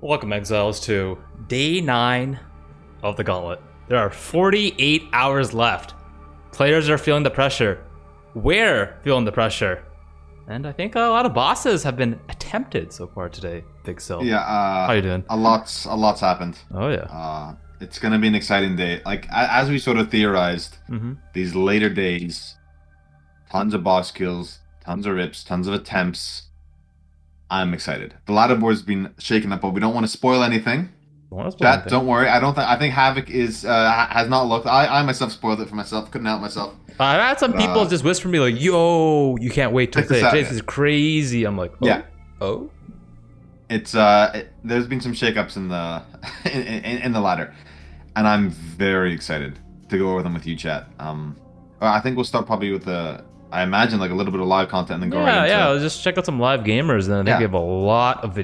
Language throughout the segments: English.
Welcome, Exiles, to day 9 of the Gauntlet. There are 48 hours left. Players are feeling the pressure. We're feeling the pressure. And I think a lot of bosses have been attempted so far today, BigSil. Yeah, how you doing? A lot's happened. Oh, yeah. It's going to be an exciting day. Like, as we sort of theorized, these later days, tons of boss kills, tons of rips, tons of attempts. I'm excited. The ladder board's been shaken up, but we don't want to spoil anything. Chat, don't worry. I think Havoc is has not looked. I myself spoiled it for myself. Couldn't help myself. I've had some people just whisper me like, "Yo, you can't wait till today. This is crazy." I'm like, "Oh, yeah, oh." It's there's been some shakeups in the in the ladder, and I'm very excited to go over them with you, chat. I think we'll start probably with I imagine like a little bit of live content and then go right into I'll just check out some live gamers, and I think we have a lot of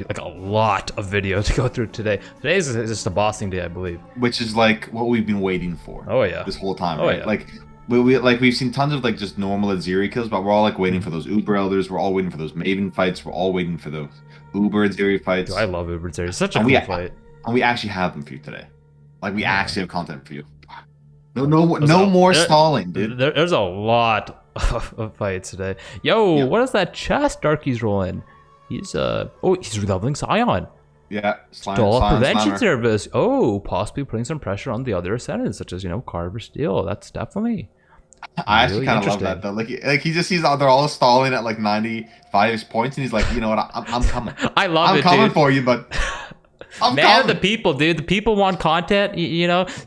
video, to go through today. Today's just a bossing day, I believe. Which is like what we've been waiting for. Oh yeah. This whole time, right? Like we've seen tons of like just normal Atziri kills, but we're all like waiting for those Uber Elders. We're all waiting for those Maven fights. We're all waiting for those Uber Atziri fights. Dude, I love Uber Atziri. It's such a cool fight. And we actually have them for you today. Like we actually have content for you. No more stalling, dude. There's a lot of fights today. Yo, what is that chest Darky's rolling? He's he's leveling Scion. Yeah, Stall prevention service. Oh, possibly putting some pressure on the other ascendants, such as Carver Steel. That's definitely. I actually kind of love that though. Like he just sees they're all stalling at like 95 points, and he's like, you know what? I'm coming. I love it, I'm coming for you, but. Man of the people, dude. The people want content,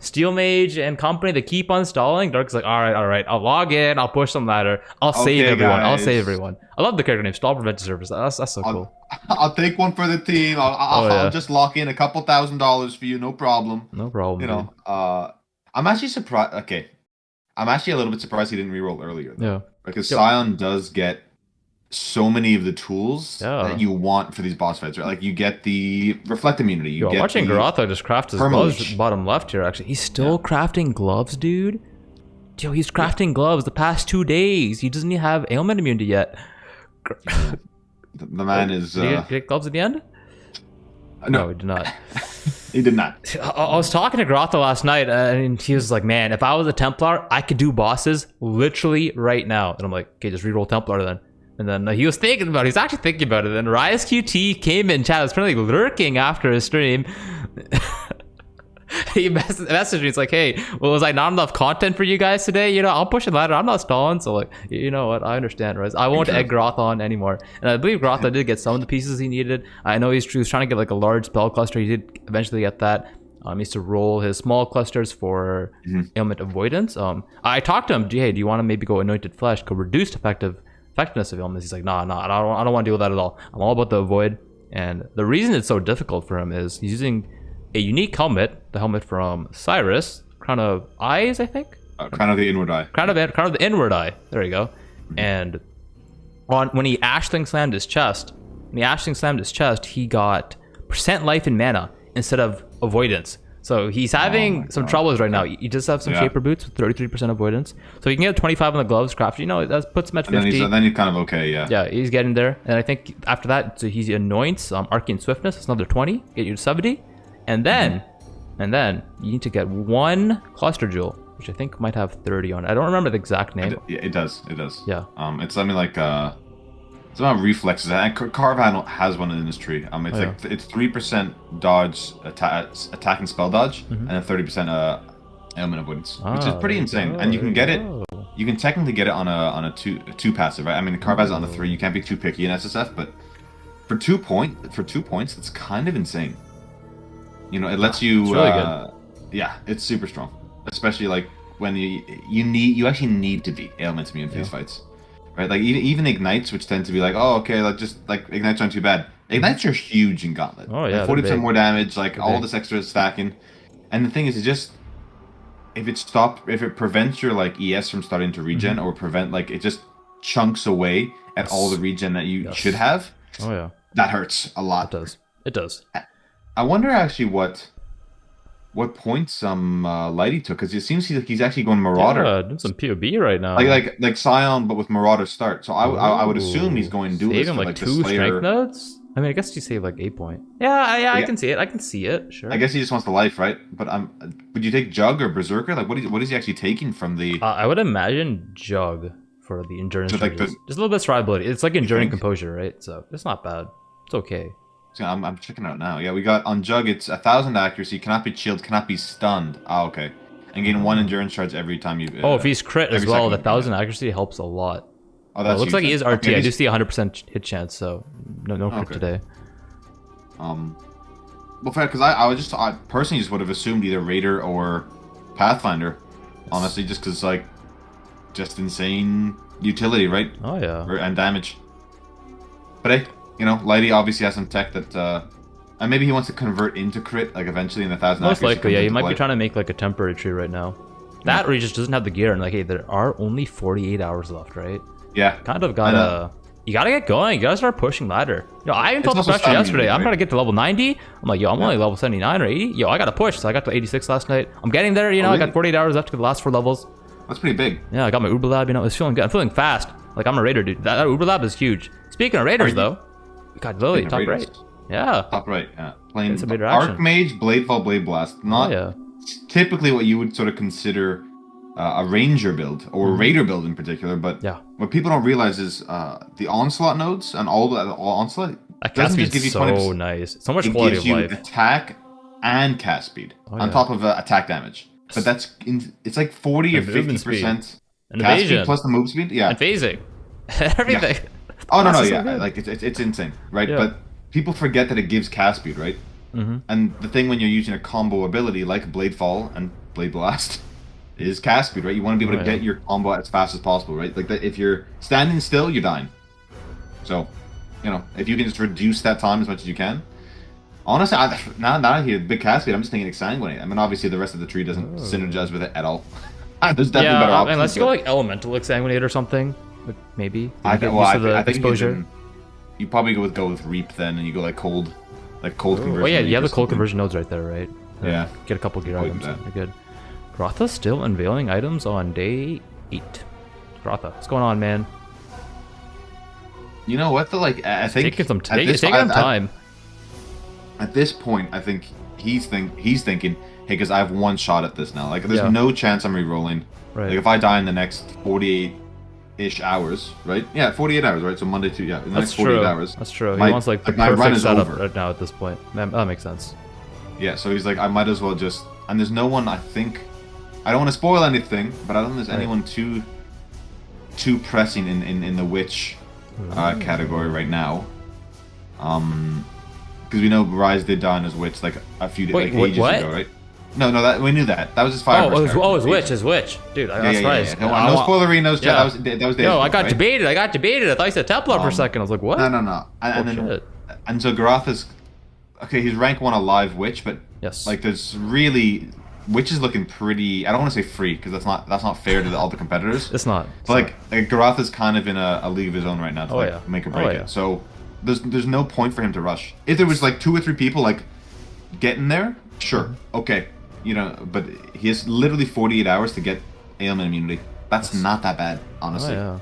Steel Mage and company, they keep on stalling. Dark's like, all right, I'll log in, I'll push some ladder, I'll save everyone, guys. I'll save everyone. I love the character name, Stall Prevention Service. That's so cool. I'll take one for the team. I'll just lock in a couple $1,000s for you, no problem. No problem. I'm actually surprised. Okay, I'm actually a little bit surprised he didn't reroll earlier. Though, yeah, because Scion does get so many of the tools that you want for these boss fights, right? Like you get the reflect immunity. I'm watching Grotha just craft his gloves bottom left here. Actually, he's still crafting gloves, dude. Yo, he's crafting gloves the past 2 days. He doesn't even have ailment immunity yet. The man is. Did he get gloves at the end? No, he did not. He did not. I was talking to Grotha last night, and he was like, "Man, if I was a Templar, I could do bosses literally right now." And I'm like, "Okay, just reroll Templar then." And then he was thinking about it. He's actually thinking about it. And Ryze QT came in chat. Was apparently lurking after his stream. He messaged me. It's like, hey, well, was I not enough content for you guys today? I'll push the ladder. I'm not stalling. So, like, you know what? I understand, Ryze. I won't egg Grotha on anymore. And I believe Grotha did get some of the pieces he needed. I know he was trying to get, like, a large spell cluster. He did eventually get that. He needs to roll his small clusters for ailment avoidance. I talked to him. Hey, do you want to maybe go Anointed Flesh? Go reduced effectiveness of illness. He's like, nah, I don't want to deal with that at all. I'm all about the avoid. And the reason it's so difficult for him is he's using a unique helmet, the helmet from Sirus, Crown of Eyes, I think. Crown of the Inward Eye. Crown of the Inward Eye. There you go. And when he Ashling slammed his chest, he got percent life and mana instead of avoidance. So he's having some troubles right now. He does have some Shaper Boots with 33% avoidance. So he can get 25 on the gloves craft. That puts him at 50. Then he's kind of okay, yeah. Yeah, he's getting there. And I think after that, so he anoints Arcane Swiftness. It's another 20. Get you to 70. And then you need to get one Cluster Jewel, which I think might have 30 on it. I don't remember the exact name. It does. Yeah. It's something like... It's about reflexes. Carvan has one in his tree. It's 3% dodge, attack and spell dodge, and then 30% ailment avoidance, which is pretty insane. And you can get it. You can technically get it on a two passive, right? I mean, the Carvan's on the 3. You can't be too picky in SSF, but for 2 points, it's kind of insane. It lets you. It's really good. Yeah, it's super strong, especially like when you actually need to beat ailments immune for these fights. Right, like even ignites, which tend to be like, oh, okay, like just like ignites aren't too bad. Ignites are huge in Gauntlet. Oh yeah, 40% more damage, like all this extra stacking. And the thing is, if it prevents your like ES from starting to regen, or it just chunks away at all the regen that you should have. Oh yeah, that hurts a lot. It does. I wonder actually what points Lighty took, because it seems he's actually going Marauder. Yeah, doing some POB right now. Like Scion, but with Marauder start. So I would assume he's going Duelist saving for like the 2 Slayer. strength nodes. I mean, I guess you say like 8 point. Yeah, I can see it. I can see it. Sure. I guess he just wants the life, right? But would you take Jug or Berserker? Like, what is he actually taking from the? I would imagine Jug for the endurance. So, like, just a little bit of survivability. It's like enduring composure, right? So it's not bad. It's okay. So I'm checking it out now. Yeah, we got on Jug. It's 1,000 accuracy, cannot be chilled, cannot be stunned. Ah, okay. And gain 1 endurance charge every time you. If he's crit as well, the 1,000 accuracy helps a lot. Oh, that's. It looks like he is RT. Okay, I do see 100% hit chance, so no crit today. Well, fair, because I personally just would have assumed either Raider or Pathfinder, honestly, just because like, just insane utility, right? Oh yeah. And damage. But hey, you know, Lighty obviously has some tech that, and maybe he wants to convert into crit, like eventually in the 1,000. Most likely, yeah. He might be trying to make like a temporary tree right now. That or he just doesn't have the gear, and like, hey, there are only 48 hours left, right? Yeah. Kind of gotta. You gotta get going. You gotta start pushing ladder. Yo, I even told the special yesterday, I'm trying to get to level 90. I'm like, yo, I'm only level 79 or 80. Yo, I gotta push. So I got to 86 last night. I'm getting there, you know. Really? I got 48 hours left to the last 4 levels. That's pretty big. Yeah, I got my Uber Lab, you know. It's feeling good. I'm feeling fast. Like, I'm a Raider, dude. That Uber Lab is huge. Speaking of Raiders, though, we got Lilly, top right. Yeah. Top right, yeah. Playing Archmage, Bladefall, Blade Blast. Not typically what you would sort of consider a ranger build or raider build in particular, but what people don't realize is the onslaught nodes and all onslaught doesn't just give you so nice, so much quality of life. It gives you attack and cast speed on top of attack damage. But it's like 40 or 50% cast speed plus the move speed. Yeah, and phasing, everything. Yeah. Oh no, yeah, like it's insane, right? Yeah. But people forget that it gives cast speed, right? And the thing when you're using a combo ability like Bladefall and Blade Blast is cast speed, right? You want to be able to get your combo as fast as possible, right? Like if you're standing still, you're dying. So, you know, if you can just reduce that time as much as you can. Honestly, now that I hear big cast speed, I'm just thinking Exsanguinate. I mean, obviously the rest of the tree doesn't synergize with it at all. There's definitely better options. Unless you go like Elemental Exsanguinate or something, maybe. I think exposure. You probably go with Reap then, and you go like cold conversion. Oh yeah, you have the cold conversion nodes right there, right? Yeah. Get a couple gear items. You're good. Grotha still unveiling items on day 8. Grotha, what's going on, man? You know what? I think taking some time. At this point, I think he's thinking, hey, because I have one shot at this now. Like, there's no chance I'm re-rolling. Right. Like, if I die in the next 48-ish hours, right? Yeah, 48 hours, right? So Monday to the next 48 hours. That's true. He wants like the perfect setup right now at this point. That makes sense. Yeah, so he's like, I might as well just. And there's no one. I think. I don't want to spoil anything, but I don't think there's anyone too pressing in the witch category right now. Because we know Ryze did die on his witch like a few days, ages ago, right? No, that we knew that. That was his fire. His witch, dude. I was surprised. No spoilery, no. That was days. Yo, I got debated. I thought you said Templar for a second. I was like, what? No. And so Grotha's he's rank 1 alive witch, but like there's really. Witch is looking pretty. I don't want to say free because that's not fair to all the competitors. It's not. But like Grotha's kind of in a league of his own right now to make or break it. So there's no point for him to rush. If there was like 2 or 3 people like getting there, sure, okay, you know. But he has literally 48 hours to get ailment immunity. That's not that bad, honestly. So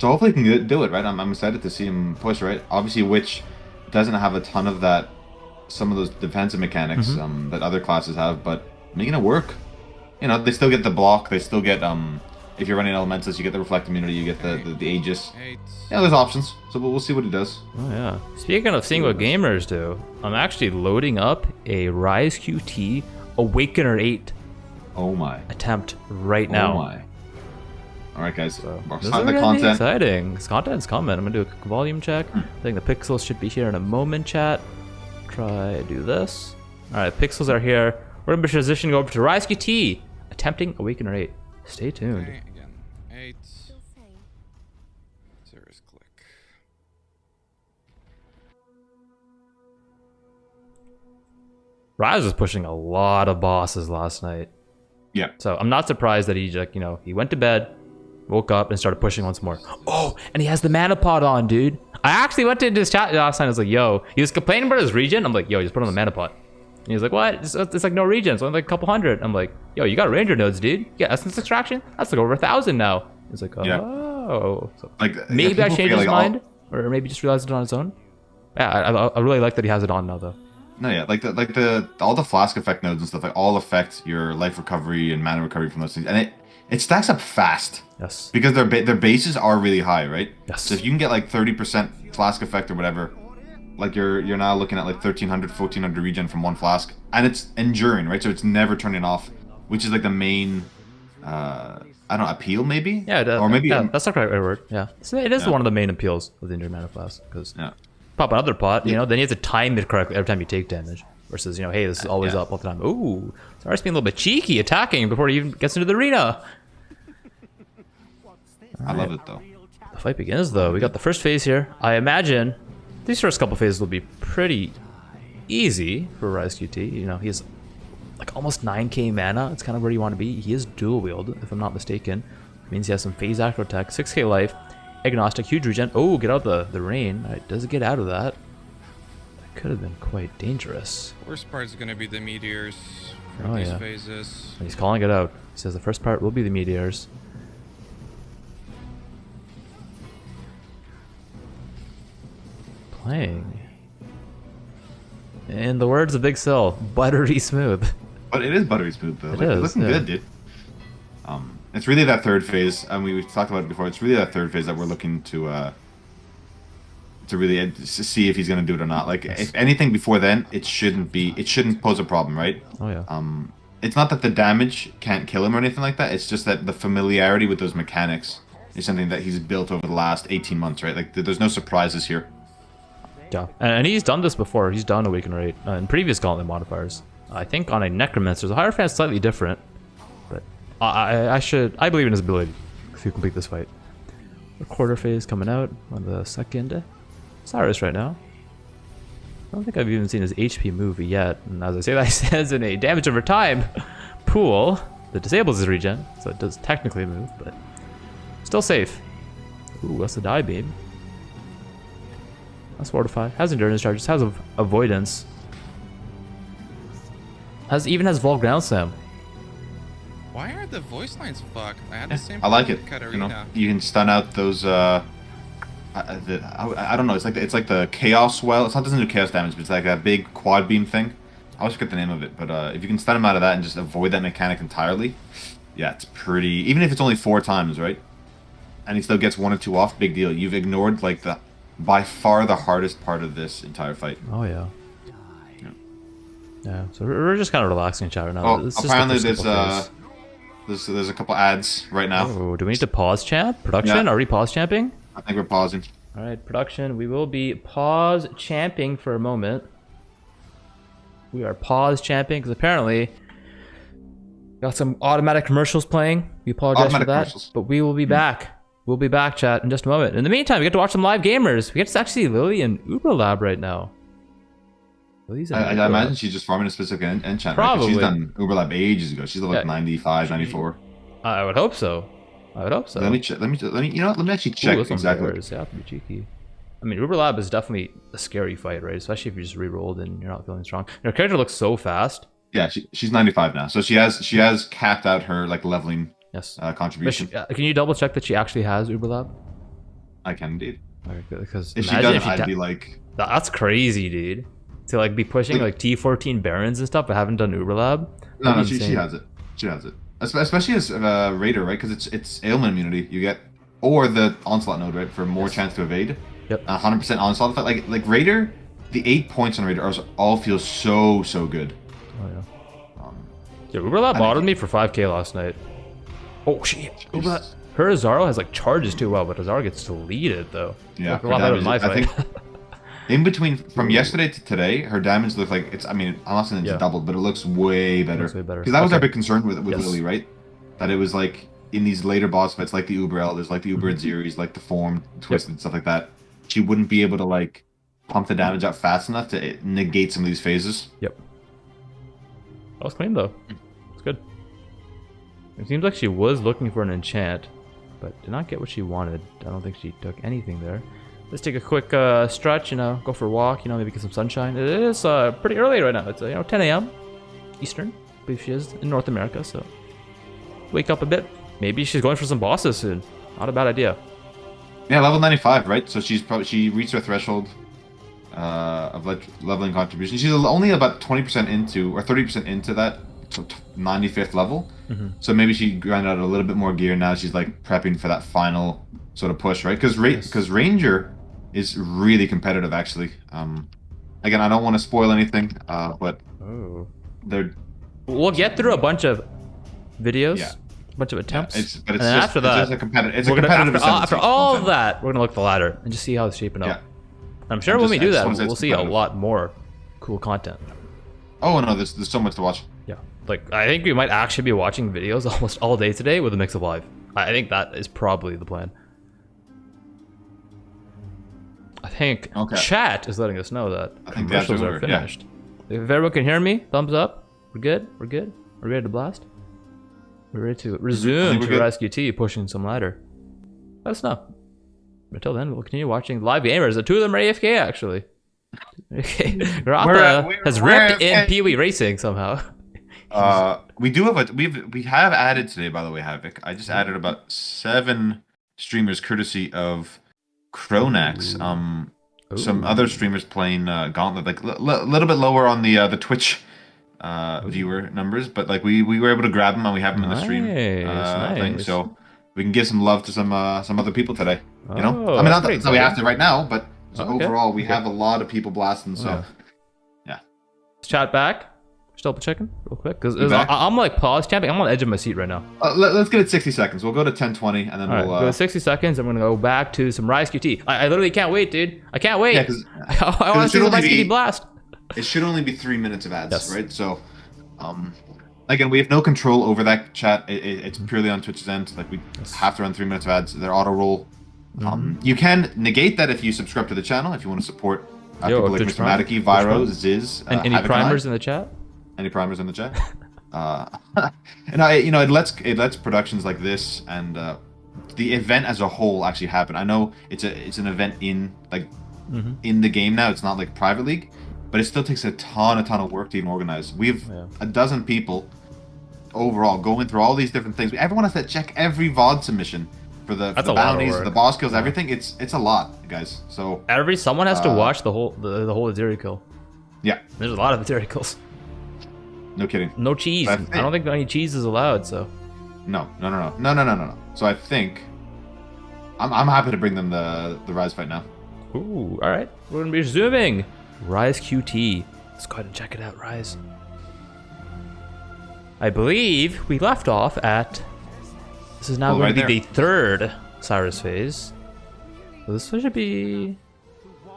hopefully he can do it, right? I'm excited to see him push, right? Obviously, Witch doesn't have a ton of that. Some of those defensive mechanics that other classes have, but making it work. You know, they still get the block. They still get if you're running elementals, you get the reflect immunity. You get the Aegis. Yeah, there's options. So we'll see what he does. Oh yeah. Speaking of seeing what gamers do, I'm actually loading up a Ryze QT Awakener 8. Oh my. Attempt right now. Oh my. All right, guys. So, this is gonna be exciting. This content's coming. I'm gonna do a quick volume check. I think the pixels should be here in a moment, chat. Try do this. Alright, pixels are here. We're gonna be transitioning over to Ryze QT, attempting Awakener 8. Stay tuned. Okay, again. 8. Sirus click. Ryze was pushing a lot of bosses last night. Yeah. So I'm not surprised that he went to bed, woke up, and started pushing once more. Oh, and he has the mana pod on, dude. I actually went into his chat last night. I was like, yo, he was complaining about his regen. I'm like, yo, just put on the mana pot. And he was like, what? It's like no regen. It's only like a couple hundred. I'm like, yo, you got ranger nodes, dude. Yeah, essence extraction. That's like over 1,000 now. He's like, oh. So like maybe I changed his mind. or maybe just realized it on his own. Yeah, I really like that he has it on now though. No, yeah, all the flask effect nodes and stuff like all affect your life recovery and mana recovery from those things, and it stacks up fast. Yes. Because their bases are really high, right? Yes. So if you can get like 30% flask effect or whatever, like you're now looking at like 1300, 1400 regen from one flask, and it's enduring, right? So it's never turning off, which is like the main, I don't know, appeal maybe. Yeah, or maybe that's not the right word. Yeah, so it is one of the main appeals of the enduring mana flask because pop another pot, you know, then you have to time it correctly every time you take damage. Versus, you know, hey, this is always up all the time. Ooh, Sirus being a little bit cheeky, attacking before he even gets into the arena. I love it though. The fight begins though. We got the first phase here. I imagine these first couple phases will be pretty easy for Ryze QT. You know, he's like almost 9k mana. It's kind of where you want to be. He is dual wield, if I'm not mistaken. It means he has some phase acro tech, 6k life, agnostic, huge regen. Oh, get out the rain. All right, does it get out of that? That could have been quite dangerous. Worst part is going to be the meteors for these phases. And he's calling it out. He says the first part will be the meteors. Playing. In the words of BigSil, buttery smooth. But it is buttery smooth though. It's looking good, dude. It's really that third phase, and we've talked about it before. It's really that third phase that we're looking to really see if he's going to do it or not. Like, if anything before then, it shouldn't pose a problem, right? Oh yeah. It's not that the damage can't kill him or anything like that. It's just that the familiarity with those mechanics is something that he's built over the last 18 months, right? Like, there's no surprises here. Yeah, and he's done this before. He's done Awaken Rate in previous Gauntlet modifiers. I think on a Necromancer, the Hierophant's slightly different, but I believe in his ability to complete this fight. The quarter phase coming out on the second Sirus right now. I don't think I've even seen his HP move yet, and as I say that, he stands in a damage over time pool that disables his regen, so it does technically move, but still safe. Ooh, that's the die beam. That's fortified. Has endurance charges. Has avoidance. Even has Vol Ground Slam. Why are the voice lines fucked? I had the same. I like it. You know, you can stun out those. I don't know. It's like the chaos well. It's not doesn't do chaos damage, but it's like a big quad beam thing. I always forget the name of it, but if you can stun him out of that and just avoid that mechanic entirely, yeah, it's pretty. Even if it's only 4 times, right? And he still gets 1 or 2 off. Big deal. You've ignored like the by far the hardest part of this entire fight. Oh yeah. Yeah. So we're just kind of relaxing in chat right now. Oh, apparently there's a couple ads right now. Oh, do we need to pause champ? Production? Are we pause champing? I think we're pausing. All right, production. We will be pause champing for a moment. We are pause champing because apparently got some automatic commercials playing. We apologize for that, but we will be back. We'll be back, chat, in just a moment. In the meantime, we get to watch some live gamers. We get to actually see Lilly in Uber Lab right now. I imagine she's just farming a specific enchant. Probably. Right? She's done Uber Lab ages ago. She's like 95, 94. I would hope so. I would hope so. Let me you know what? Let me actually check exactly. Yeah, have to be cheeky. I mean, Uber Lab is definitely a scary fight, right? Especially if you just re-rolled and you're not feeling strong. Her character looks so fast. Yeah, she's 95 now, so she has capped out her like leveling. Yes. Contribution. Can you double check that she actually has Uber Lab? I can indeed. Alright, because if she doesn't, I'd be like, that's crazy, dude. To like be pushing like T14 Barons and stuff, but haven't done Uber Lab. No, she has it. She has it. Especially as Raider, right? Because it's ailment immunity you get, or the onslaught node, right, for more chance to evade. Yep. 100% onslaught effect. Like Raider, the 8 points on Raider all feel so good. Oh yeah. Uber Lab bottomed me for 5k last night. Oh shit! Her Azaro has like charges too well, but Azaro gets deleted though. Yeah, a lot better than my fight. In between, from yesterday to today, her damage looks like it's. I mean, I'm not saying it's doubled, but it looks way better. Because that was our big concern with Lilly, right? That it was like in these later boss fights, like the Uber Elders, like the Uber Atziris, like the Form, Twisted, stuff like that. She wouldn't be able to like pump the damage out fast enough to negate some of these phases. Yep. That was clean though. It's good. It seems like she was looking for an enchant, but did not get what she wanted. I don't think she took anything there. Let's take a quick stretch, you know, go for a walk, you know, maybe get some sunshine. It is pretty early right now. It's 10 a.m. Eastern. I believe she is in North America, so wake up a bit. Maybe she's going for some bosses soon. Not a bad idea. Yeah, level 95, right? So she reached her threshold of leveling contribution. She's only about 20% into or 30% into that 95th level. So maybe she grinded out a little bit more gear. Now she's like prepping for that final sort of push, right? Because Ranger is really competitive, actually. Again, I don't want to spoil anything, but we'll get through a bunch of videos. Yeah. A bunch of attempts. But and after that, it's a competitive after all of that, we're gonna look at the ladder and just see how it's shaping up. Yeah. I'm sure when we do that, I just wanna say we'll it's see a competitive. lot more cool content. Oh no, there's so much to watch. Yeah, like I think we might actually be watching videos almost all day today with a mix of live. I think that is probably the plan. I think chat is letting us know that I think that's commercials are over, finished. If everyone can hear me, thumbs up. We're good. We're good. We're ready to blast. We're ready to resume to Ryze QT, pushing some ladder. Let us know. Until then, we'll continue watching live gamers. The two of them are AFK, actually. Okay. Grotha has ripped in Pee-wee Racing somehow. We do have we have added today, by the way, Havoc. I just added about 7 streamers courtesy of Cronax. Some other streamers playing Gauntlet, like a little bit lower on the Twitch viewer numbers, but like we were able to grab them and we have them in the stream thing, so we can give some love to some other people today. You know, I mean, not that we have to right now, but overall we have a lot of people blasting. So yeah. Let's chat back. Just double checking real quick because I'm like pause camping. I'm on the edge of my seat right now. Let's get it 60 seconds. We'll go to 10:20 and then we'll go 60 seconds. I'm gonna go back to some Ryze QT. I literally can't wait, dude. I can't wait. Yeah, I want to see the Ryze QT blast. It should only be 3 minutes of ads, right? So, again, we have no control over that chat. It's purely on Twitch's end. Like we have to run 3 minutes of ads. They're auto roll. You can negate that if you subscribe to the channel. If you want to support people like Mr. Madiki, Vyro, Ziz, and any primers in the chat. Any primers in the chat? And it lets productions like this and the event as a whole actually happen. I know it's an event in in the game now. It's not like private league, but it still takes a ton of work to even organize. We have a dozen people overall going through all these different things. Everyone has to check every VOD submission for the bounties, the boss kills, everything. It's a lot, guys. So someone has to watch the whole Atziri kill. Yeah, there's a lot of Atziri kills. No kidding. No cheese. I don't think any cheese is allowed. So. No. So I think I'm happy to bring them the Ryze fight now. Ooh, all right. We're gonna be resuming Ryze QT. Let's go ahead and check it out, Ryze. I believe we left off at. This is now going to be the 3rd Sirus phase. So this should be.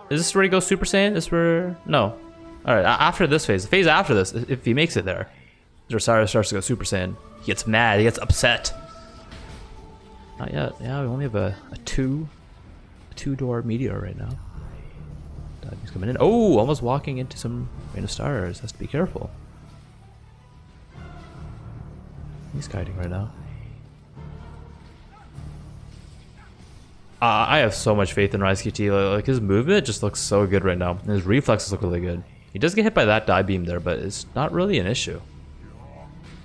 Is this where he goes Super Saiyan? This where no. All right. After this phase, the phase after this, if he makes it there, Sirus starts to go Super Saiyan. He gets mad. He gets upset. Not yet. Yeah, we only have a two-door meteor right now. He's coming in. Oh, almost walking into some rain of stars. Has to be careful. He's kiting right now. I have so much faith in Ryze QT. Like his movement just looks so good right now. And his reflexes look really good. He does get hit by that die beam there, but it's not really an issue.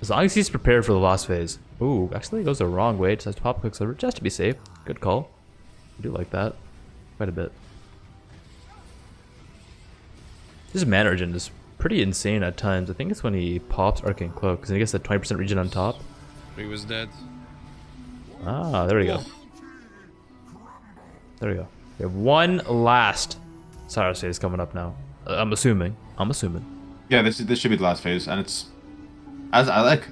As long as he's prepared for the last phase. Ooh, actually he goes the wrong way. Just has to pop Quicksilver just to be safe. Good call. I do like that. Quite a bit. His mana regen is pretty insane at times. I think it's when he pops Arcane Cloak, because he gets that 20% regen on top. He was dead. Ah, there we go. There we go. We have one last Sirus phase coming up now. I'm assuming. Yeah, this should be the last phase, and it's as I like.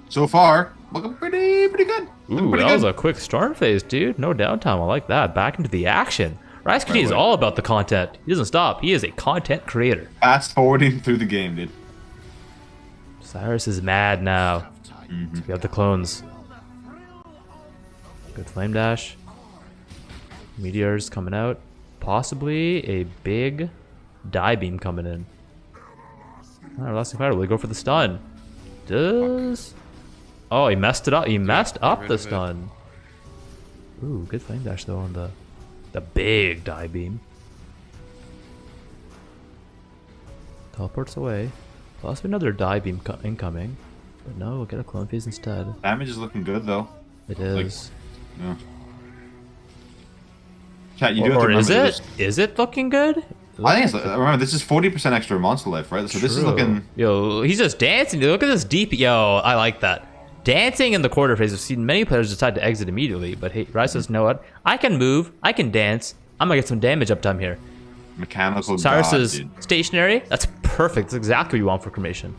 So far, looking pretty good. Ooh, that was a quick storm phase, dude. No downtime. I like that. Back into the action. Ryze QT is all about the content. He doesn't stop. He is a content creator. Fast forwarding through the game, dude. Sirus is mad now. We have the clones. Good flame dash. Meteors coming out. Possibly a big die beam coming in. Alright, lasting fire. Will he go for the stun? Does. Oh, he messed it up. He messed up the stun. Ooh, good flame dash though on the big die beam. Teleports away. Possibly another die beam incoming. But no, we'll get a clone phase instead. Damage is looking good though. It is. Yeah. Chat, you do have to Or is remember it? Is it looking good? I think it's, remember, this is 40% extra monster life, right? So this is looking... Yo, he's just dancing. Look at this DP. Yo, I like that. Dancing in the quarter phase. I've seen many players decide to exit immediately, but hey, Ryze says, you know what? I can move. I can dance. I'm gonna get some damage uptime here. Mechanical Sirus god, is dude. stationary. That's perfect. That's exactly what you want for cremation.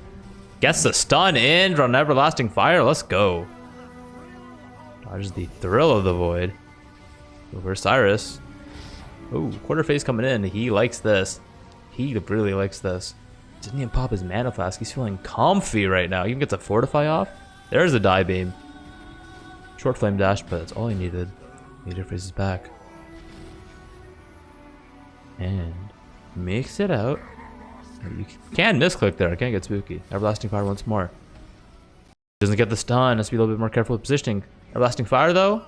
Gets the stun in from Everlasting Fire. Let's go. Dodges the Thrill of the Void. Over Sirus. Oh, quarter phase coming in. He likes this. He really likes this. Didn't even pop his mana flask. He's feeling comfy right now. He even gets a fortify off. There's a die beam. Short flame dash, but that's all he needed. Meteor phase is back. And makes it out. You can misclick there. I can't get spooky. Everlasting Fire once more. Doesn't get the stun. Has to be a little bit more careful with positioning. Everlasting Fire though.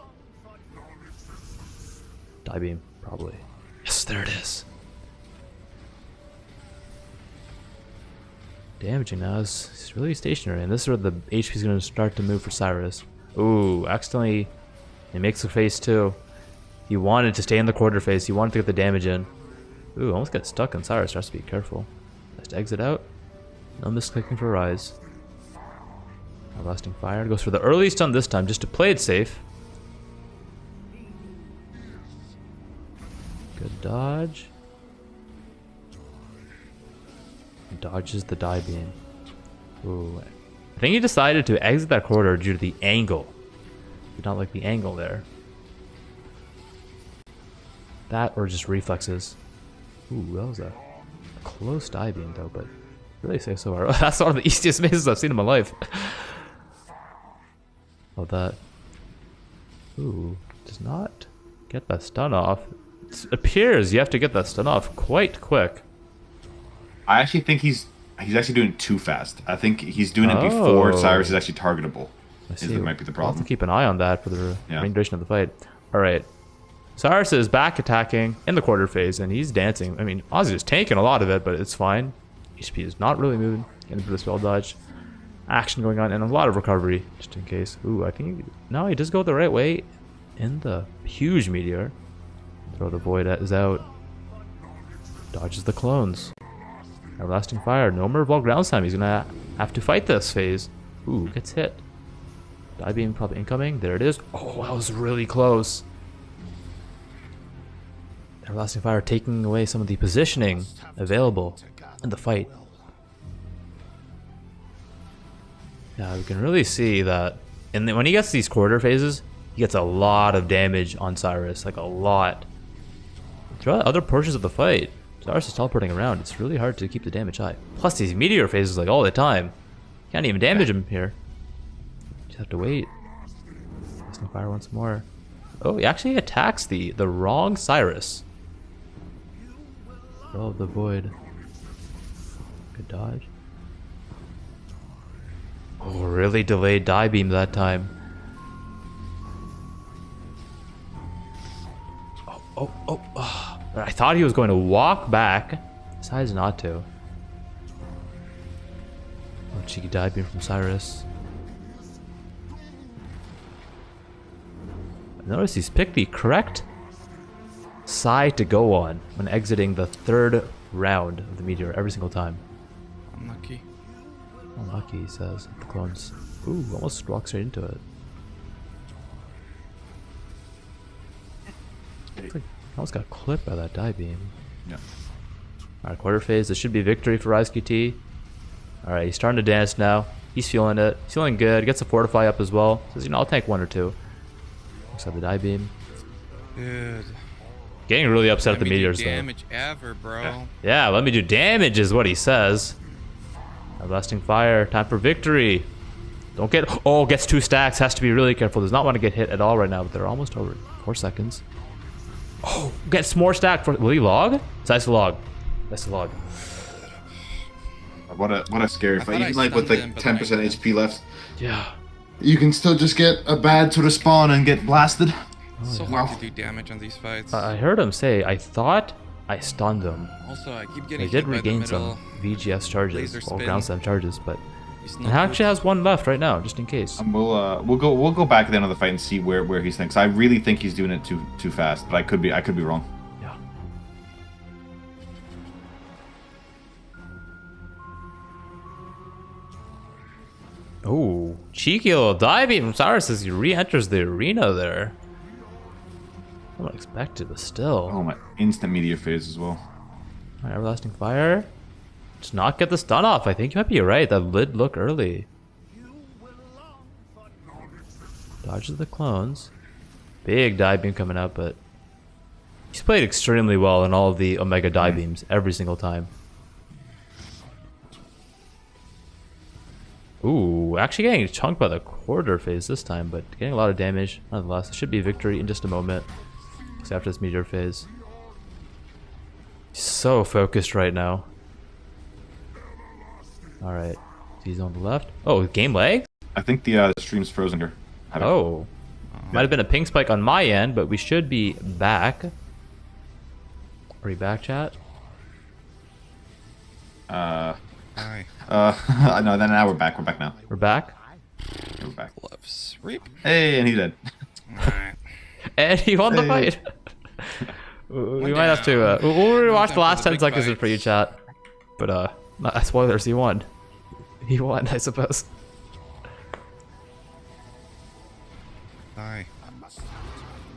Die beam, probably. Yes, there it is. Damaging now is really stationary, and this is where the HP is going to start to move for Sirus. Ooh, accidentally, he makes the face too. He wanted to stay in the quarter phase. He wanted to get the damage in. Ooh, almost got stuck on Sirus. Has to be careful. Has to exit out. No misclicking for Ryze. Everlasting Fire goes for the early stun this time, just to play it safe. Good dodge. Dodges the die beam. Ooh. I think he decided to exit that corridor due to the angle. Did not like the angle there. That or just reflexes. Ooh, that was a close die beam though, but really safe so far. That's one of the easiest mazes I've seen in my life. Love that. Ooh, does not get that stun off. It appears you have to get that stun off quite quick. I actually think he's actually doing it too fast. I think he's doing it before Sirus is actually targetable. That might be the problem. I'll have to keep an eye on that for the remaining duration of the fight. Alright. Sirus is back attacking in the quarter phase, and he's dancing. I mean, Ozzy is tanking a lot of it, but it's fine. HP is not really moving. Getting for the spell dodge. Action going on, and a lot of recovery, just in case. Ooh, I think... No, he does go the right way in the huge meteor. Throw the void is out. Dodges the clones. Everlasting Fire. No more Vault Grounds time. He's gonna have to fight this phase. Ooh, gets hit. Die beam probably incoming. There it is. Oh, that was really close. Everlasting Fire taking away some of the positioning available in the fight. Yeah, we can really see that. And when he gets these quarter phases, he gets a lot of damage on Sirus. Like a lot. Throughout other portions of the fight, Sirus is teleporting around. It's really hard to keep the damage high. Plus these meteor phases like all the time. Can't even damage him here. Just have to wait. Everlasting Fire once more. Oh, he actually attacks the wrong Sirus. Oh, the void. Good dodge. Oh, really delayed die beam that time. Oh. I thought he was going to walk back. Decides not to. Oh, cheeky die beam from Sirus. Notice he's picked the correct side to go on when exiting the third round of the meteor every single time. Unlucky. Unlucky, he says. The clones. Ooh, almost walks right into it. Looks like almost got clipped by that die beam. Yeah. Alright, quarter phase. This should be victory for Ryze QT. Alright, he's starting to dance now. He's feeling it. He's feeling good. Gets the fortify up as well. Says, you know, I'll tank one or two. Looks like the die beam. Dude. Getting really upset at the Let me do meteors though. damage ever, bro. Yeah, let me do damage is what he says. Everlasting Fire, time for victory. Don't get... Oh, gets 2 stacks. Has to be really careful. Does not want to get hit at all right now, but they're almost over. 4 seconds. Oh, gets more stack. Will he log? Nice to log. Nice to log. What a scary fight. Even like with like 10% HP left. Yeah. You can still just get a bad sort of spawn and get blasted. It's so hard to do damage on these fights. I heard him say, I thought I stunned him. Also, I keep getting They did hit by the regain middle some VGS charges, or ground slam charges, but He's And not he good. actually has one left right now, just in case. We'll go back at the end of the fight and see where he's thinks. I really think he's doing it too fast, but I could be wrong. Yeah. Oh, cheeky little dive beam from Sirus as he re-enters the arena there. Unexpected, but still. Oh my! Instant meteor phase as well. Alright, Everlasting Fire. Just not get the stun off. I think you might be right. That did look early. Dodges the clones. Big dive beam coming up, but he's played extremely well in all of the Omega dive beams every single time. Ooh, actually getting chunked by the quarter phase this time, but getting a lot of damage. Nonetheless, it should be victory in just a moment. So after this meteor phase. He's so focused right now. Alright. He's on the left. Oh, game lag? I think the stream's frozen here. Oh. Might have been a ping spike on my end, but we should be back. Are we back, chat? Hi. No, then now we're back. We're back now. We're back? We're back. Gloves. Reap. Hey, and he's dead. Alright. And he won the Hey. fight. We might have to, we'll rewatch the last 10 seconds for you, chat. But, spoilers, he won. He won, I suppose. Hi.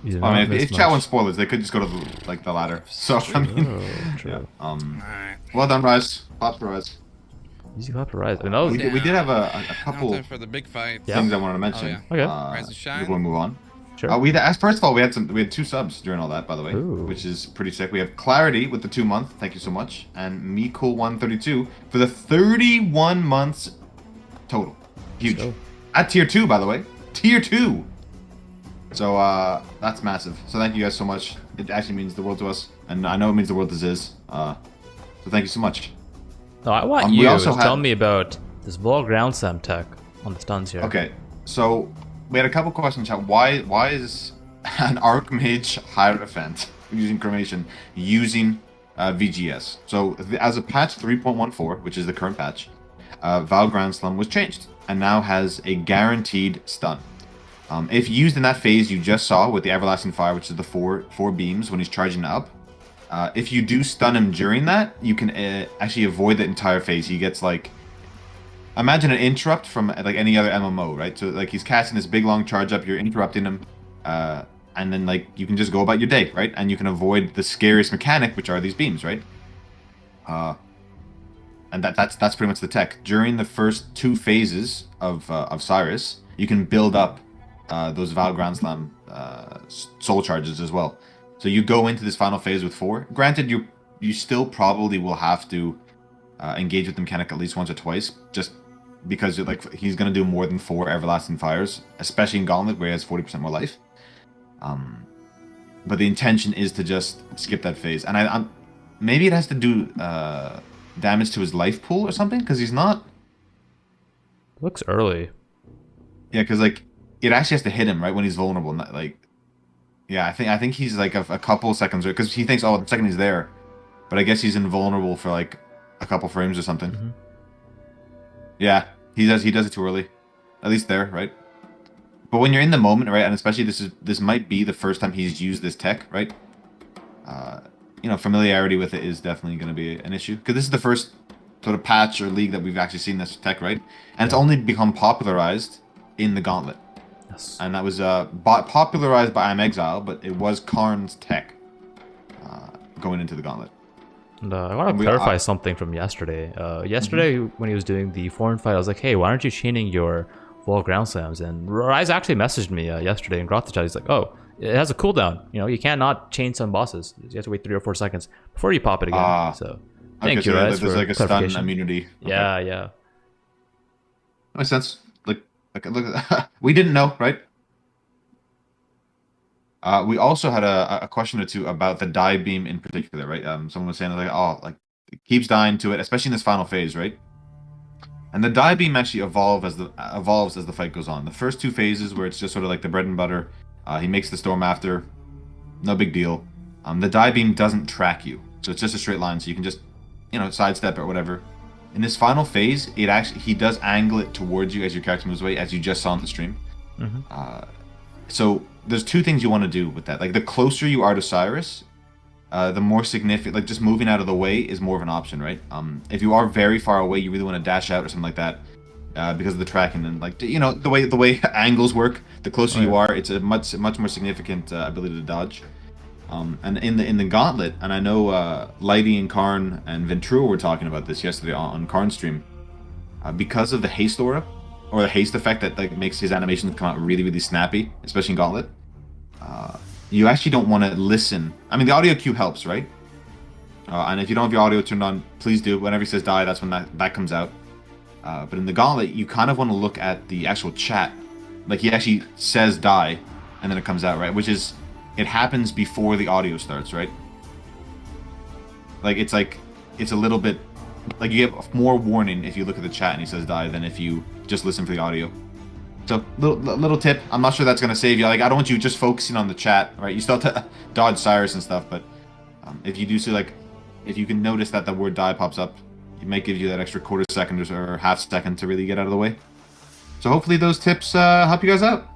He did I not mean, miss if much. chat wants spoilers, they could just go to the ladder. So I mean, Oh, true. yeah. Alright. Well done, Ryze. Pop for Ryze. Easy clap for Ryze. I mean, that was We did have a couple Time for the big fight. Yeah. things I wanted to mention. Oh, yeah. Okay. Rise and shine. Before we move on. Sure. We first of all we had 2 subs during all that, by the way, Ooh. which is pretty sick. We have Clarity with the 2 month, thank you so much, and MeCool132 for the 31 months total. Huge. Let's go. At tier 2, by the way, tier 2. So that's massive. So thank you guys so much. It actually means the world to us, and I know it means the world to Ziz. So thank you so much. No, I want we you also to had- tell me about this Vol Ground Slam tech on the stuns here. Okay, so we had a couple questions. Chat. Why is an Archmage Hierophant using Cremation using VGS? So as of patch 3.14, which is the current patch, Val Grand Slam was changed and now has a guaranteed stun. If used in that phase you just saw with the Everlasting Fire, which is the four beams when he's charging up, if you do stun him during that, you can actually avoid the entire phase. He gets like, imagine an interrupt from like any other MMO, right? So like he's casting this big long charge up, you're interrupting him, and then like you can just go about your day, right? And you can avoid the scariest mechanic, which are these beams, right? And that's pretty much the tech. During the first 2 phases of Sirus, you can build up those Val Grand Slam soul charges as well. So you go into this final phase with 4. Granted, you still probably will have to engage with the mechanic at least once or twice, just because like he's gonna do more than 4 Everlasting Fires, especially in Gauntlet where he has 40% more life. But the intention is to just skip that phase, and I'm maybe it has to do damage to his life pool or something, because he's not. Looks early. Yeah, because like it actually has to hit him right when he's vulnerable. Not, like, yeah, I think he's like a couple seconds, because he thinks, oh, the second he's there, but I guess he's invulnerable for like a couple frames or something. Mm-hmm. Yeah, he does it too early, at least there, right? But when you're in the moment, right, and especially this might be the first time he's used this tech, right? You know, familiarity with it is definitely going to be an issue, because this is the first sort of patch or league that we've actually seen this tech, right? And it's only become popularized in the Gauntlet. Yes. And that was popularized by Exile, but it was Carn's tech going into the Gauntlet. And I want to clarify something from yesterday. Yesterday, when he was doing the foreign fight, I was like, hey, why aren't you chaining your Vol Ground Slams? And Ryze actually messaged me yesterday in Grotha chat. He's like, oh, it has a cooldown. You know, you cannot chain some bosses. You have to wait 3 or 4 seconds before you pop it again. So thank you, so Ryze, there's for like a stun clarification. immunity. Okay. Yeah. That makes sense. Like look at that. We didn't know, right? We also had a question or two about the die beam in particular, right? Someone was saying like, oh, like it keeps dying to it, especially in this final phase, right? And the die beam actually evolves as the fight goes on. The first 2 phases where it's just sort of like the bread and butter. He makes the storm after, no big deal. The die beam doesn't track you, so it's just a straight line, so you can just, you know, sidestep or whatever. in this final phase, he does angle it towards you as your character moves away, as you just saw on the stream. So there's two things you want to do with that. Like the closer you are to Sirus, the more significant, like just moving out of the way is more of an option, right? If you are very far away, you really want to dash out or something like that, because of the tracking and like the way angles work. The closer you are, it's a much more significant ability to dodge. And in the Gauntlet, and I know Lighty and Carn and Ventura were talking about this yesterday on Carn's stream, because of the haste aura, or the haste effect that like makes his animations come out really snappy, especially in Gauntlet. You actually don't want to listen. I mean, the audio cue helps, right? And if you don't have your audio turned on, please do. Whenever he says die, that's when that comes out. But in the Gauntlet, you kind of want to look at the actual chat. Like he actually says die, and then it comes out, right? Which is, it happens before the audio starts, right? Like it's a little bit, like you get more warning if you look at the chat and he says die than if you just listen for the audio. So little tip. I'm not sure that's gonna save you. Like I don't want you just focusing on the chat, right? You still have to dodge Sirus and stuff, but if you do see, like, if you can notice that the word die pops up, it might give you that extra quarter second or half second to really get out of the way. So hopefully those tips help you guys out.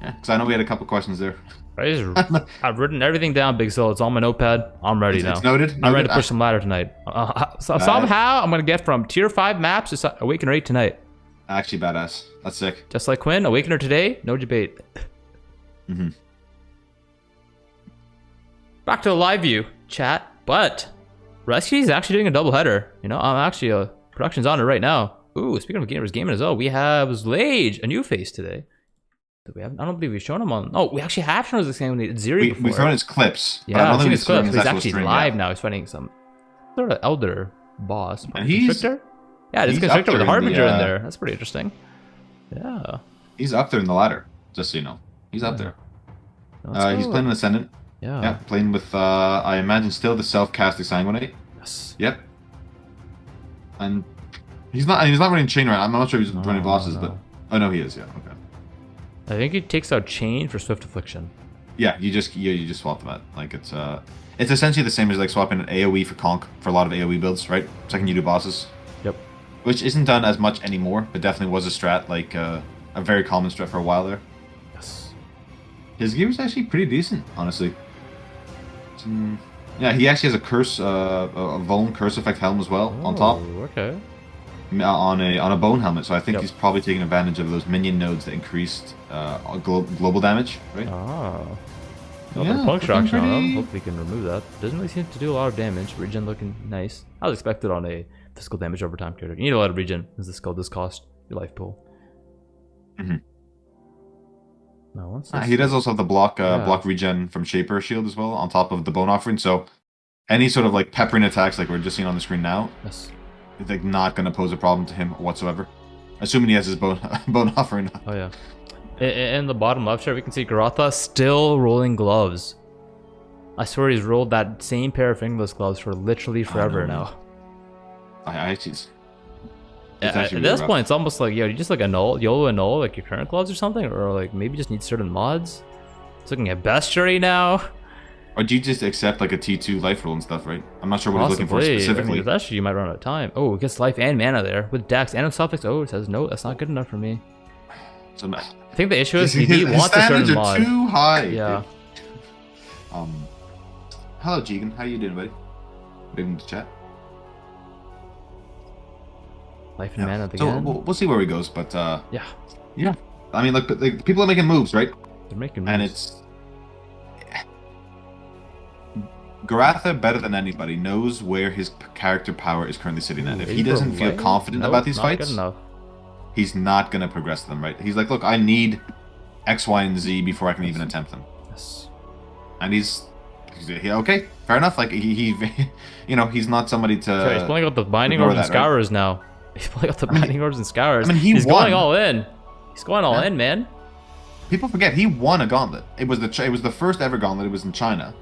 Yeah, because I know we had a couple questions there. I've written everything down, BigSil. It's on my notepad. I'm ready now. It's noted. I'm ready to push some ladder tonight. Somehow I'm gonna get from tier 5 maps to Awakener 8 tonight. Actually, badass. That's sick. Just like Quinn, Awakener today, no debate. Back to the live view chat, but Rescue is actually doing a double header. You know, I'm actually production's on it right now. Ooh, speaking of gamers gaming as well, we have Zlage, a new face today. I don't believe we've shown him on. Oh, we actually have shown this game with Atziri before. We've shown his clips. Yeah, but I don't think his clips. He's actually stream live yet. now. He's fighting some sort of elder boss. And he's Constrictor? Yeah, it is Constrictor with a Harbinger in there. That's pretty interesting. Yeah. He's up there in the ladder, just so you know. He's up there. He's playing an Ascendant. Yeah. Playing with, I imagine, still the self-casting Sanguinate. Yes. Yep. And he's not running Chain right. I'm not sure if he's running bosses, but... Oh, no, he is, yeah. Okay. I think he takes out Chain for Swift Affliction. Yeah, you just swap them out. Like it's essentially the same as like swapping an AoE for Conk for a lot of AoE builds, right? Second you do bosses. Yep. Which isn't done as much anymore, but definitely was a strat, like a very common strat for a while there. Yes. His gear is actually pretty decent, honestly. Yeah, he actually has a curse, a Vuln curse effect helm as well on top. Okay. On a bone helmet, so I think he's probably taking advantage of those minion nodes that increased global damage, right? Ah. Yeah, puncture action on him. Hopefully he can remove that. Doesn't really seem to do a lot of damage. Regen looking nice. I was expected on a physical damage over time character. You need a lot of regen as the skill does cost your life pool. No, he does also have the block regen from Shaper shield as well on top of the bone offering. So any sort of like peppering attacks like we're just seeing on the screen now. Yes. It's like not going to pose a problem to him whatsoever, assuming he has his bone offering. Oh yeah. In the bottom left shot, we can see Grotha still rolling gloves. I swear he's rolled that same pair of fingerless gloves for literally forever now. At this point, it's almost like, you just like YOLO annul like your current gloves or something, or like maybe just need certain mods. It's looking at bestiary now. Or do you just accept like a T2 life roll and stuff, right? I'm not sure what he's looking for specifically. I mean, actually, you might run out of time. Oh, it gets life and mana there with Dex and suffix. Oh, it says no, that's not good enough for me. So, I think the issue is he wants a certain mod. Too high. Yeah. Hello, Jigen. How you doing, buddy? Big into chat. Life and mana so again. we'll see where he goes, but yeah. I mean, look, like, people are making moves, right? They're making moves. And it's Grotha, better than anybody, knows where his character power is currently sitting at. If he doesn't feel confident about these fights, he's not going to progress them, right? He's like, look, I need X, Y, and Z before I can even attempt them. Yes. And he's okay, fair enough. Like he you know, he's not somebody to. Sure, he's pulling out the binding orbs and scours now. He's pulling out the binding orbs and scours. I mean, he's going all in. He's going all in, man. People forget he won a gauntlet. It was the first ever gauntlet. It was in China,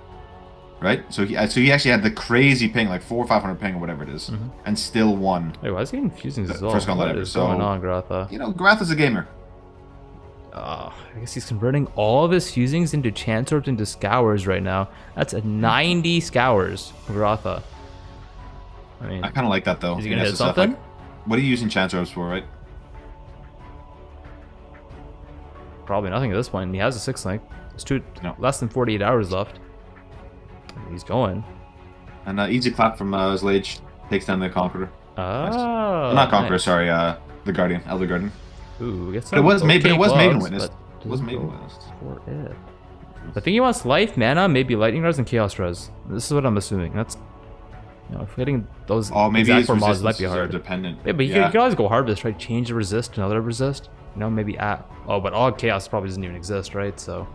right? So he actually had the crazy ping, like 400 or 500 ping or whatever it is, and still won. Wait, why is he infusing this all? First gauntlet ever. What is going on, Grotha? You know, Grotha's a gamer. I guess he's converting all of his fusings into chance orbs into scours right now. That's a 90 scours for Grotha. I mean, I kind of like that though. is he in gonna hit SSF, something? like, what are you using chance orbs for, right? Probably nothing at this point. He has a 6 link. There's No. less than 48 hours left. He's going. And easy clap from Zlage takes down the Conqueror. Oh, Not Conqueror, nice. sorry. The Guardian, Elder Guardian. Ooh, we get But some it was okay Maven gloves, witnessed. but It was doesn't Maven go witnessed. for it. I think he wants life, mana, maybe lightning res and chaos res. This is what I'm assuming. That's, you know, if hitting those Oh, maybe exact his four mods might be resistances are hard. dependent. Yeah, but you Yeah. could always go harvest, right? Change the resist to another resist. You know, maybe at. Oh, but all chaos probably doesn't even exist, right? So.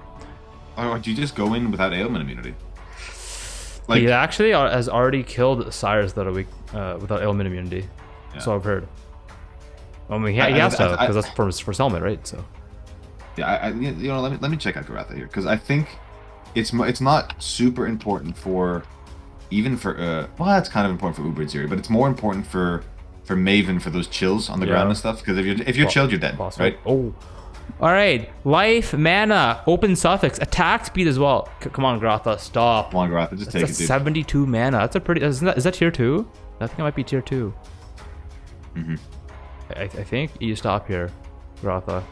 Or do you just go in without ailment immunity? Like, He actually has already killed Sirus that a week without ailment immunity. Yeah. So I've heard. I mean, he I- has to, I- because that's for Selmet, right? So. yeah, you know, let me check out Grotha here because I think it's not super important for even for well, it's kind of important for Uber Atziri, but it's more important for Maven for those chills on the Yeah. ground and stuff. Because if you're chilled, you're dead, Boss right? Oh. All right. Life, mana, open suffix, attack speed as well. Come on, Grotha, stop. Come on, Grotha, just take That's it, dude. 72 mana. That's a pretty. Is that tier 2? I think it might be tier 2. Mm-hmm. I think you stop here, Grotha.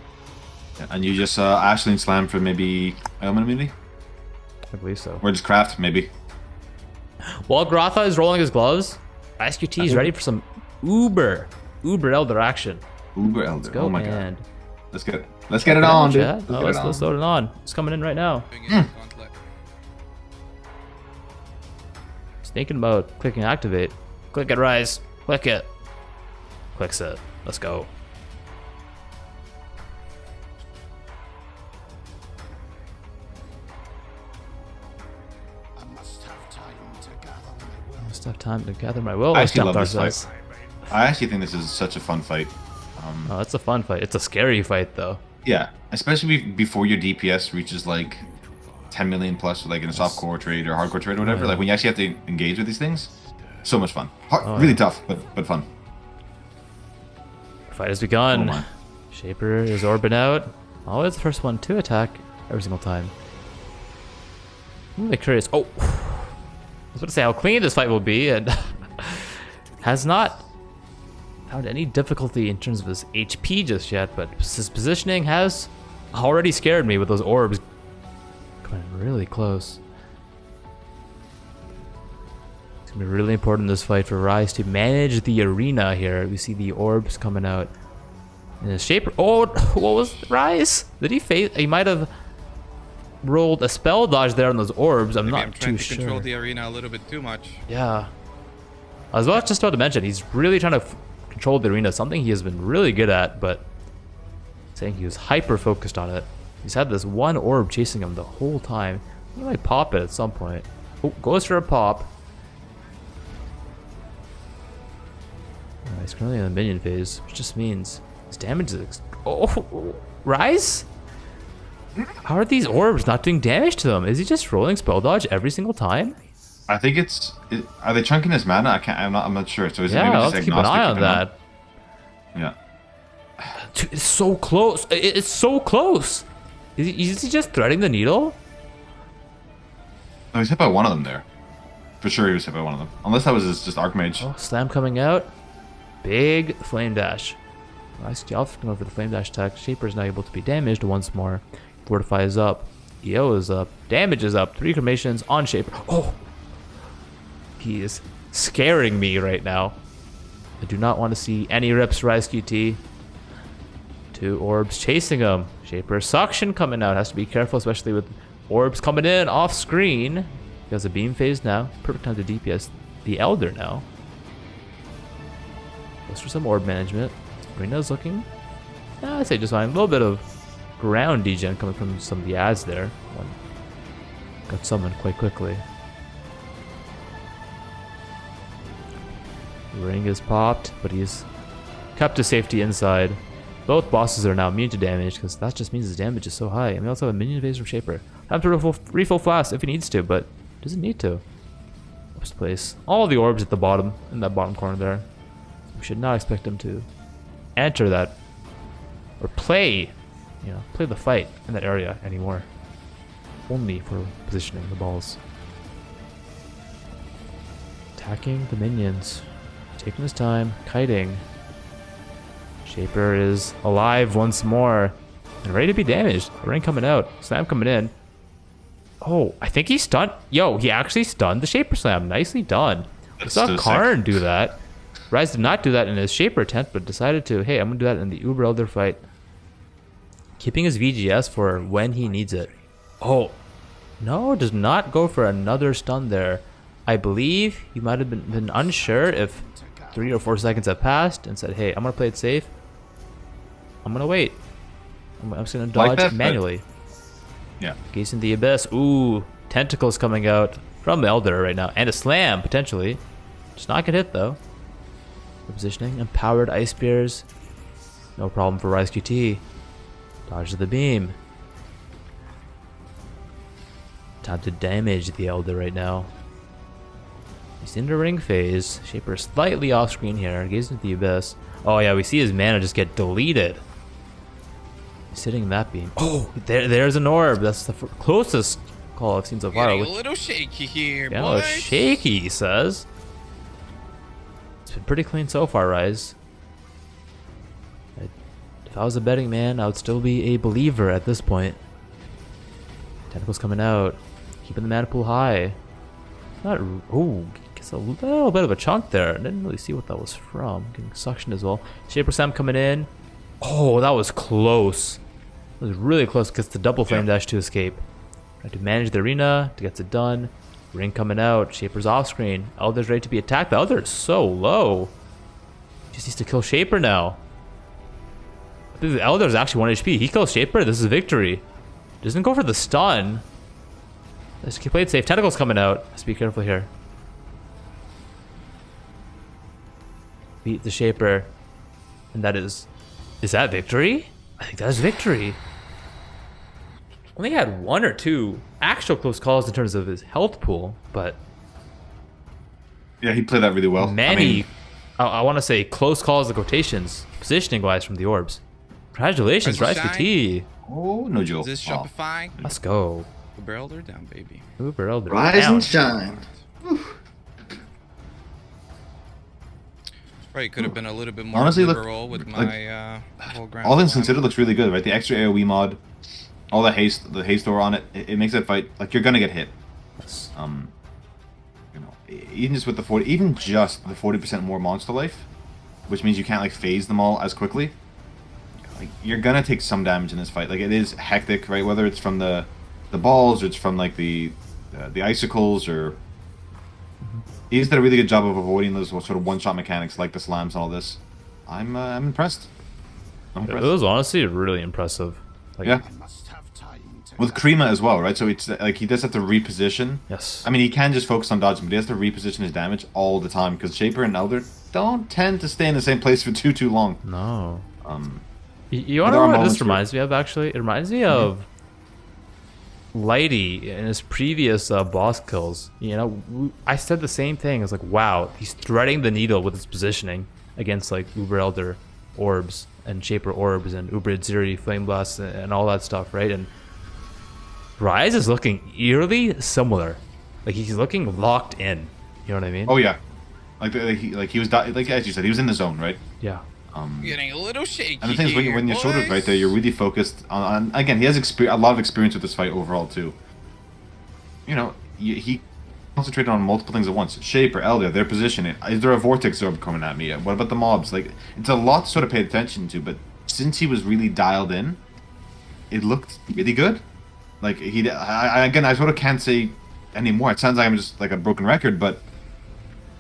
Yeah, and you just Ashling Slam for maybe ailment immunity, I believe so. or just craft maybe. While Grotha is rolling his gloves, Ryze QT is ready for some Uber Elder action. Uber Elder. Go, Oh my man. god. Let's get it on, dude. Chat. Let's get it on. Let's load it on. It's coming in right now. Doing it in Gauntlet. Just thinking about clicking activate. Click it, Ryze. Click it. Clicks it. Let's go. Must have time to gather my will. I Let's actually jump love this ourselves. fight. I actually think this is such a fun fight. Oh, it's a fun fight. It's a scary fight, though. Yeah, especially before your DPS reaches like 10 million plus, like in a soft core trade or hardcore trade or whatever. yeah. Like when you actually have to engage with these things, so much fun. Oh, really yeah. tough, but fun. Fight has Oh begun. my. Shaper is orbing out. Always the first one to attack every single time. I'm really curious. Oh, I was about to say how clean this fight will be, and has not found any difficulty in terms of his HP just yet, but his positioning has already scared me with those orbs coming really close. It's gonna be really important in this fight for Ryze to manage the arena here. We see the orbs coming out. And his Shaper. Oh, what was Ryze? Did he face? He might have rolled a spell dodge there on those orbs. I'm Maybe not I'm trying too to control sure. the arena a little bit too much. Yeah. I was just about to mention, he's really trying to control the arena, something he has been really good at, but saying he was hyper focused on it. He's had this one orb chasing him the whole time. He might pop it at some point. Oh, goes for a pop. He's currently in the minion phase, which just means his damage is... Oh, Ryze? How are these orbs not doing damage to them? Is he just rolling spell dodge every single time? I think are they chunking his mana? I'm not sure. So is Yeah, it maybe let's just keep an eye on agnostic that. Yeah. Dude, it's so close. It's so close. Is he just threading the needle? No, he's hit by one of them there. For sure, he was hit by one of them. Unless that was just Archmage. Oh, slam coming out. Big flame dash. Nice job going over the flame dash attack. Shaper is now able to be damaged once more. Fortify is up. EO is up. Damage is up. 3 cremations on Shaper. Oh! He is scaring me right now. I do not want to see any rips Ryze QT. 2 orbs chasing him. Shaper suction coming out. Has to be careful, especially with orbs coming in off screen. He has a beam phase now. Perfect time to DPS the Elder now. Goes for some orb management. Rena's looking, I'd say just fine. A little bit of ground degen coming from some of the ads there. One got summoned quite quickly. Ring is popped, but he's kept his safety inside. Both bosses are now immune to damage, because that just means his damage is so high. And we also have a minion phase from Shaper. Time to refill flask if he needs to, but doesn't need to. Let's place all the orbs at the bottom, in that bottom corner there. We should not expect him to enter that or play the fight in that area anymore. Only for positioning the balls. Attacking the minions. taking his time, kiting. Shaper is alive once more and ready to be damaged. Rain coming out, slam coming in. Oh, I think he stunned. Yo, he actually stunned the Shaper slam. Nicely done. We saw Carn do that. Ryze did not do that in his Shaper attempt, but decided to, hey, I'm gonna do that in the Uber Elder fight. Keeping his VGS for when he needs it. Oh, no, does not go for another stun there. I believe he might have been unsure if 3 or 4 seconds have passed and said, hey, I'm gonna play it safe. I'm gonna wait. I'm just gonna dodge that, manually. Yeah. Gazing the abyss. Ooh, tentacles coming out from Elder right now, and a slam potentially. Just not get hit though. Positioning, empowered ice spears. No problem for Ryze QT. Dodge the beam. Time to damage the Elder right now. He's in the ring phase. Shaper slightly off screen here, gazing at the abyss. Oh yeah, we see his mana just get deleted. He's sitting in that beam. Oh, there's an orb. That's the closest call I've seen so far. Getting a little shaky here, yeah, boy. A little shaky, he says. It's been pretty clean so far, Ryze. If I was a betting man, I would still be a believer at this point. Tentacles coming out, keeping the mana pool high. Not, oh, gets a little bit of a chunk there. Didn't really see what that was from. Getting suction as well. Shaper Sam coming in. Oh, that was close. It was really close. Gets the double flame dash to escape. Trying to manage the arena to get it done. Ring coming out. Shaper's off screen. Elder's ready to be attacked. The Elder is so low. Just needs to kill Shaper now. I think the Elder is actually 1 HP. He kills Shaper. This is victory. Doesn't go for the stun. Let's keep played safe. Tentacles coming out. Let's be careful here. Beat the Shaper. And that is that victory? I think that is victory. Only had 1 or 2 actual close calls in terms of his health pool, but yeah, he played that really well. Many, I want to say close calls, the quotations, positioning wise from the orbs. Congratulations, Ryze QT. Oh, no joke. Is this Shopify? Let's go. Uber Elder down, baby. Uber Elder Rise down. and shine. Right, could have been a little bit more Honestly, liberal with my whole ground. All things considered, looks really good, right? The extra AoE mod, all the haste aura on it, it makes that fight like you're gonna get hit. Yes. You know, even just with the 40% more monster life, which means you can't like phase them all as quickly. Like you're gonna take some damage in this fight. Like it is hectic, right? Whether it's from the balls or it's from like the icicles or. He's did a really good job of avoiding those sort of one-shot mechanics like the slams and all this. I'm impressed. It was honestly really impressive. Like, yeah. With Krima as well, right? So it's like he does have to reposition. Yes. I mean, he can just focus on dodging, but he has to reposition his damage all the time because Shaper and Elder don't tend to stay in the same place for too long. No. You want to know what this reminds me of? Actually, it reminds me of Lilly in his previous boss kills. You know, I said the same thing. It's like, wow, he's threading the needle with his positioning against like Uber Elder orbs and Shaper orbs and Uber Atziri Flame Blast and all that stuff, right? And Ryze is looking eerily similar. Like he's looking locked in. You know what I mean? Oh yeah, like he was like as you said, he was in the zone, right? Yeah. Getting a little shaky. And the thing is, when you're sort of right there, you're really focused on again, he has a lot of experience with this fight overall too. You know, he concentrated on multiple things at once. Shaper, Elder, their position. Is there a vortex orb coming at me? What about the mobs? Like, it's a lot to sort of pay attention to. But since he was really dialed in, it looked really good. Like again, I sort of can't say anymore. It sounds like I'm just like a broken record, but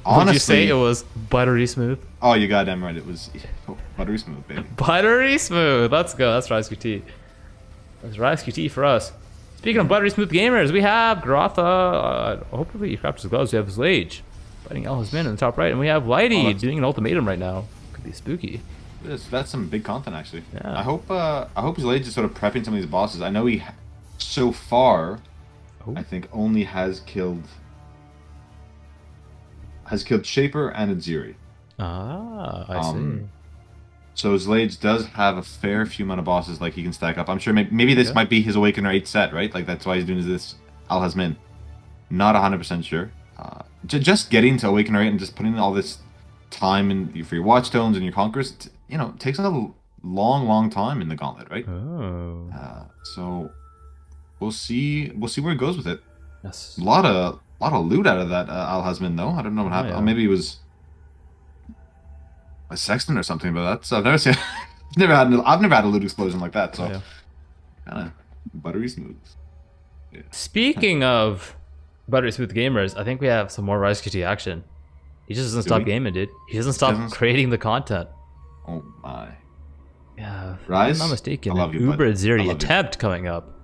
honestly, would you say it was buttery smooth? Oh, you goddamn right. It was buttery smooth, baby. Buttery smooth. Let's go. That's Ryze QT. That's Ryze QT for us. Speaking of buttery smooth gamers, we have Grotha. Hopefully, he craps his gloves. We have Zlage fighting El Hasmin in the top right, and we have Lilly doing an ultimatum right now. Could be spooky. That's some big content actually. Yeah. I hope Zlage is sort of prepping some of these bosses. I know he so far, I think only has killed Shaper and Atziri. Ah, I see. So Zlage does have a fair few amount of bosses like he can stack up. I'm sure maybe this might be his Awakener 8 set, right? Like that's why he's doing this Al Hasmin. Not 100% sure. Just getting to Awakener 8 and just putting all this time for your watchstones and your conquerors, you know, it takes a long time in the Gauntlet, right? Oh. So we'll see where it goes with it. Yes. A lot of loot out of that Al-Hazmin though. I don't know what happened. Yeah. Maybe it was a sexton or something, but that's I've never seen. I've never had a loot explosion like that. So kind of buttery smooth. Yeah. Speaking of buttery smooth gamers, I think we have some more Ryze QT action. He just doesn't stop gaming, dude. He doesn't stop creating the content. Oh my. Yeah, if Ryze, I'm not mistaken. I love you, Uber bud. Atziri attempt coming up.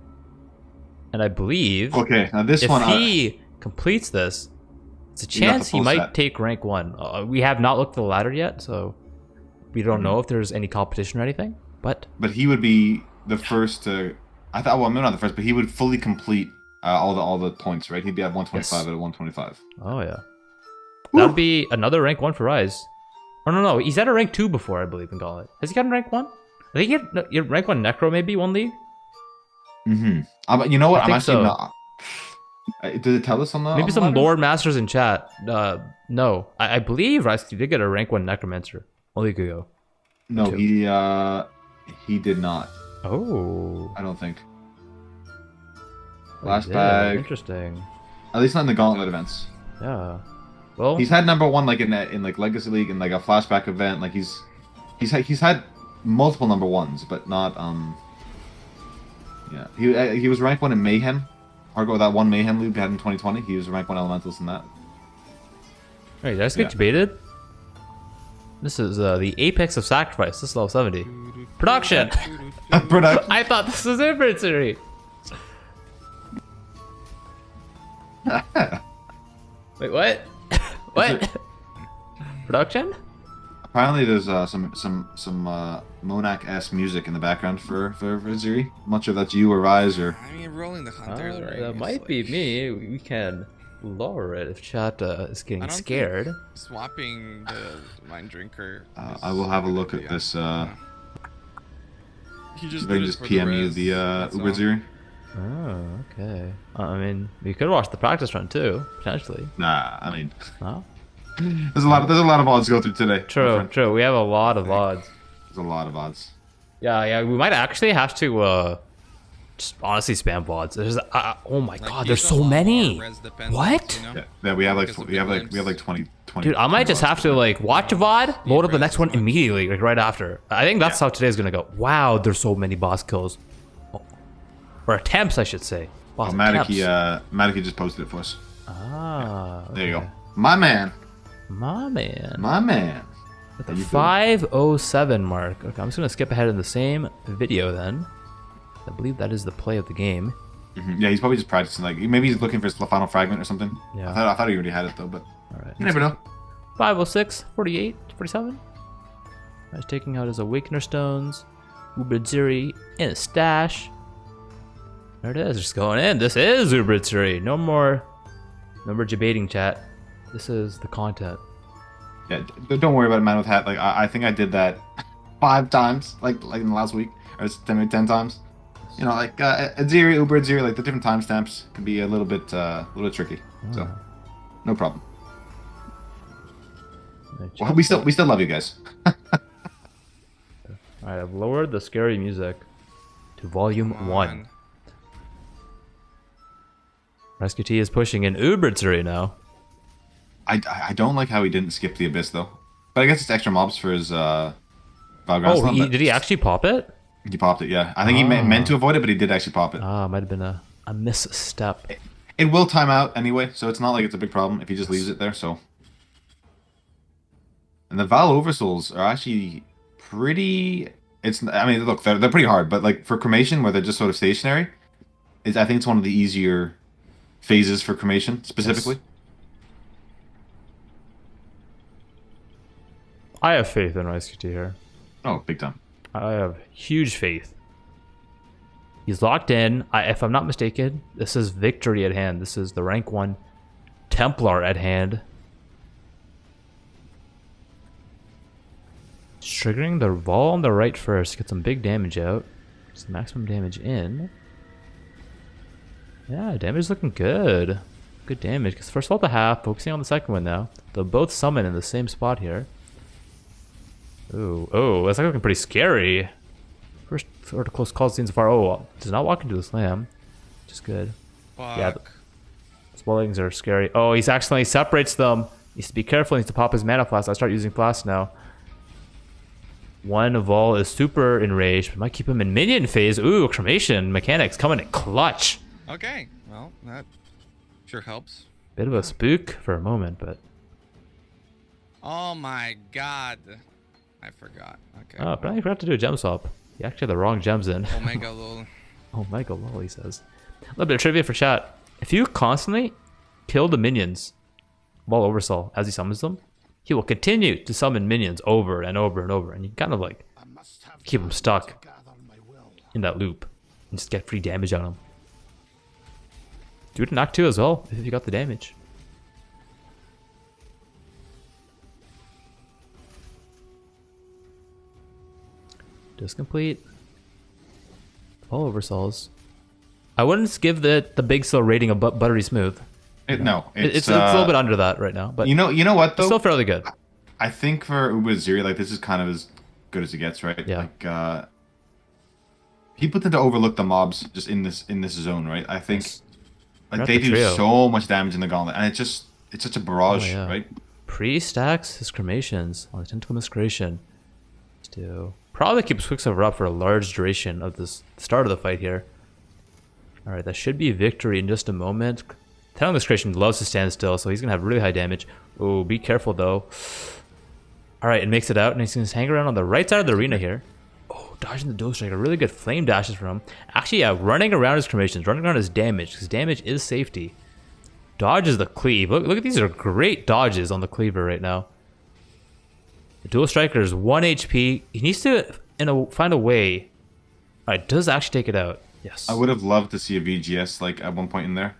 And I believe Okay, now this if one he completes this, it's a chance he might take rank 1. We have not looked at the ladder yet, so we don't know if there's any competition or anything. But he would be the first to. I thought, well, maybe not the first, but he would fully complete all the points, right? He'd be at 125 out of 125. Oh yeah, that'd be another rank 1 for Ryze. Oh no, he's at a rank 2 before, I believe, in Gauntlet. Has he gotten rank 1? I think he had rank 1 Necro, maybe 1 league. But you know what? I think so. Not. Did it tell us on the? Maybe on some the Lord Masters in chat. No, I believe Ryze did get a rank 1 Necromancer a league ago. No, he did not. Oh, I don't think. Last bag. Interesting. At least not in the Gauntlet events. Yeah. Well, he's had number 1 like in like Legacy League and like a flashback event. Like he's had multiple number 1s, but not Yeah, he was rank 1 in Mayhem. Argo, that one Mayhem loop we had in 2020. He was rank 1 Elementalist in that. Wait, did I just get debated? This is the apex of sacrifice. This is level 70. Production. Production. I thought this was inventory. Wait, what? What? Production? Apparently, there's some Monak-esque music in the background for Atziri. I'm not sure if that's you or Ryze or. I mean, rolling the hunters, right? That might be me. We can lower it if chat is getting scared. Swapping the Mind Drinker. I will have a look at this. He just I just PM you the Uber Atziri. Oh, okay. I mean, we could watch the practice run too, potentially. Nah, I mean. No? There's a lot of odds to go through today. True. We have a lot of odds. There's a lot of odds. Yeah. We might actually have to just honestly spam VODs. There's oh my god, there's so many. What? You know? Yeah, we have like 20. Dude, I might just have to like watch a VOD, load up the next one immediately, like right after. I think that's how today's gonna go. Wow, there's so many boss kills. Or attempts, I should say. Boss Matiki just posted it for us. Ah. Okay. There you go. My man. At the 5:07 mark. Okay, I'm just gonna skip ahead in the same video then. I believe that is the play of the game. Yeah, he's probably just practicing. Like maybe he's looking for his final fragment or something. Yeah. I thought he already had it though, but all right. You never know. 5:06, 48, 47. I was taking out his Awakener stones, Uber Atziri in a stash. There it is, just going in. This is Uber Atziri. No more debating, chat. This is the content. Yeah, don't worry about it, man with hat. Like I think I did that 5 times, like in the last week, or 10 times. You know, like Atziri, Uber Atziri, like the different timestamps can be a little bit tricky. So, no problem. Well, we still love you guys. All right, I've lowered the scary music to volume 1. Ryze QT is pushing in Uber Atziri now. I don't like how he didn't skip the Abyss though, but I guess it's extra mobs for his Valgrind. Oh, did he actually pop it? He popped it, yeah. I think he meant to avoid it, but he did actually pop it. Might have been a misstep. It will time out anyway, so it's not like it's a big problem if he just leaves it there. So, and the Val Oversouls are actually pretty. I mean, look, they're pretty hard, but like for cremation, where they're just sort of stationary, I think it's one of the easier phases for cremation specifically. Yes. I have faith in Ryze QT here. Oh, big time. I have huge faith. He's locked in. If I'm not mistaken, this is victory at hand. This is the rank 1 Templar at hand. Triggering the Vol on the right first. Get some big damage out. Some maximum damage in. Yeah, damage is looking good. Good damage. Because first Vault to half, focusing on the second one now. They'll both summon in the same spot here. Ooh, oh, that's looking pretty scary. First sort of close call seen so far. Oh, does not walk into the slam, which is good. Fuck. Yeah, swellings are scary. Oh, he's accidentally separates them. He needs to be careful. He needs to pop his mana flask. I start using flask now. One Vol is super enraged, but might keep him in minion phase. Ooh, cremation mechanics coming in clutch. Okay, well, that sure helps. Bit of a spook for a moment, but Oh my god. I forgot. Okay. oh, but I forgot to do a gem swap. You actually had the wrong gems in. Omega lol. Oh, Michael lol, he says. A little bit of trivia for chat. If you constantly kill the minions while Oversoul as he summons them, he will continue to summon minions over and over and over, and you kind of like keep him stuck in that loop and just get free damage on him. Do it in Act 2 as well if you got the damage. Just complete. All Oversouls. I wouldn't give the BigSil rating a buttery smooth. No, It's a little bit under that right now, but you know what though? it's still fairly good. I think for Atziri, like this is kind of as good as it gets, right? Yeah. Like people tend to overlook the mobs just in this zone, right? I think like Not they the do trio. so much damage in the Gauntlet, and it's such a barrage, Oh, yeah. right? Pre-stacks his cremations on the Tentacle Masqueration. To probably keeps Quicksilver up for a large duration of this start of the fight here. Alright, that should be victory in just a moment. Tentacle Masqueration loves to stand still, so he's gonna have really high damage. Oh, be careful though. Alright, it makes it out, and he's gonna hang around on the right side of the arena here. Oh, dodging the Dual Strike, a really good flame dashes from him. Actually, yeah, running around his cremations, running around his damage, because damage is safety. Dodges the cleave. Look at these are great dodges on the cleaver right now. The Dual Striker is 1 HP. He needs to find a way. Alright, does actually take it out. Yes. I would have loved to see a VGS like at one point in there.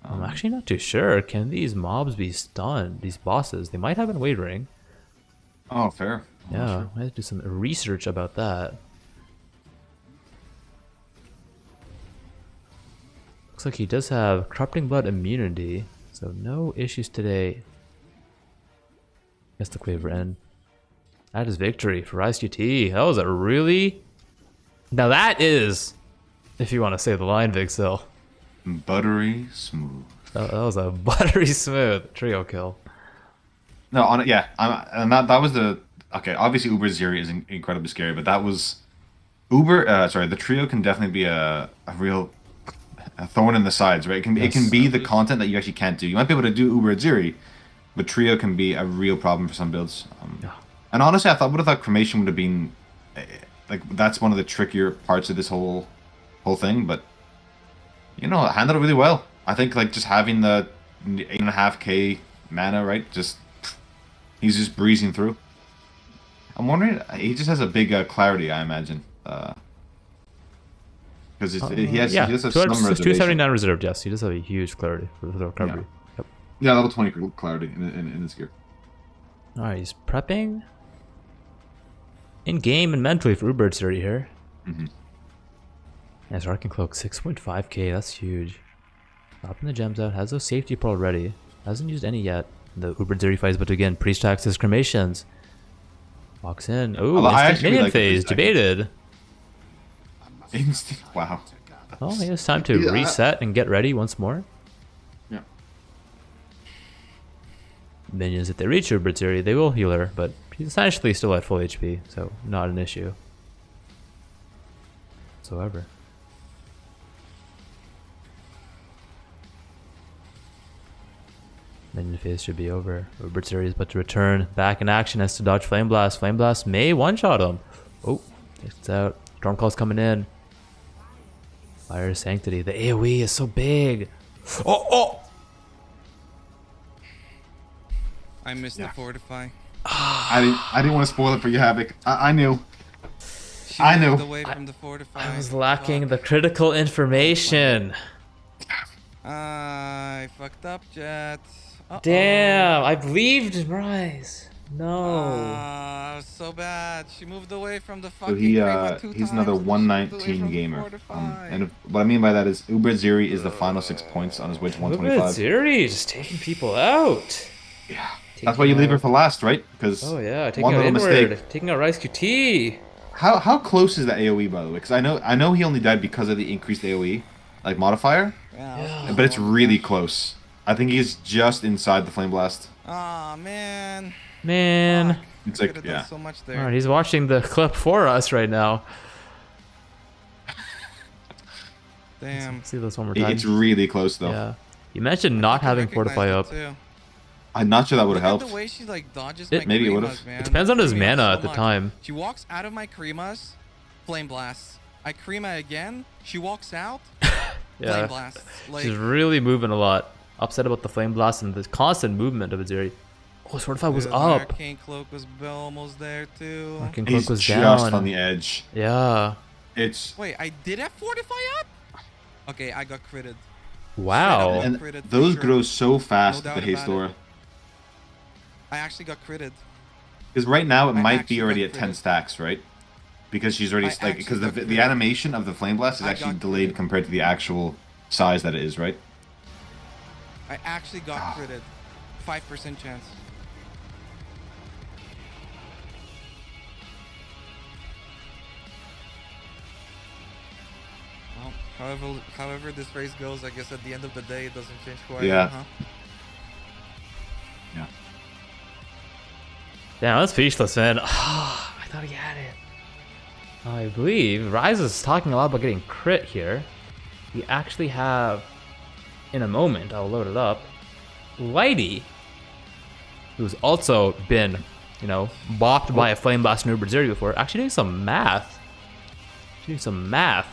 I'm actually not too sure. Can these mobs be stunned? These bosses, they might have been wavering. Oh, fair. I'm not Yeah, sure. I have to do some research about that. Looks like he does have Corrupting Blood immunity, so no issues today. Against the Cleaver End. That is victory for Ryze QT. That was a really... Now that is, if you want to say the line, BigSil. Buttery smooth. That was a buttery smooth trio kill. No, on it, yeah. And that was the okay. Obviously, Atziri is incredibly scary, but that was the trio can definitely be a real thorn in the sides, right? It can be the content that you actually can't do. You might be able to do Atziri, but trio can be a real problem for some builds. Yeah. And honestly, I would have thought cremation would have been like that's one of the trickier parts of this whole thing, but you know, it handled it really well. I think like just having the 8.5k mana, right? Just he's just breezing through. I'm wondering, he just has a big clarity, I imagine, because he has some reservation. 279 reserved. Yes, he does have a huge clarity for the recovery. Yeah. Yeah, level 20 clarity in this gear. All right, he's prepping in game and mentally for Atziri here. Mm-hmm. Yeah, so Arcane Cloak 6.5k. That's huge. Popping the gems out. Has those safety pearl ready. Hasn't used any yet. The Atziri fight is about to begin. Pre-stacks his cremations. Walks in. Oh, minion like phase. Debated. Instant. Wow. Oh, yeah, it's time to reset and get ready once more. Yeah. Minions, if they reach Atziri, they will heal her, but she's essentially still at full HP, so not an issue whatsoever. Minion phase should be over. Atziri is about to return back in action, has to dodge Flame Blast. Flame Blast may one-shot him. Oh, it's out. Stormcall's coming in. Fire Sanctity. The AoE is so big. Oh! I missed the fortify. I didn't want to spoil it for you, Havoc. I knew. She I moved knew. away from the fortify. I was lacking the critical information. I fucked up, Jet. Damn, I believed in Ryze. No. So bad. She moved away from the So fucking he's another 119 gamer. And what I mean by that is Atziri is the final 6 points on his way to 125. Atziri just taking people out. Yeah. That's why you leave her for last, right? Because Oh yeah, taking one out little inward, mistake. taking out Ryze QT. How close is that AOE, by the way? Because I know he only died because of the increased AOE like modifier, Yeah, Yeah. but it's really close. I think he's just inside the flame blast. Aw, man. Man. Fuck. It's I like could have done yeah. so much there. Alright, he's watching the clip for us right now. Damn. Let's see this one more time. It's really close though. Yeah. You mentioned not I having recognized Fortify it, up. too. I'm not sure that would Look have at helped. the way she like dodges It- my maybe it Kremas, would've. man. It depends on his Threw me off mana so at the much. time. She walks out of my Kremas, flame blast. I Krema again. She walks out, flame Yeah. blast. Like, She's really moving a lot. Upset about the flame blast and the constant movement of Atziri. Oh, his Fortify was dude, up. Arcane Cloak was almost there too. Arcane Cloak He's was just down. on the edge. Yeah. It's Wait, I did have Fortify up? Okay, I got critted. Wow. Straight up. and Critted for those sure. grow so fast No with the doubt haste about it. aura. I actually got critted. Because right now it I might actually be already got at 10 critted. stacks, right? Because she's already I like actually because got the critted. animation of the flame blast is I actually got delayed critted. compared to the actual size that it is, right? I actually got critted. 5% chance. Well, however this race goes, I guess at the end of the day, it doesn't change who I Yeah. am, huh? Yeah. Damn, that's speechless, man. I thought he had it. I believe Ryze is talking a lot about getting crit here. We actually have, in a moment, I'll load it up, Lighty, who's also been, you know, bopped by a Flame Blast and Uber Zeri before, actually doing some math. Doing some math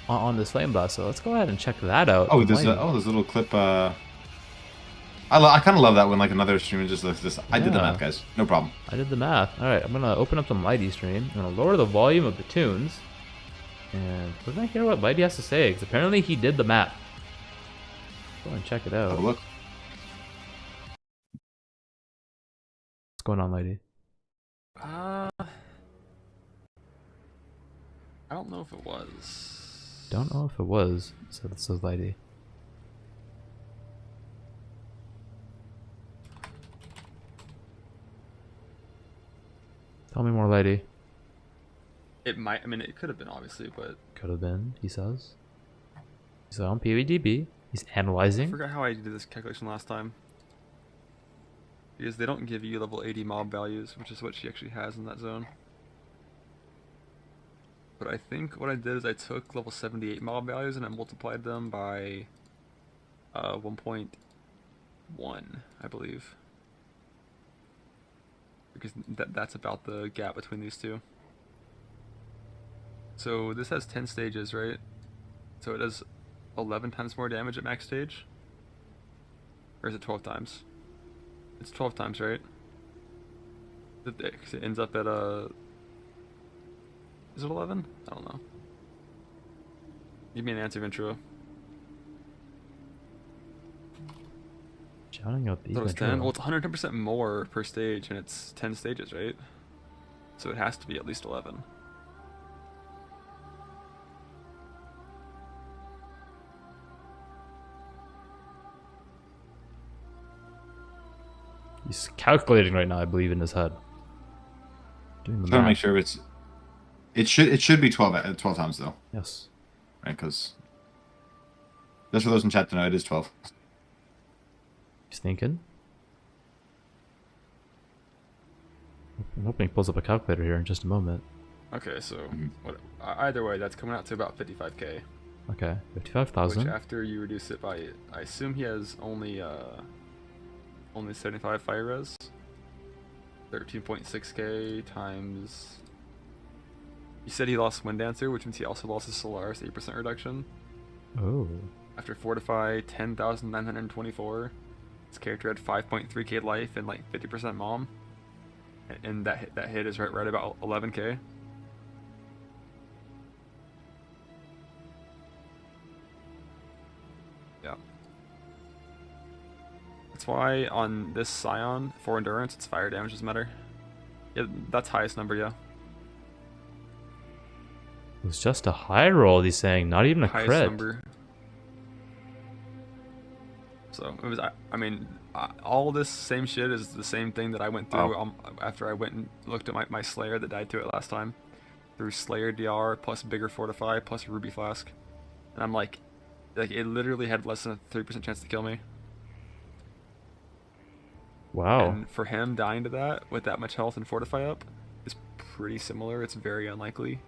on this Flame Blast, so let's go ahead and check that out. Oh, there's Lighty. this little clip. I kind of love that when like another streamer just looks this. I did the Yeah. math, guys. No problem. I did the math. Alright, I'm gonna open up some Lighty stream. I'm gonna lower the volume of the tunes. And we're gonna hear what Lighty has to say, because apparently he did the math. Go and check it out. Have a look. What's going on, Lighty? I don't know if it was. Don't know if it was, so this is Lighty. Tell me more, Lighty. It might. I mean, it could have been obviously, but Could have been, he says. He's on PVDB. He's I analyzing. forgot how I did this calculation last time. Because they don't give you level 80 mob values, which is what she actually has in that zone. But I think what I did is I took level 78 mob values and I multiplied them by 1.1, I believe. Because that's about the gap between these two. So this has 10 stages, right? So it does 11 times more damage at max stage? Or is it 12 times? It's 12 times, right? Because it ends up at is it 11? I don't know. Give me an answer, Ventura. Shouting out I the thought it was 10. Well, it's 110% more per stage, and it's 10 stages, right? So it has to be at least 11. He's calculating right now, I believe, in his head. Doing the Trying to math. make sure it's. It should be 12 times though, Yes. right? Because just for those in chat to know, it is 12. He's thinking. I'm hoping he pulls up a calculator here in just a moment. Okay, so either way, that's coming out to about 55k. Okay, Which 55,000. after you reduce it by, I assume he has only 75 fire res. 13.6k times. You said he lost Wind Dancer, which means he also lost his Solaris 8% reduction. Oh. After Fortify 10,924, his character had 5.3k life and like 50% mom. And that hit is right about 11k. Yeah. That's why on this Scion, for endurance, its fire damage doesn't matter. Yeah, that's highest number, yeah. It was just a high roll, he's saying, not even a Highest crit. number. So it was. I mean, all this same shit is the same thing that I went through after I went and looked at my Slayer that died to it last time. Through Slayer DR plus bigger Fortify plus Ruby Flask, and I'm like it literally had less than a 3% chance to kill me. Wow. And for him dying to that with that much health and Fortify up is pretty similar. It's very unlikely.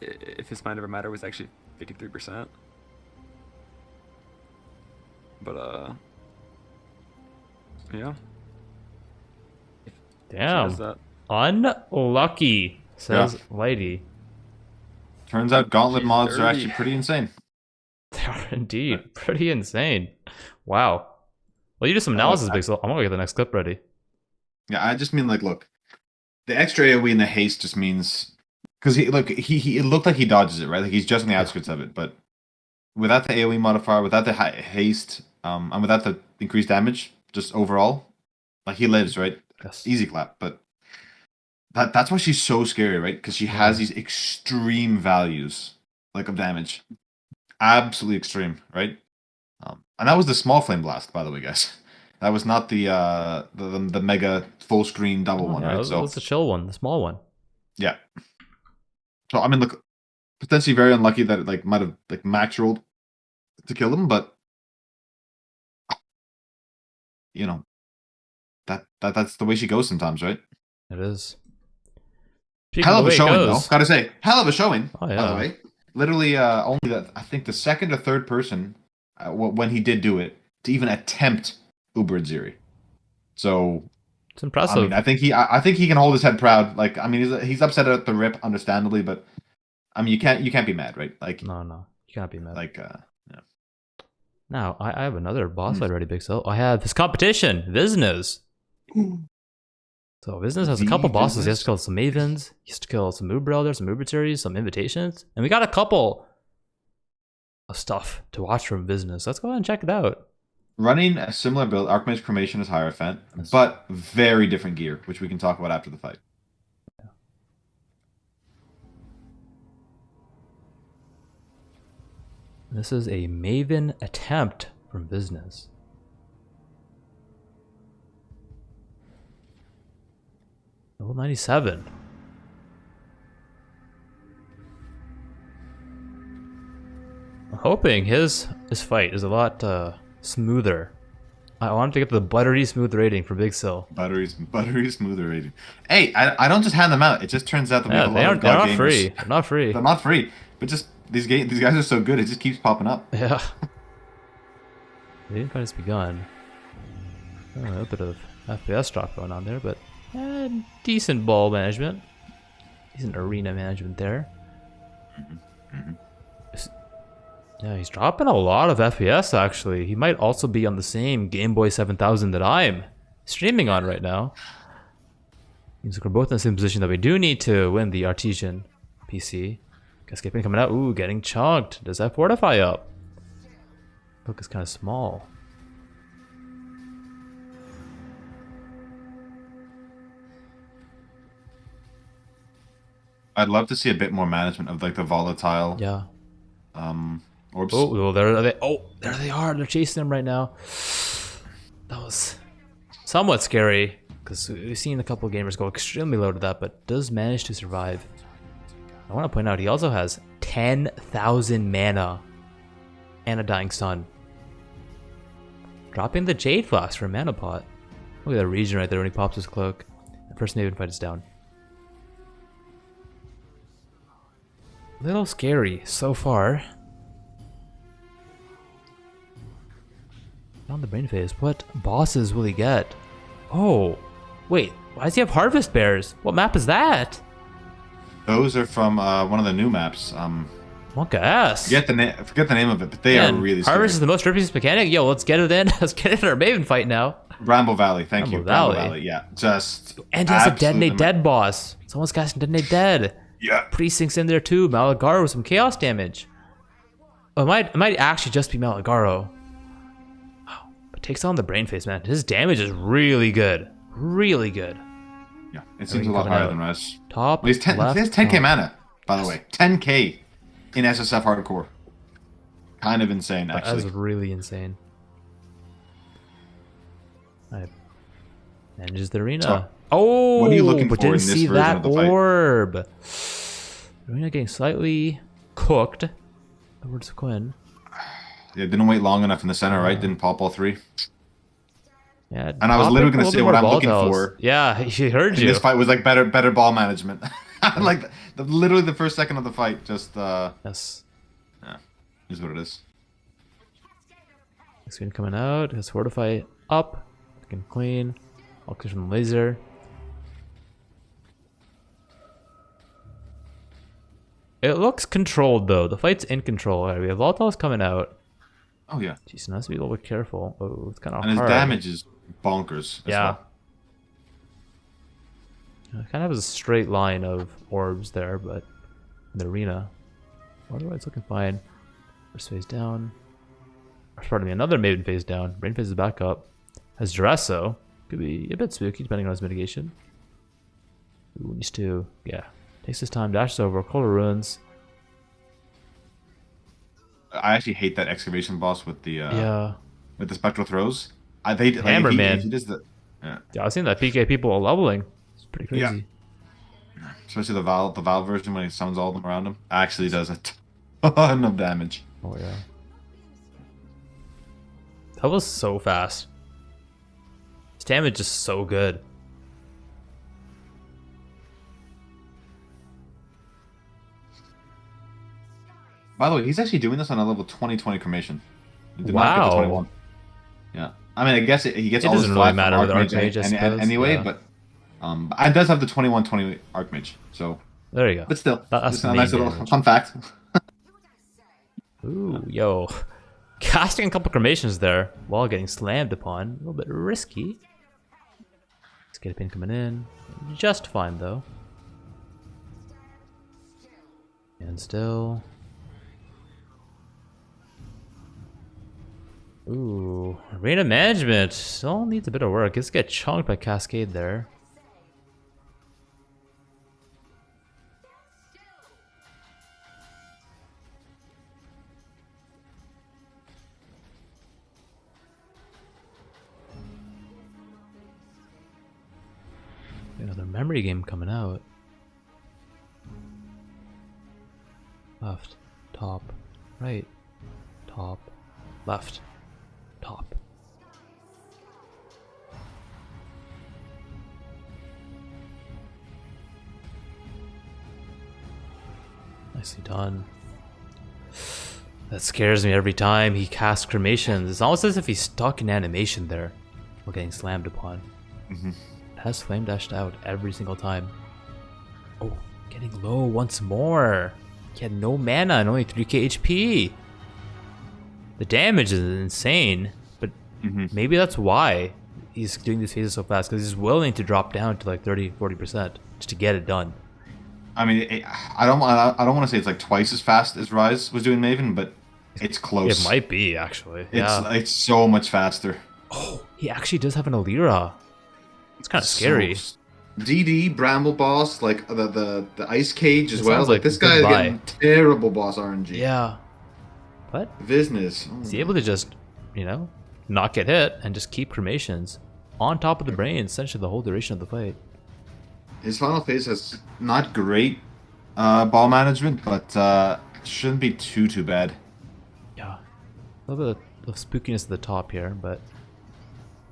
If his Mind Over Matter was actually 53%. But yeah. Damn. That. Unlucky, says Lady. Turns out Gauntlet mods are 30. actually pretty insane. They are indeed pretty insane. Wow. Well, you did some analysis, BigSil. I'm gonna get the next clip ready. Yeah, I just mean like, look, the extra AOE and the haste just means because he it looked like he dodges it, right? Like he's just on the outskirts of it, but without the AOE modifier, without the haste, and without the increased damage, just overall, like he lives, right? Yes. Easy clap, but that's why she's so scary, right? Because she has these extreme values, like of damage, absolutely extreme, right? And that was the small flame blast, by the way, guys. That was not the mega full screen double one, right? So it's a chill one, the small one. Yeah. So I mean, look, potentially very unlucky that it like might have like max rolled to kill him, but you know, that's the way she goes sometimes, right? It is. Hell of a showing, though. Gotta say, hell of a showing. Oh yeah. By the way, literally, only that I think the second or third person when he did do it to even attempt Uber Atziri. So it's impressive. I mean, I think he can hold his head proud. Like, I mean, he's upset at the rip, understandably, but I mean, you can't be mad, right? Like, no, you can't be mad. Like, yeah. Now I have another boss fight ready, BigSil. I have his competition, Visnus. So Visnus has a couple bosses. He has to kill some Mavens. He has to kill some Uber Elders, some Uber Atziri, some Invitations, and we got a couple of stuff to watch from Visnus. Let's go ahead and check it out. Running a similar build, Archmage's Cremation is Hierophant, but very different gear, which we can talk about after the fight. This is a Maven attempt from Visnus. Level 97. I'm hoping his fight is a lot smoother. I want to get the buttery smooth rating for BigSil. Buttery smoother rating. Hey, I don't just hand them out. It just turns out that we have a lot of they're not gamers. free. They're not free. They're not free. But just these guys are so good. It just keeps popping up. Yeah. The invite has begun. Oh, a bit of FPS drop going on there, but decent ball management. Decent arena management there. Yeah, he's dropping a lot of FPS actually. He might also be on the same Game Boy 7000 that I'm streaming on right now. Seems like we're both in the same position that we do need to win the Artesian PC. Escaping coming out. Ooh, getting chunked. Does that fortify up? Book is kind of small. I'd love to see a bit more management of like the volatile. Yeah. Orbs. Oh, there they. Oh, there they are. They're chasing him right now. That was somewhat scary because we've seen a couple of gamers go extremely low to that, but does manage to survive. I want to point out he also has 10,000 mana and a Dying Sun. Dropping the Jade Flask for a mana pot. Look at that region right there when he pops his cloak. The first Maven fight is down. A little scary so far. On the brain phase, what bosses will he get? Oh, wait, why does he have Harvest Bears? What map is that? Those are from one of the new maps. Monka ass. Forget the name of it, but they are really scary. Harvest is the most rippiest mechanic. Yo, let's get it in. Let's get it in our Maven fight now. Bramble Valley, thank you. Bramble Valley, yeah. Just and he has a Detonate Dead boss. Someone's casting Detonate Dead. Yeah. Precinct's in there too. Malagaro with some chaos damage. Oh, it might actually just be Malagaro. Wow. But takes on the brain face, man. His damage is really good. Really good. Yeah, it seems a lot higher than Ryze. Top. Well, he has 10k top. mana, by the way. 10k in SSF hardcore. Kind of insane, actually. That's really insane. Alright. Manages the arena. So, oh, what are you looking but for in didn't this see version that of the fight? orb. Arena getting slightly cooked. Towards Quinn. Yeah, didn't wait long enough in the center, right? Didn't pop all 3. Yeah, And I was literally going to say what I'm looking volatiles. for. Yeah, he heard In you. this fight was like better ball management. Like literally the first second of the fight, just Yes. yeah, is what it is. Next screen coming out. His fortify up. Looking clean. All clear from the laser. It looks controlled though. The fight's in control. Right, we have volatiles coming out. Oh yeah, Jeez, has to be a little bit careful. Oh, it's kind of and his hard. damage is bonkers. As Yeah. well. It kind of has a straight line of orbs there, but in the arena, otherwise looking fine. First phase down. Or pardon me, another Maven phase down. Rain phase is back up. Has Duresso. Could be a bit spooky depending on his mitigation. Ooh, needs to, yeah. Takes his time, dashes over, Cola Ruins. I actually hate that excavation boss with the Yeah. with the spectral throws. They like, Hammer, if he, man. If he does the, yeah. Yeah, I've seen that PK people are leveling. It's pretty crazy. Yeah. Especially the Valve version when he summons all of them around him. Actually does a ton of damage. Oh yeah. That was so fast. His damage is so good. By the way, he's actually doing this on a level 20 cremation. He did not get Wow. the 21. Yeah. I mean, I guess he gets It all his doesn't really flat matter from with Archmage Archmage, I suppose. anyway, Yeah. but it does have the 21-20 Archmage, so... There you go. But still, That's it's the a nice main little damage. fun fact. Ooh, yo. Casting a couple cremations there while getting slammed upon. A little bit risky. Let's get a pin coming in. Just fine, though. And still. Ooh, arena management still needs a bit of work. Let's get chunked by Cascade there. Another memory game coming out. Left, top, right, top, left, top. Nicely done. That scares me every time he casts cremations. It's almost as if he's stuck in animation there while getting slammed upon. Has flame dashed out every single time. Oh, getting low once more. He had no mana and only 3k HP. The damage is insane, but maybe that's why he's doing these phases so fast, because he's willing to drop down to like 30-40% just to get it done. I mean, I don't want to say it's like twice as fast as Ryze was doing Maven, but it's close. It might be, actually. It's so much faster. Oh, he actually does have an Alira. It's kind of scary. DD, Bramble Boss, like the Ice Cage as It well. sounds Like like this guy is goodbye. getting terrible boss RNG. Yeah. But Business. is he able to just, you know, not get hit and just keep cremations on top of the brain essentially the whole duration of the fight? His final phase has not great ball management, but shouldn't be too bad. Yeah. A little bit of spookiness at the top here, but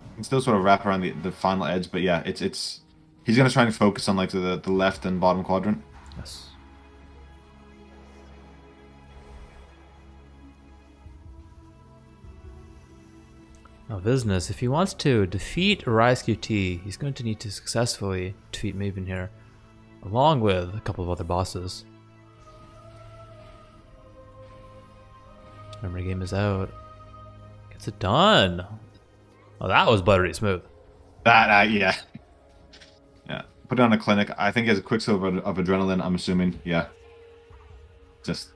You can still sort of wrap around the final edge, but yeah, it's he's gonna try and focus on like the left and bottom quadrant. yes. Now business, if he wants to defeat Ryze QT, he's going to need to successfully defeat Maven here, along with a couple of other bosses. Memory game is out. Gets it done. Oh, that was buttery smooth. That yeah. Yeah. Put it on a clinic. I think he has a quicksilver of adrenaline, I'm assuming. Yeah. Just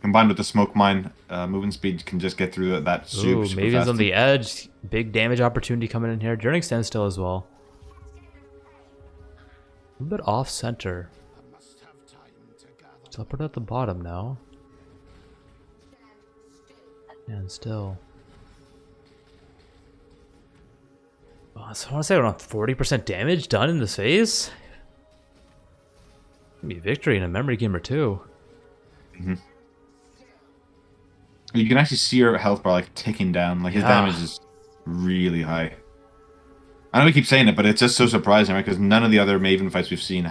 combined with the smoke mine, moving speed can just get through that super Maven's fast. on the edge. Big damage opportunity coming in here during standstill as well. A little bit off center. Teleport at the bottom now. And still. So I want to say around 40% damage done in this phase. Maybe victory in a memory game or two. Mm-hmm. You can actually see your health bar like ticking down. Like his damage is really high. I know we keep saying it, but it's just so surprising, right? Because none of the other Maven fights we've seen,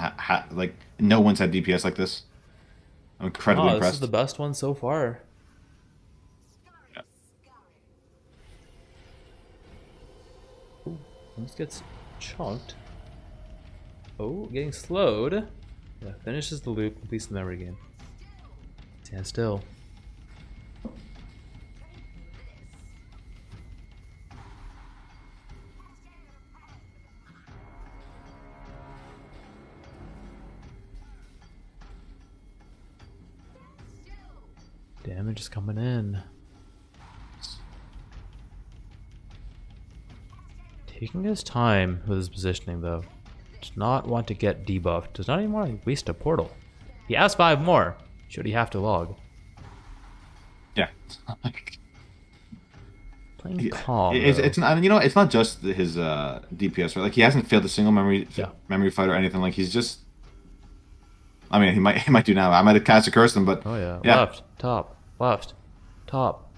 like, no one's had DPS like this. I'm incredibly impressed. This is the best one so far. Yeah. Ooh, almost gets chunked. Oh, getting slowed. Yeah, finishes the loop, completes the memory game. Stand still. Damage is coming in. Taking his time with his positioning though. Does not want to get debuffed. Does not even want to waste a portal. He has 5 more. Should he have to log? Yeah. Playing calm. It's not, you know, it's not just his DPS, right? Like he hasn't failed a single memory fight or anything. Like he's just. I mean, he might do now. I might have cast a curse him, but oh yeah. Left, top, left, top,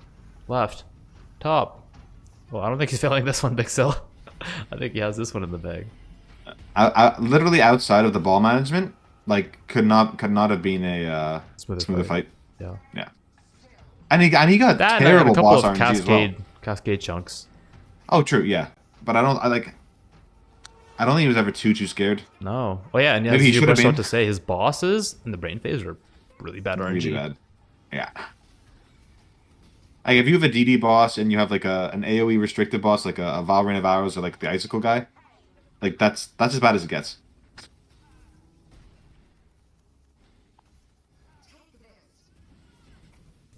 left, top. Well, I don't think he's failing this one, BigSil. I think he has this one in the bag. Literally outside of the ball management, like could not have been a smoother fight. Yeah. Yeah. And he got that, terrible a couple boss of RNG cascade chunks. Oh, true, yeah. But I don't think he was ever too scared. No. Oh yeah, and maybe he should have been. To say his bosses in the brain phase are really bad RNG. Really bad. Yeah. Like if you have a DD boss and you have like an AoE restricted boss, like a Valorant of Arrows or like the Icicle guy, like that's as bad as it gets.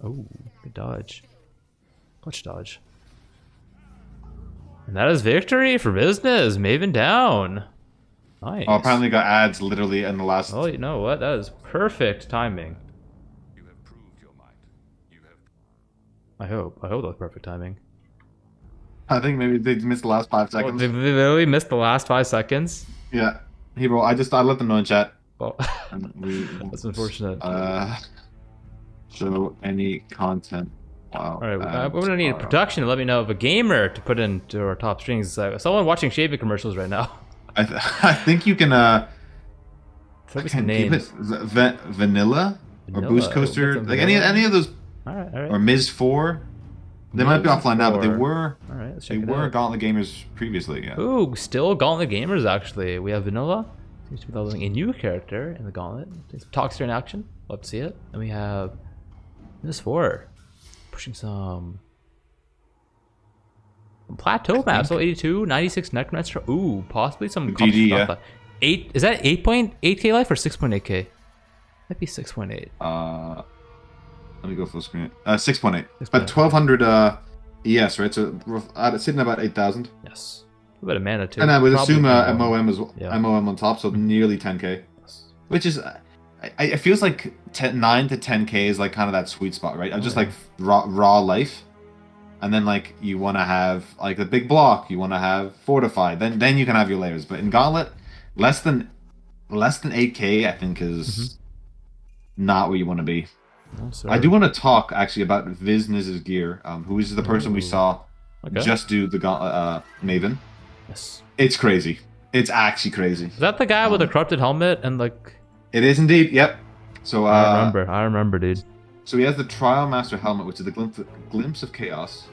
Oh, good dodge. Clutch dodge. And that is victory for business. Maven down. Nice. Oh, apparently got ads literally in the last. Oh, you know what? That is perfect timing. You have proved your might. You have. I hope that was perfect timing. I think maybe they missed the last 5 seconds. Oh, they literally missed the last 5 seconds. Yeah, Hero. I let them know in chat. Well, that's unfortunate. Show any content. Wow. All right, we're gonna need production to let me know of a gamer to put into our top strings. Someone watching shaving commercials right now. I think you can. Throw me some names. Vanilla or Boost Coaster, like any of those. All right. Or Ms. 4. They might be offline now, but they were. All right, let's they check it were out. Gauntlet gamers previously. Yeah. Ooh, still Gauntlet gamers actually. We have Vanilla. Seems to be building a new character in the Gauntlet. Talkster in action. Love to see it. And we have Ms. 4 pushing some plateau maps. So 82, 96 Necromancer. Ooh, possibly some DD, yeah. 8. Is that 8.8k life or 6.8k? Might be 6.8. Let me go full screen. 6.8. About 1200 ES, right? So it's sitting about 8,000. Yes. A bit of mana too. And I would Probably assume more. MOM as well. Yeah. MOM on top, so nearly 10k. Which is, it feels like 9 to 10k is like kind of that sweet spot, right? Of just like raw life. And then like you want to have like the big block, you want to have fortified, then you can have your layers. But in Gauntlet, less than 8k I think is not where you want to be. No, I do want to talk actually about Vizniz's gear, who is the person we saw just do the Gauntlet Maven. Yes. It's crazy. It's actually crazy. Is that the guy with the corrupted helmet and like? It is indeed. Yep. So I remember, dude. So he has the Trial Master helmet, which is the glimpse of chaos,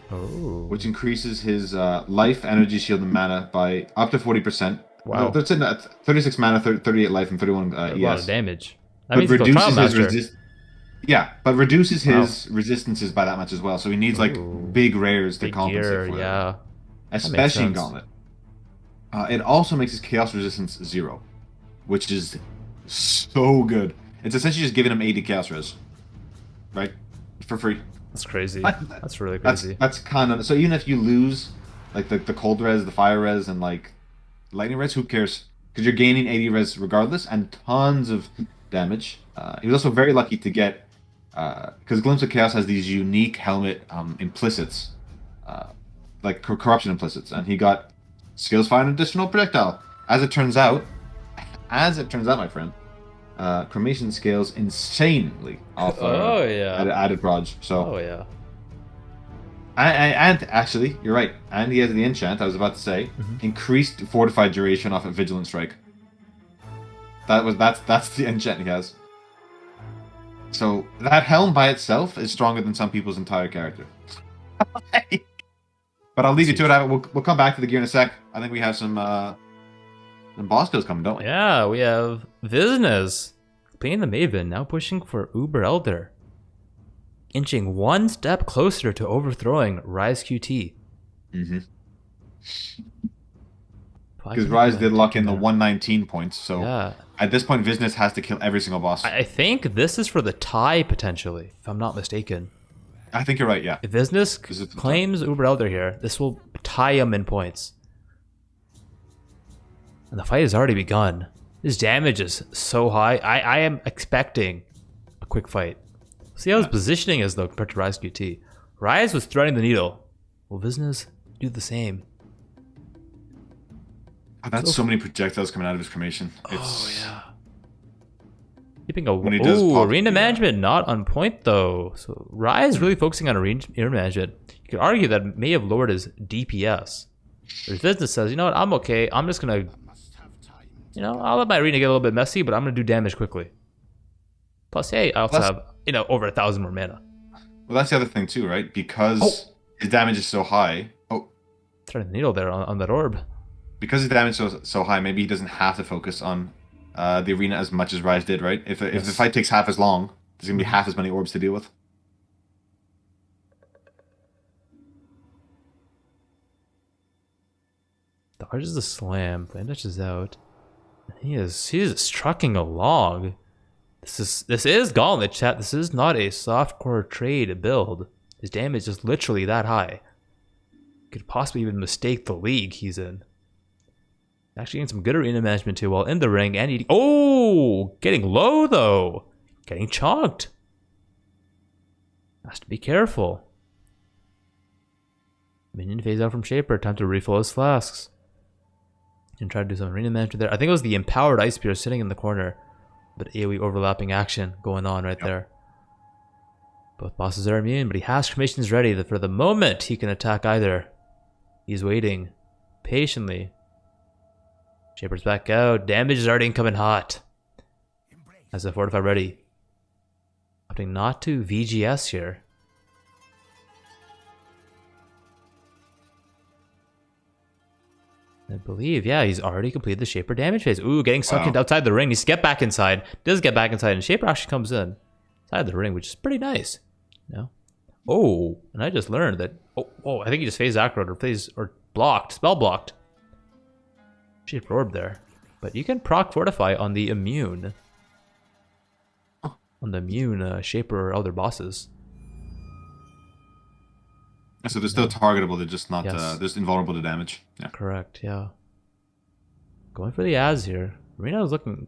which increases his life, energy, shield, and mana by up to 40%. Wow. That's in 36 mana, 38 life, and 31 ES. A lot of damage. That But means he's reduces Trial his Master. reduces his resistances by that much as well. So he needs like big rares to Big compensate gear, for that. yeah. Especially in sense. Gauntlet. It also makes his chaos resistance 0, which is so good. It's essentially just giving him 80 chaos res, right, for free. That's crazy. That's really crazy. That's kind of so. Even if you lose like the cold res, the fire res, and like lightning res, who cares? Because you're gaining 80 res regardless, and tons of damage. He was also very lucky to get because Glimpse of Chaos has these unique helmet implicits, like corruption implicits, and he got Skills fire an additional projectile. As it turns out, my friend, cremation scales insanely off added proj. So. Oh yeah. And actually, you're right. And he has the enchant. I was about to say increased fortified duration off a vigilant strike. That's the enchant he has. So that helm by itself is stronger than some people's entire character. But I'll leave you to it. We'll come back to the gear in a sec. I think we have some boss kills coming, don't we? Yeah, we have Business playing the Maven, now pushing for Uber Elder, inching one step closer to overthrowing Ryze QT. Because Ryze did lock in the 119 points, so at this point, Business has to kill every single boss. I think this is for the tie, potentially, if I'm not mistaken. I think you're right, yeah. If Business claims Uber Elder here, this will tie him in points. And the fight has already begun. His damage is so high. I am expecting a quick fight. See how his positioning is, though, compared to Ryze QT. Ryze was threading the needle. Will Business do the same? Oh, that's so many projectiles coming out of his cremation. Yeah. Keeping a arena management not on point though. So Ryze really focusing on arena management. You could argue that may have lowered his DPS. But Business says, you know what, I'm okay. I'm just gonna, I'll let my arena get a little bit messy, but I'm gonna do damage quickly. Plus, hey, I also have over 1,000 more mana. Well, that's the other thing too, right? Because his damage is so high. Threading the needle there on that orb. Because his damage is so high, maybe he doesn't have to focus on the arena as much as Ryze did, right? If the fight takes half as long, there's going to be half as many orbs to deal with. Dodges the slam, flame touches out. He is trucking along. This is Gauntlet, chat. This is not a softcore trade build. His damage is literally that high. Could possibly even mistake the league he's in. Actually getting some good arena management too while in the ring and eating. Oh! Getting low though! Getting chonked. Has to be careful. Minion phase out from Shaper. Time to refill his flasks. And try to do some arena management there. I think it was the empowered Ice Spear sitting in the corner. But AoE overlapping action going on right there. Both bosses are immune, but he has cremations ready that for the moment he can attack either. He's waiting patiently. Shaper's back out. Damage is already incoming hot. Has a fortify ready. Opting not to VGS here. I believe, yeah, he's already completed the Shaper damage phase. Ooh, getting sucked outside the ring. Needs to get back inside. Does get back inside, and Shaper actually comes in inside the ring, which is pretty nice. Oh, and I just learned that. Oh, I think he just phased acroed or blocked, spell blocked. Shaper orb there, but you can proc fortify on the immune. On the immune Shaper or other bosses. So they're still targetable. They're just not. They're just invulnerable to damage. Yeah. Correct. Yeah. Going for the Az here. Reno is looking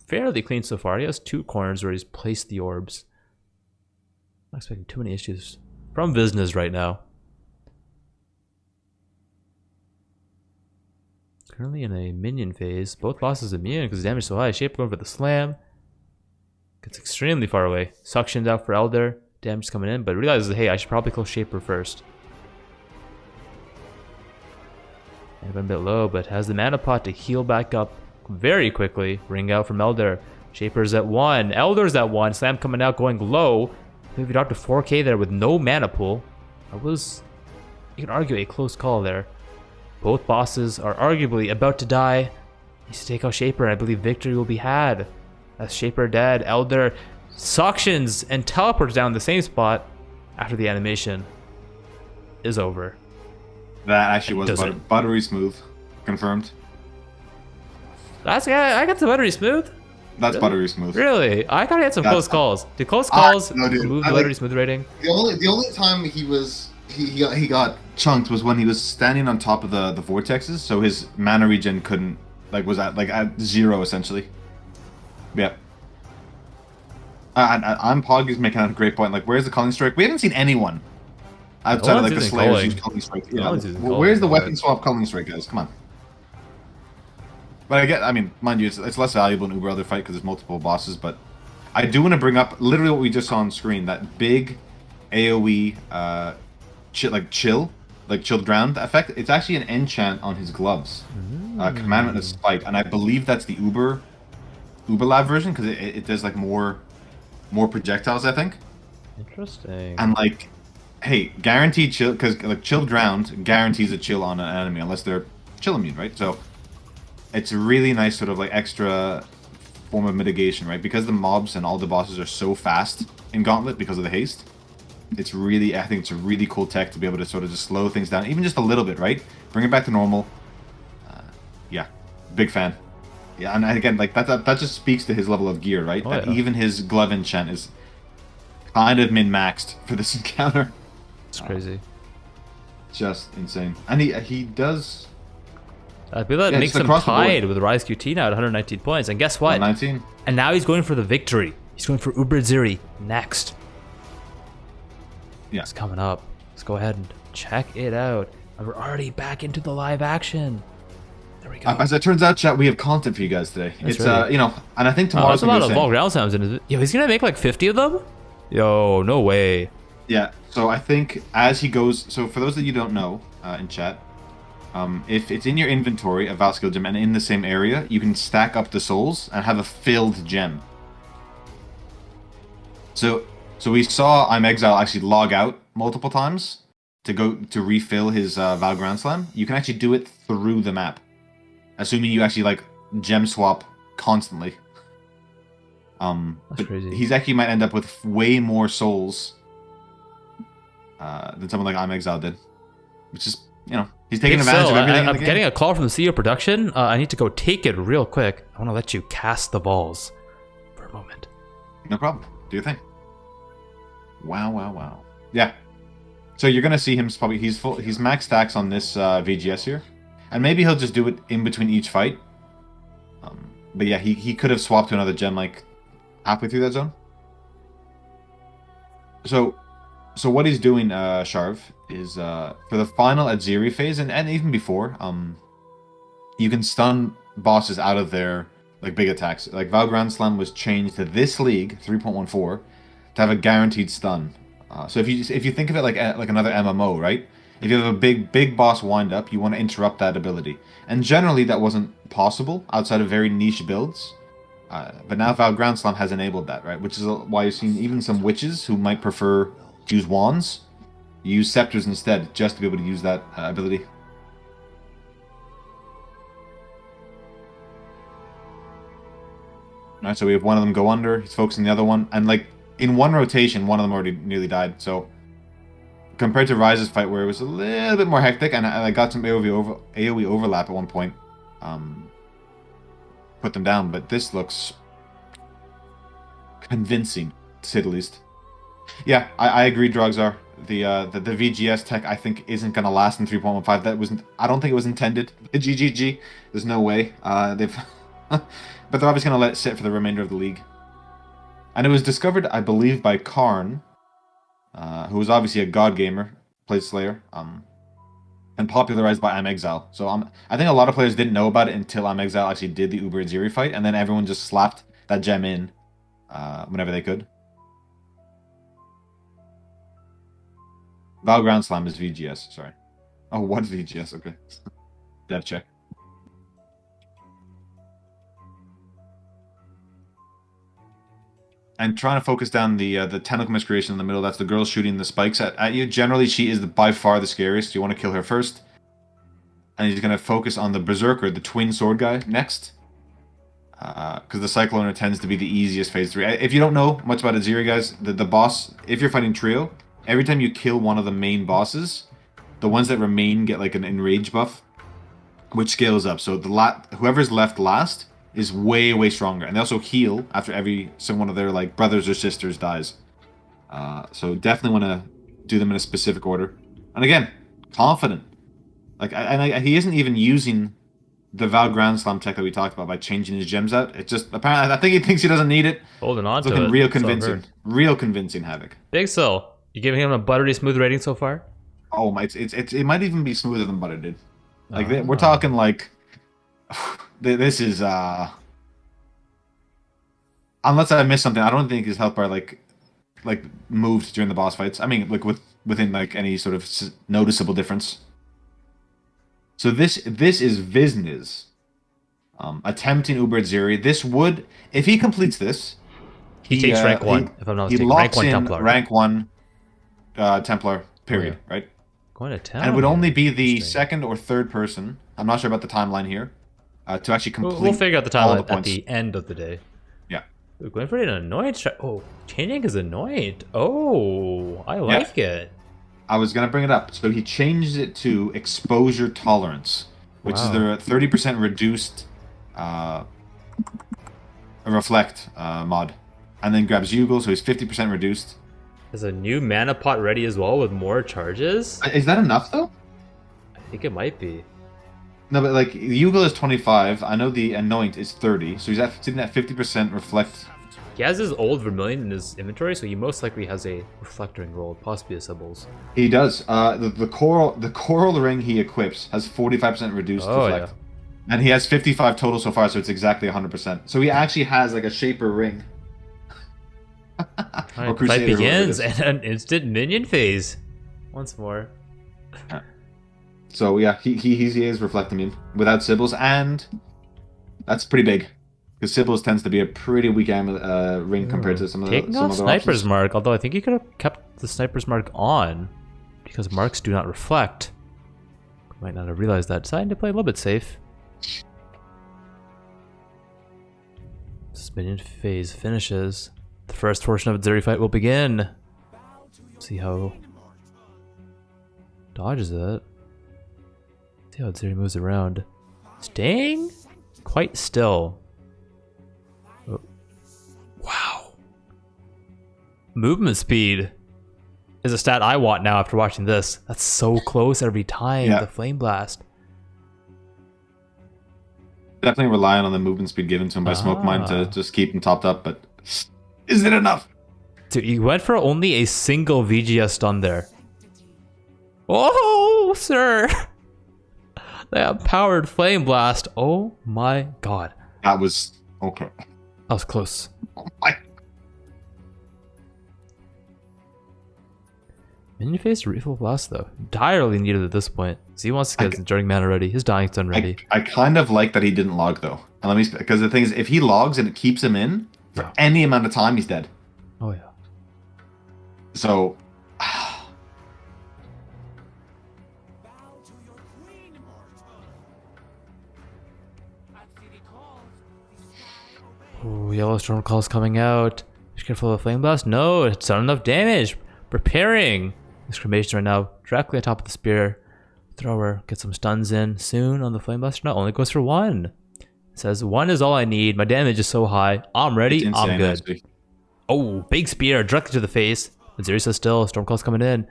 fairly clean so far. He has 2 corners where he's placed the orbs. Not expecting too many issues from Business right now. Currently in a minion phase. Both bosses immune because damage is so high. Shaper going for the slam. Gets extremely far away. Suctions out for Elder. Damage coming in, but realizes, hey, I should probably kill Shaper first. And went a bit low, but has the mana pot to heal back up very quickly. Ring out from Elder. Shaper's at 1. Elder's at 1. Slam coming out, going low. Maybe dropped to 4k there with no mana pool. That was, you can argue, a close call there. Both bosses are arguably about to die. Needs to take out Shaper, and I believe victory will be had. As Shaper dead, Elder suctions and teleports down the same spot after the animation is over. That actually was buttery smooth. Confirmed. I got the buttery smooth. That's buttery smooth. Really? I thought he had some close calls. Did close calls remove the buttery smooth rating? The only time he got chunked was when he was standing on top of the vortexes, so his mana regen couldn't was at 0 essentially. Yeah. I'm Poggy's making a great point. Where's the culling strike? We haven't seen anyone outside of the Slayers use culling strike. Where's the weapon swap culling strike, guys? Come on. But I mean, mind you, it's less valuable in Uber Other fight because there's multiple bosses, but I do want to bring up literally what we just saw on screen, that big AoE chilled ground effect. It's actually an enchant on his gloves. Commandment of Spite, and I believe that's the Uber Lab version because it does like more projectiles, I think. Interesting. And like, hey, guaranteed chill, because like chilled ground guarantees a chill on an enemy unless they're chill immune, right? So it's a really nice sort of like extra form of mitigation, right? Because the mobs and all the bosses are so fast in Gauntlet because of the haste. It's really, I think it's a really cool tech to be able to sort of just slow things down, even just a little bit, right? Bring it back to normal. Yeah, big fan. Yeah, and again, like that just speaks to his level of gear, right? Oh, that yeah. even his glove enchant is kind of min-maxed for this encounter. It's crazy. Just insane. And he does... I feel that Yeah, makes just him across the board. tied with Ryze QT now at 119 points. And guess what? 19. And now he's going for the victory. He's going for Uber Atziri next. Yeah. It's coming up. Let's go ahead and check it out. And we're already back into the live action. There we go. As it turns out, chat, we have content for you guys today. That's it's right. you know, and I think Oh, tomorrow's that's a lot gonna of be the Vol same. ground sounds in it. Yo, he's gonna make like 50 of them? Yo, no way. Yeah. So I think as he goes, so for those that you don't know in chat, if it's in your inventory, a Val skill gem, and in the same area, you can stack up the souls and have a filled gem. So we saw I'm Exile actually log out multiple times to go to refill his Val Grand Slam. You can actually do it through the map, assuming you actually like gem swap constantly. But crazy. He's actually might end up with way more souls than someone like I'm Exile did, which is, you know, he's taking advantage of everything. I'm getting a call from the CEO production. I need to go take it real quick. I want to let you cast the balls for a moment. No problem. Do your thing. Wow. Yeah. So you're gonna see him probably he's max stacks on this VGS here, and maybe he'll just do it in between each fight. But yeah, he could have swapped to another gem like halfway through that zone. So what he's doing, Sharv, is for the final Atziri phase and even before, you can stun bosses out of their like big attacks. Like Val Grand Slam was changed to this league 3.14 to have a guaranteed stun. So if you think of it like another MMO, right? If you have a big boss wind up, you want to interrupt that ability. And generally that wasn't possible outside of very niche builds. But now Val Grand Slam has enabled that, right? Which is why you're seeing even some witches who might prefer to use wands, use scepters instead, just to be able to use that ability. Alright, so we have one of them go under, he's focusing the other one, and like in one rotation, one of them already nearly died, so compared to Ryze's fight where it was a little bit more hectic, and I got some AoE overlap at one point, put them down, but this looks convincing, to say the least. Yeah, I agree, Drogsar. The VGS tech I think isn't gonna last in 3.15. I don't think it was intended. The GGG, there's no way. They've, but they're obviously gonna let it sit for the remainder of the league. And it was discovered, I believe, by Carn, who was obviously a god gamer, played Slayer, and popularized by I'm Exile. So I think a lot of players didn't know about it until I'm Exile actually did the Uber Atziri fight, and then everyone just slapped that gem in whenever they could. Val Grand Slam is VGS, sorry. Oh, what's VGS? Okay. Dev check. And trying to focus down the tentacle miscreation in the middle. That's the girl shooting the spikes at you. Generally, she is by far the scariest. You want to kill her first. And he's going to focus on the Berserker, the twin sword guy, next. Because the Cycloner tends to be the easiest phase 3. If you don't know much about Atziri, guys, the boss, if you're fighting trio, every time you kill one of the main bosses, the ones that remain get like an enrage buff, which scales up. So whoever's left last is way stronger, and they also heal after every single one of their like brothers or sisters dies. So definitely want to do them in a specific order. And again, confident. Like, he isn't even using the Val Grand Slam tech that we talked about by changing his gems out. It just apparently I think he thinks he doesn't need it. Holding on It's to looking it. real So convincing. hurt. Real convincing, Havoc. BigSil, you giving him a buttery smooth rating so far? Oh my! It might even be smoother than butter did. Like we're talking like This is unless I missed something, I don't think his health bar like moved during the boss fights. I mean, like within like any sort of noticeable difference. So this is Vizniz attempting Uber Atziri. This would, if he completes this, he takes rank 1. If I'm not mistaken, rank 1 Templar. Rank 1 Templar. Period. Yeah. Right. Going to town. And it would only be the second or third person. I'm not sure about the timeline here. To actually complete. We'll figure out the timeline at the end of the day. Yeah. We're going for an annoyed. Oh, changing his annoyed. Oh, I like it. I was gonna bring it up. So he changed it to exposure tolerance, which is the 30% reduced reflect mod, and then grabs Yugal, so he's 50% reduced. There's a new mana pot ready as well with more charges. Is that enough though? I think it might be. No, but like Yugal is 25. I know the Anoint is 30, so he's sitting at 50% reflect. He has his old Vermilion in his inventory, so he most likely has a reflectoring roll, possibly a Sibbles. He does. The coral ring he equips has 45% reduced reflect, and he has 55 total so far, so it's exactly 100%. So he actually has like a Shaper ring. Alright, the fight begins and an instant minion phase. Once more. So yeah, he is reflecting him without Sibbles, and that's pretty big. Because Sibbles tends to be a pretty weak ring compared to some of the taking off Sniper's Mark, although I think he could have kept the Sniper's Mark on, because marks do not reflect. Might not have realized that. Deciding to play a little bit safe. This minion phase finishes. The first portion of the Atziri fight will begin. See how dodges it. See how Atziri moves around. Staying quite still. Oh. Wow. Movement speed is a stat I want now after watching this. That's so close every time. The Flame Blast. Definitely relying on the movement speed given to him by Smoke Mine to just keep him topped up, but is it enough? Dude, you went for only a single VGS stun there. Oh, sir. That powered Flame Blast. Oh my god. That was okay. That was close. Oh my. Minion phase refill blast though. Direly needed at this point. So he wants to get his enduring mana ready. His dying stun ready. I kind of like that he didn't log though. And let me, because the thing is, if he logs and it keeps him in for any amount of time, he's dead. Oh yeah. So. Oh, yellow storm call's coming out. Be careful of the flame blast. No, it's not enough damage. Preparing. Exclamation right now, directly on top of the spear. Thrower, get some stuns in soon on the flame blaster. No, only goes for 1. It says 1 is all I need. My damage is so high. I'm ready. I'm good. Actually. Oh, big spear directly to the face. Atziri says still. Stormcall's coming in.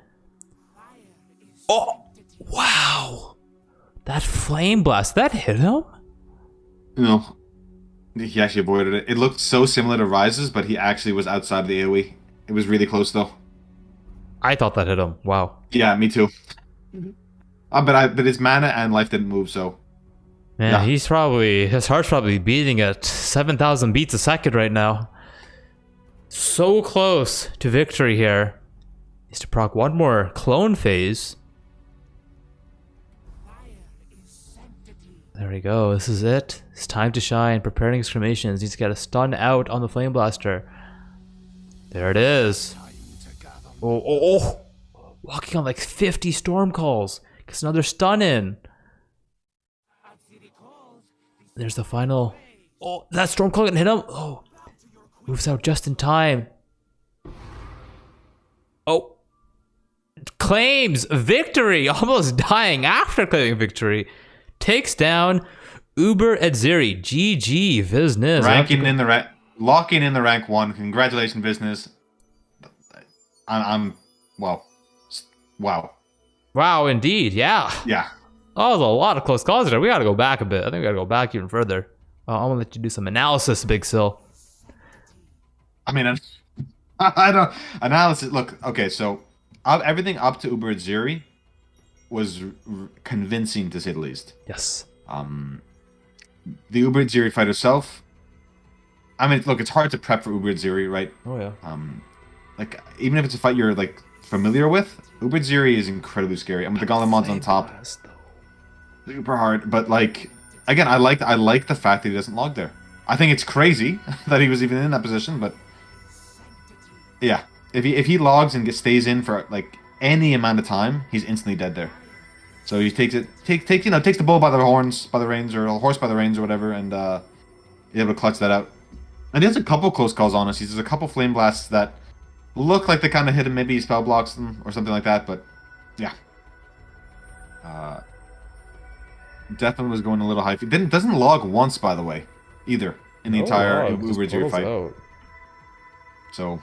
Oh, wow. That flame blast, that hit him? No. He actually avoided it. It looked so similar to Ryze's, but he actually was outside of the AoE. It was really close though. I thought that hit him. Wow. Yeah, me too. But his mana and life didn't move, so. Man, yeah. His heart's probably beating at 7,000 beats a second right now. So close to victory here. Needs to proc one more clone phase. There we go. This is it. It's time to shine. Preparing exclamations. Needs to get a stun out on the flame blaster. There it is. Oh. Walking on like 50 storm calls. Gets another stun in. There's the final. Oh, that storm call can hit him. Oh. Moves out just in time. Oh. Claims victory. Almost dying after claiming victory. Takes down Uber Atziri. GG, Vizniz. Locking in the rank 1. Congratulations, Vizniz. I'm wow. Wow, indeed, yeah. Yeah. Oh, there's a lot of close calls there. We gotta go back a bit. I think we gotta go back even further. I'm gonna let you do some analysis, BigSil. I mean, I don't analysis. Look, okay, so everything up to Uber Atziri was convincing to say the least. Yes. the Uber Atziri fight itself. I mean, look, it's hard to prep for Uber Atziri, right? Oh yeah. Like even if it's a fight you're like familiar with, Uber Atziri is incredibly scary. I mean, the Gauntlet mod's on top, super hard. But like, again, I like the fact that he doesn't log there. I think it's crazy that he was even in that position, but yeah, if he logs and stays in for like any amount of time, he's instantly dead there. So he takes the bull by the horns, by the reins, or a horse by the reins, or whatever, and he's able to clutch that out. And he has a couple close calls on us. He has a couple flame blasts that look like they kind of hit him. Maybe he spell blocks them or something like that. But yeah, definitely was going a little high. Doesn't log once, by the way, either in the entire Uber Atziri fight. So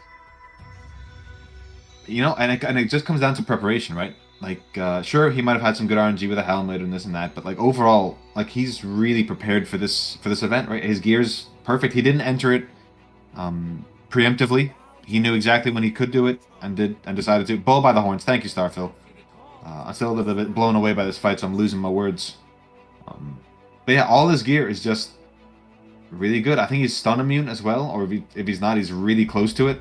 and it just comes down to preparation, right? Like, sure, he might have had some good RNG with a helmet and this and that, but like overall, like he's really prepared for this event, right? His gear's perfect. He didn't enter it preemptively. He knew exactly when he could do it and decided to. Bull by the horns. Thank you, Starfill. I'm still a little bit blown away by this fight, so I'm losing my words. But yeah, all his gear is just really good. I think he's stun immune as well, or if he's not, he's really close to it.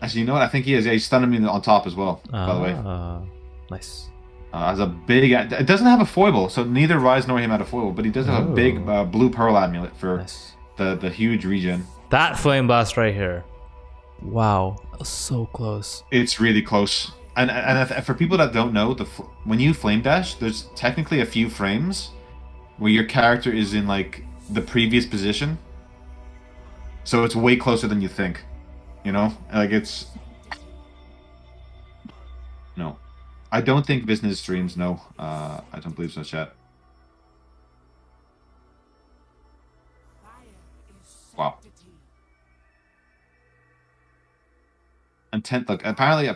Actually, you know what? I think he is. Yeah, he's stun immune on top as well, by the way. Nice. Has a big... It doesn't have a foible, so neither Ryze nor him had a foible, but he does have a big blue pearl amulet for the huge regen. That flame blast right here. Wow. That was so close. It's really close. And for people that don't know, when you flame dash, there's technically a few frames where your character is in like the previous position. So it's way closer than you think. You know? Like it's... No. I don't think business streams, no. I don't believe so, chat. Wow. And 10, look, apparently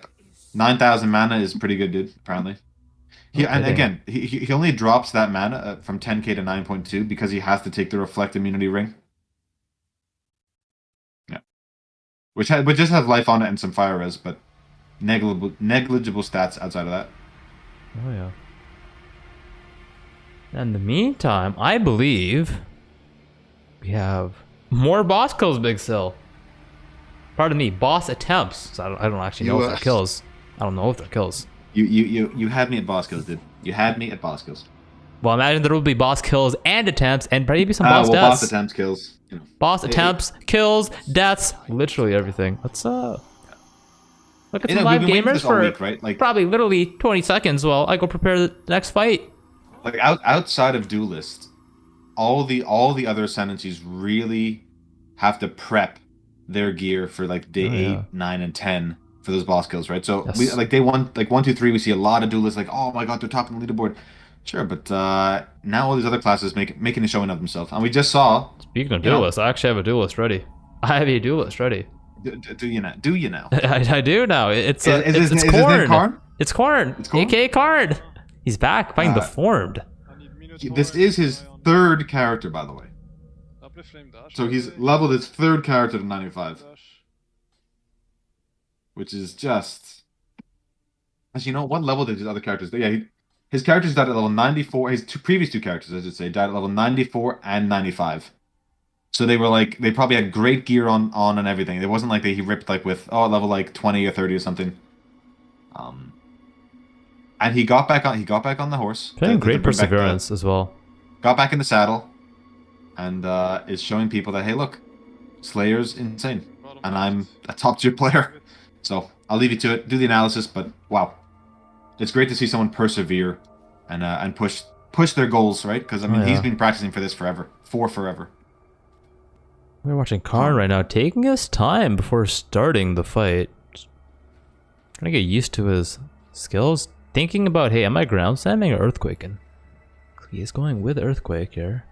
9,000 mana is pretty good, dude, apparently. And again, he only drops that mana from 10k to 9.2 because he has to take the Reflect Immunity Ring. Yeah. Which just have life on it and some fire res, but negligible stats outside of that. Oh, yeah. In the meantime, I believe we have more boss kills, BigSil. Pardon me, boss attempts. So I don't actually know if they're kills. I don't know if they're kills. You had me at boss kills, dude. You had me at boss kills. Well, imagine there will be boss kills and attempts, and maybe some boss deaths. Boss attempts, kills. You know. Boss attempts, kills, deaths, literally everything. Let's look at some live gamers for week, right? Like, probably literally 20 seconds while I go prepare the next fight. Like outside of Duelist, all the other ascendancies really have to prep their gear for like day 8, 9, and 10 for those boss kills, right? So we, like day 1, like 1, 2, 3, we see a lot of Duelists like, oh my god, they're topping the leaderboard. Sure, but now all these other classes making a showing of themselves, and we just saw. Speaking of Duelists, I actually have a Duelist ready. I have a Duelist ready. Do you now? Do you now? I do now. It's Carn. It's Carn. It's AK Carn. He's back fighting the Formed. This is his 3rd character, by the way. So he's leveled his 3rd character to 95. Which is just... Actually, you know, what level did his other characters do? Yeah, his characters died at level 94. His previous 2 characters, I should say, died at level 94 and 95. So they were like, they probably had great gear on and everything. It wasn't like he ripped like with, level like 20 or 30 or something. And he got back on the horse. Great perseverance as well. Got back in the saddle. And is showing people that, hey, look, Slayer's insane. And I'm a top tier player. So I'll leave you to it. Do the analysis, but wow. It's great to see someone persevere and push their goals, right? Because I mean, he's been practicing for this forever. Forever. We're watching Carn right now, taking his time before starting the fight. Just trying to get used to his skills. Thinking about, hey, am I ground slamming or earthquaking? He is going with earthquake here.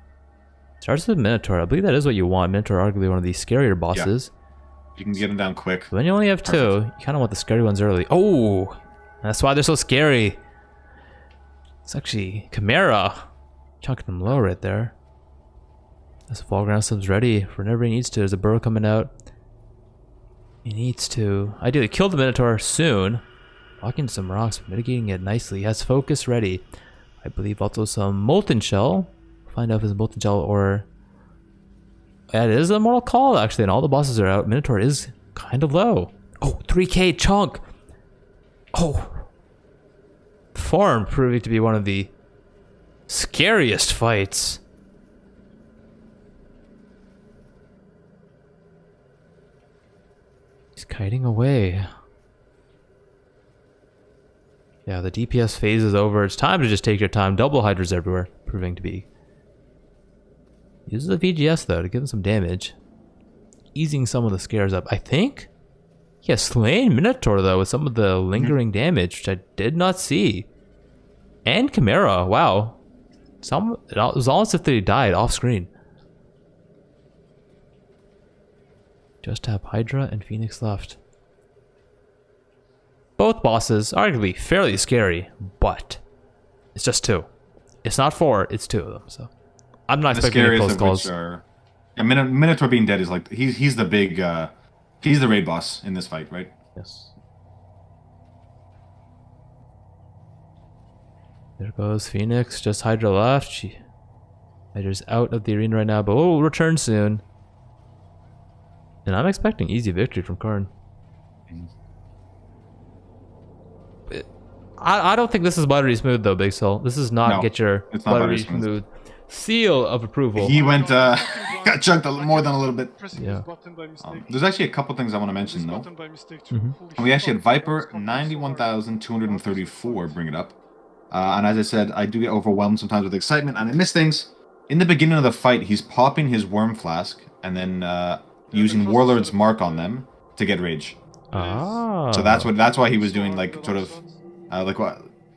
Starts with Minotaur. I believe that is what you want. Minotaur, arguably one of the scarier bosses. Yeah. You can get him down quick. When you only have 2, you kind of want the scary ones early. Oh, that's why they're so scary. It's actually Chimera. Chunking them low right there. This Fall Ground Slim's ready for whenever he needs to. There's a burrow coming out. He needs to ideally kill the Minotaur soon. Walking some rocks, mitigating it nicely. He has focus ready. I believe also some Molten Shell Find out if it's multi-gel or... Yeah, it is a Mortal Call, actually, and all the bosses are out. Minotaur is kind of low. Oh, 3k chunk! Oh! Form proving to be one of the scariest fights. He's kiting away. Yeah, the DPS phase is over. It's time to just take your time. Double Hydras everywhere, proving to be. Uses the VGS though to give him some damage. Easing some of the scares up. I think he has slain Minotaur though with some of the lingering damage, which I did not see. And Chimera, wow. It was almost as if they died off screen. Just have Hydra and Phoenix left. Both bosses, arguably fairly scary, but it's just 2. It's not 4, it's 2 of them, so I'm not expecting any close calls. Yeah, Minotaur being dead is like he's the big he's the raid boss in this fight, right? Yes. There goes Phoenix, just Hydra left. Hydra's out of the arena right now, but will return soon. And I'm expecting easy victory from Carn. I don't think this is buttery smooth though, BigSil. This is not get your buttery smooth seal of approval. He went got chunked more than a little bit. Yeah. There's actually a couple things I want to mention though. We actually had Viper 91,234 bring it up. And as I said, I do get overwhelmed sometimes with excitement and I miss things. In the beginning of the fight, he's popping his Worm Flask and then using Warlord's Mark on them to get rage. Ah. So that's why he was doing like sort of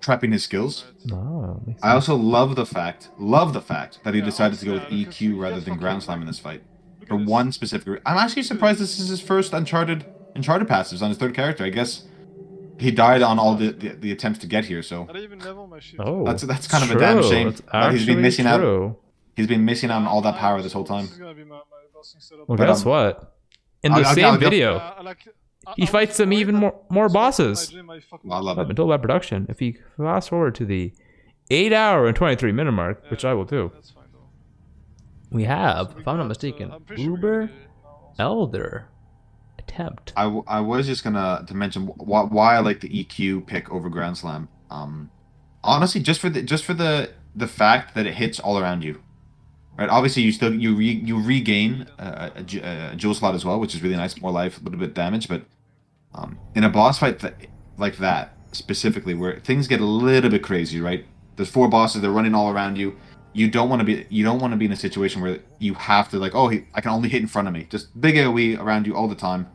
trapping his skills. Oh, I also love the fact that he decided to go with EQ rather than Ground Slam in this fight. For one specific I'm actually surprised this is his first Uncharted passives on his third character. I guess he died on all the attempts to get here, so oh, that's kind of a damn shame. He's been missing out. He's been missing out on all that power this whole time. Well, guess what? In the same video, he fights some even more bosses. I love I've it. been told by production, if you fast forward to the 8-hour and 23-minute mark, which I will do, we have, if I'm not mistaken, Uber Elder attempt. I was just gonna mention why I like the EQ pick over Grand Slam. Honestly, just for the fact that it hits all around you. Right, obviously you regain a jewel slot as well, which is really nice, more life, a little bit of damage. But in a boss fight like that specifically, where things get a little bit crazy, right? There's 4 bosses, they're running all around you. You don't want to be in a situation where you have to like, I can only hit in front of me, just big AOE around you all the time.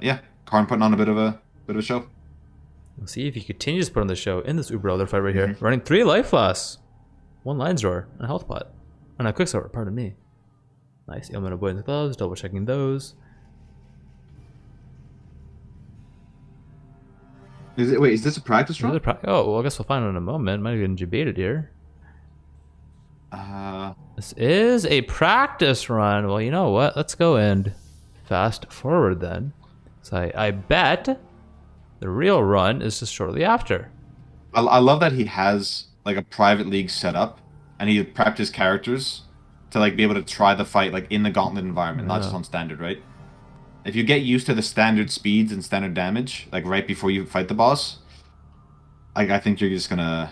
Yeah, Carn putting on a bit of a show. We'll see if he continues to put on the show in this Uber Elder fight right here, running 3 life flasks, 1 Lion's Roar, and a health pot. And a Quicksilver, pardon me. Nice, Ailment Avoidance Gloves, double checking those. Is this a practice run? Oh, well, I guess we'll find out in a moment. Might have been debated here. This is a practice run. Well, you know what? Let's go and fast forward then. So I bet the real run is just shortly after. I love that he has like a private league set up. And he prepped his characters to like be able to try the fight like in the Gauntlet environment, not just on standard, right? If you get used to the standard speeds and standard damage, like right before you fight the boss, I think you're just gonna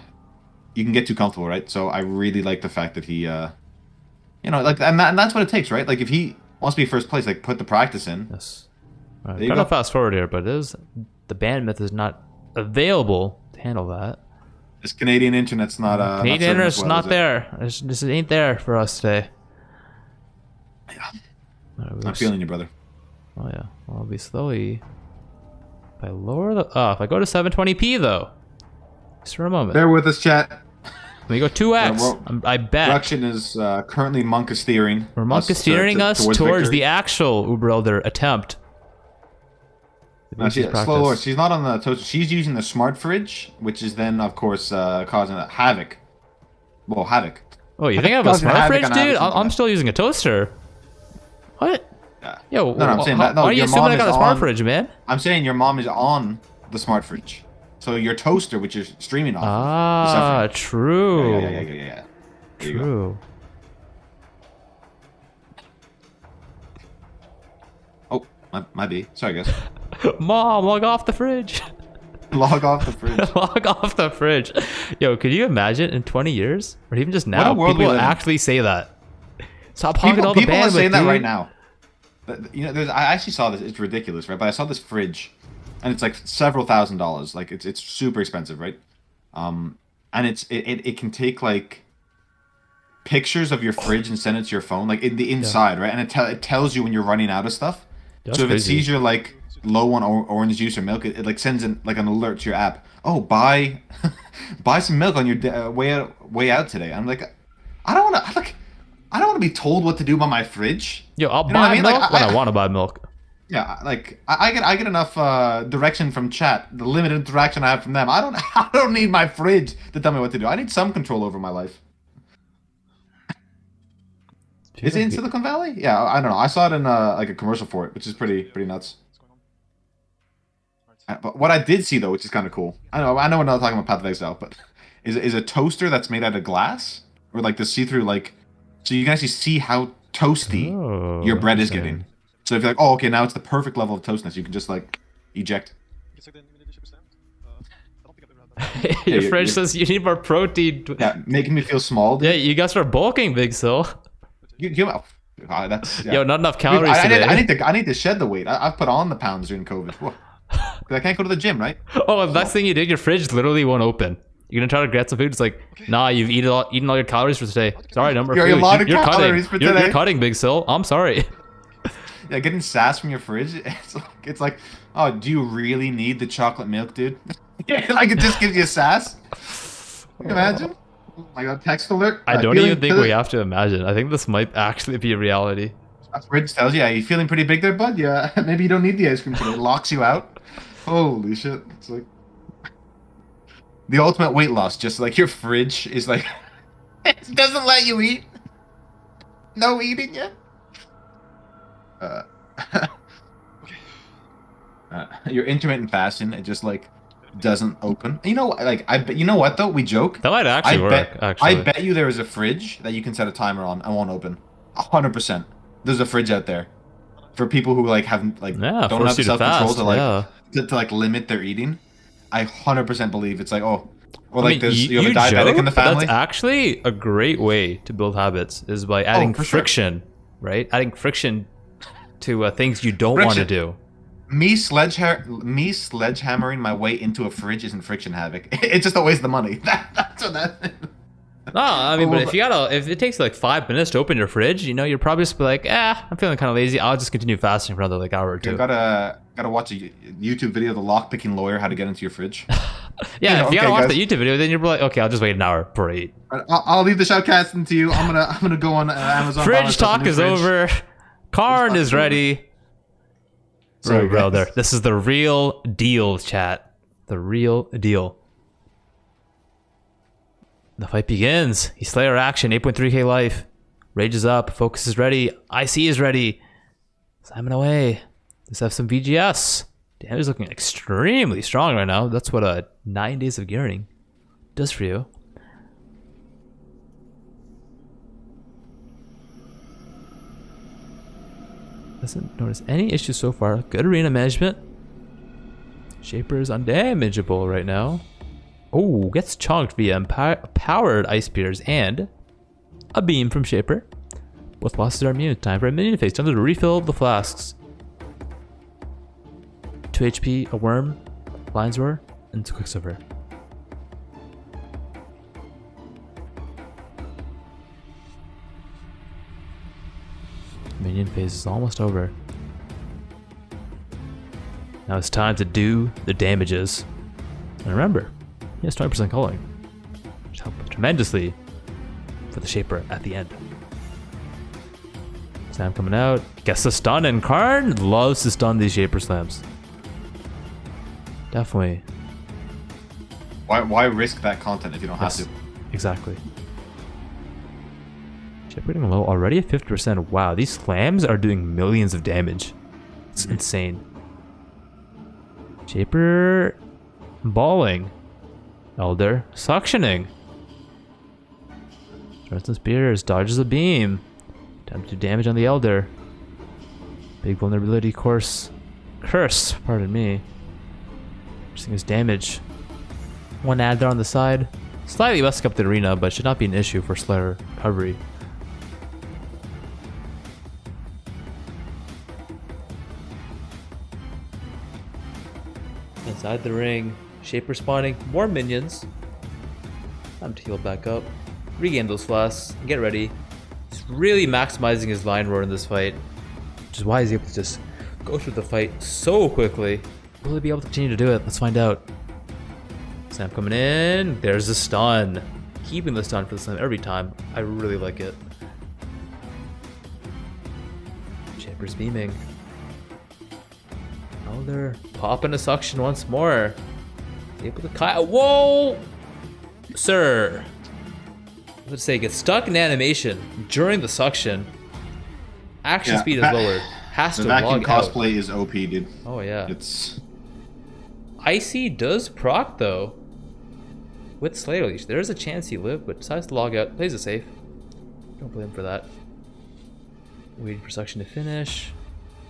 you can get too comfortable, right? So I really like the fact that he, and that's what it takes, right? Like if he wants to be first place, like put the practice in. Yes. All right, gotta fast forward here, but the bandwidth is not available to handle that. This Canadian internet's not Canadian internet's not there. This ain't there for us today. Yeah. I'm feeling you, brother. Oh yeah. Well, I'll be slowly. If I lower the if I go to 720p though. Just for a moment. Bear with us, chat. Let me go 2x. I bet. Production is currently monka steering. We're monka steering us towards the actual Uber Elder attempt. No, slow. She's not on the toaster. She's using the smart fridge, which is then, of course, causing a havoc. Well, havoc. Oh, you think I have a smart fridge, dude? I'm still using a toaster. What? Yeah. Yo, no, I'm saying that. No, why are you assuming I got a smart fridge, man? I'm saying your mom is on the smart fridge. So your toaster, which you're streaming off. Ah, true. Yeah. There you go. True. Oh, my B. Sorry, guys. Mom, log off the fridge. Log off the fridge. Log off the fridge. Yo, could you imagine in 20 years, or even just What now, a world we people live in. actually say that? Stop hogging all the People are bandwidth, saying that dude. right now. You know, I actually saw this. It's ridiculous, right? But I saw this fridge, and it's like several $1,000s. Like it's super expensive, right? And it can take like pictures of your fridge and send it to your phone, like in the inside, right? And it tells you when you're running out of stuff. That's so if crazy. it sees you're like low on orange juice or milk, it like sends in like an alert to your app. Oh, buy some milk on your way out today. I'm like, I don't want to be told what to do by my fridge. Yo, I'll You know what buy I mean? milk Like, when I want to buy milk. Yeah, like I get enough direction from chat. The limited interaction I have from them, I don't need my fridge to tell me what to do. I need some control over my life. Is it in Silicon Valley? Yeah, I don't know. I saw it in like a commercial for it, which is pretty nuts. But what I did see though, which is kind of cool. I know we're not talking about Path of Exile, but is a toaster that's made out of glass or like the see-through, like, so you can actually see how toasty your bread is getting. So if you're like, oh, okay, now it's the perfect level of toastness, you can just like eject. Your fridge says you need more protein. Yeah, making me feel small. Yeah, you guys are bulking, BigSil. That's, yeah. Yo, not enough calories today. I need to shed the weight. I've put on the pounds during COVID. Whoa. 'Cause I can't go to the gym, right? Oh, the next thing you did, your fridge literally won't open. You're gonna try to get some food. It's like, nah, you've eaten all your calories for today. Sorry, number of You're food. a lot of You're calories cutting. for You're today. cutting, BigSil. I'm sorry. Yeah, getting sass from your fridge. It's like, oh, do you really need the chocolate milk, dude? Like it just gives you sass. Can you imagine? Like a text alert. I don't even think we have to imagine. I think this might actually be a reality. Fridge tells you, yeah, you feeling pretty big there, bud? Yeah, maybe you don't need the ice cream today. It locks you out. Holy shit! It's like the ultimate weight loss. Just like your fridge is like, it doesn't let you eat. No eating yet. Your intermittent fasting, it just like doesn't open. You know, like you know what though? We joke. That might actually work. Actually, I bet you there is a fridge that you can set a timer on and won't open. 100%. There's a fridge out there for people who like haven't like yeah, don't have force you to self-control fast. to like Yeah. to like limit their eating. I 100% believe it's like, oh, or I like mean, there's you have a diabetic joke, in the but family. That's actually a great way to build habits is by adding for sure. friction, right? Adding friction to things you don't want to Friction. do. Me sledgehammering my way into a fridge isn't friction, Havoc. It's just a waste of money. That's what that. No, I mean, Well, but if it takes like 5 minutes to open your fridge, you know, you're probably just be like, I'm feeling kind of lazy. I'll just continue fasting for another like hour or two. You gotta watch a YouTube video of the lockpicking lawyer how to get into your fridge. Yeah, if you gotta okay, watch guys. the YouTube video, then you're like, okay, I'll just wait an hour before I eat. I'll leave the shoutcasting to you. I'm gonna go on Amazon. buy Fridge myself a talk new is fridge. over. Carn talk is is over. ready. Sorry, bro, guys. this is the real deal, chat. The real deal. The fight begins. He Slayer action, 8.3k life. Rage is up. Focus is ready. IC is ready. Simon away. Let's have some VGS. Damage is looking extremely strong right now. That's what 9 days of gearing does for you. Doesn't notice any issues so far. Good arena management. Shaper is undamageable right now. Oh, gets chunked via powered ice spears and a beam from Shaper. Both bosses are immune. Time for a minion phase. Time to refill the flasks. 2 HP, a worm, Lion's Roar, and 2 Quicksilver. Minion phase is almost over. Now it's time to do the damages. And remember, he has 20% culling, which helped tremendously for the Shaper at the end. Sam coming out, gets the stun, and Carn loves to stun these Shaper slams. Definitely. Why risk that content if you don't have to? Exactly. Shaper getting low already at 50%. Wow, these slams are doing millions of damage. It's insane. Shaper balling. Elder suctioning. Starts some spears, dodges a beam. Time to do damage on the Elder. Big vulnerability curse, pardon me. Interesting his damage. One ad there on the side. Slightly messing up the arena, but should not be an issue for Slayer recovery. Inside the ring, Shaper spawning more minions. Time to heal back up. Regain those flasks. Get ready. He's really maximizing his line roar in this fight, which is why he's able to just go through the fight so quickly. Will he be able to continue to do it? Let's find out. Snap coming in. There's the stun. Keeping the stun for the stun every time. I really like it. Shaper's beaming. Elder popping a suction once more. Able to whoa! Sir! Let's say gets stuck in animation during the suction. Action speed is lower. Has the to vacuum log out. cosplay is OP, dude. Oh yeah. It's Icy does proc though. With Slayer Leash. There's a chance he lived, but decides to log out. Plays it safe. Don't blame him for that. Waiting for suction to finish.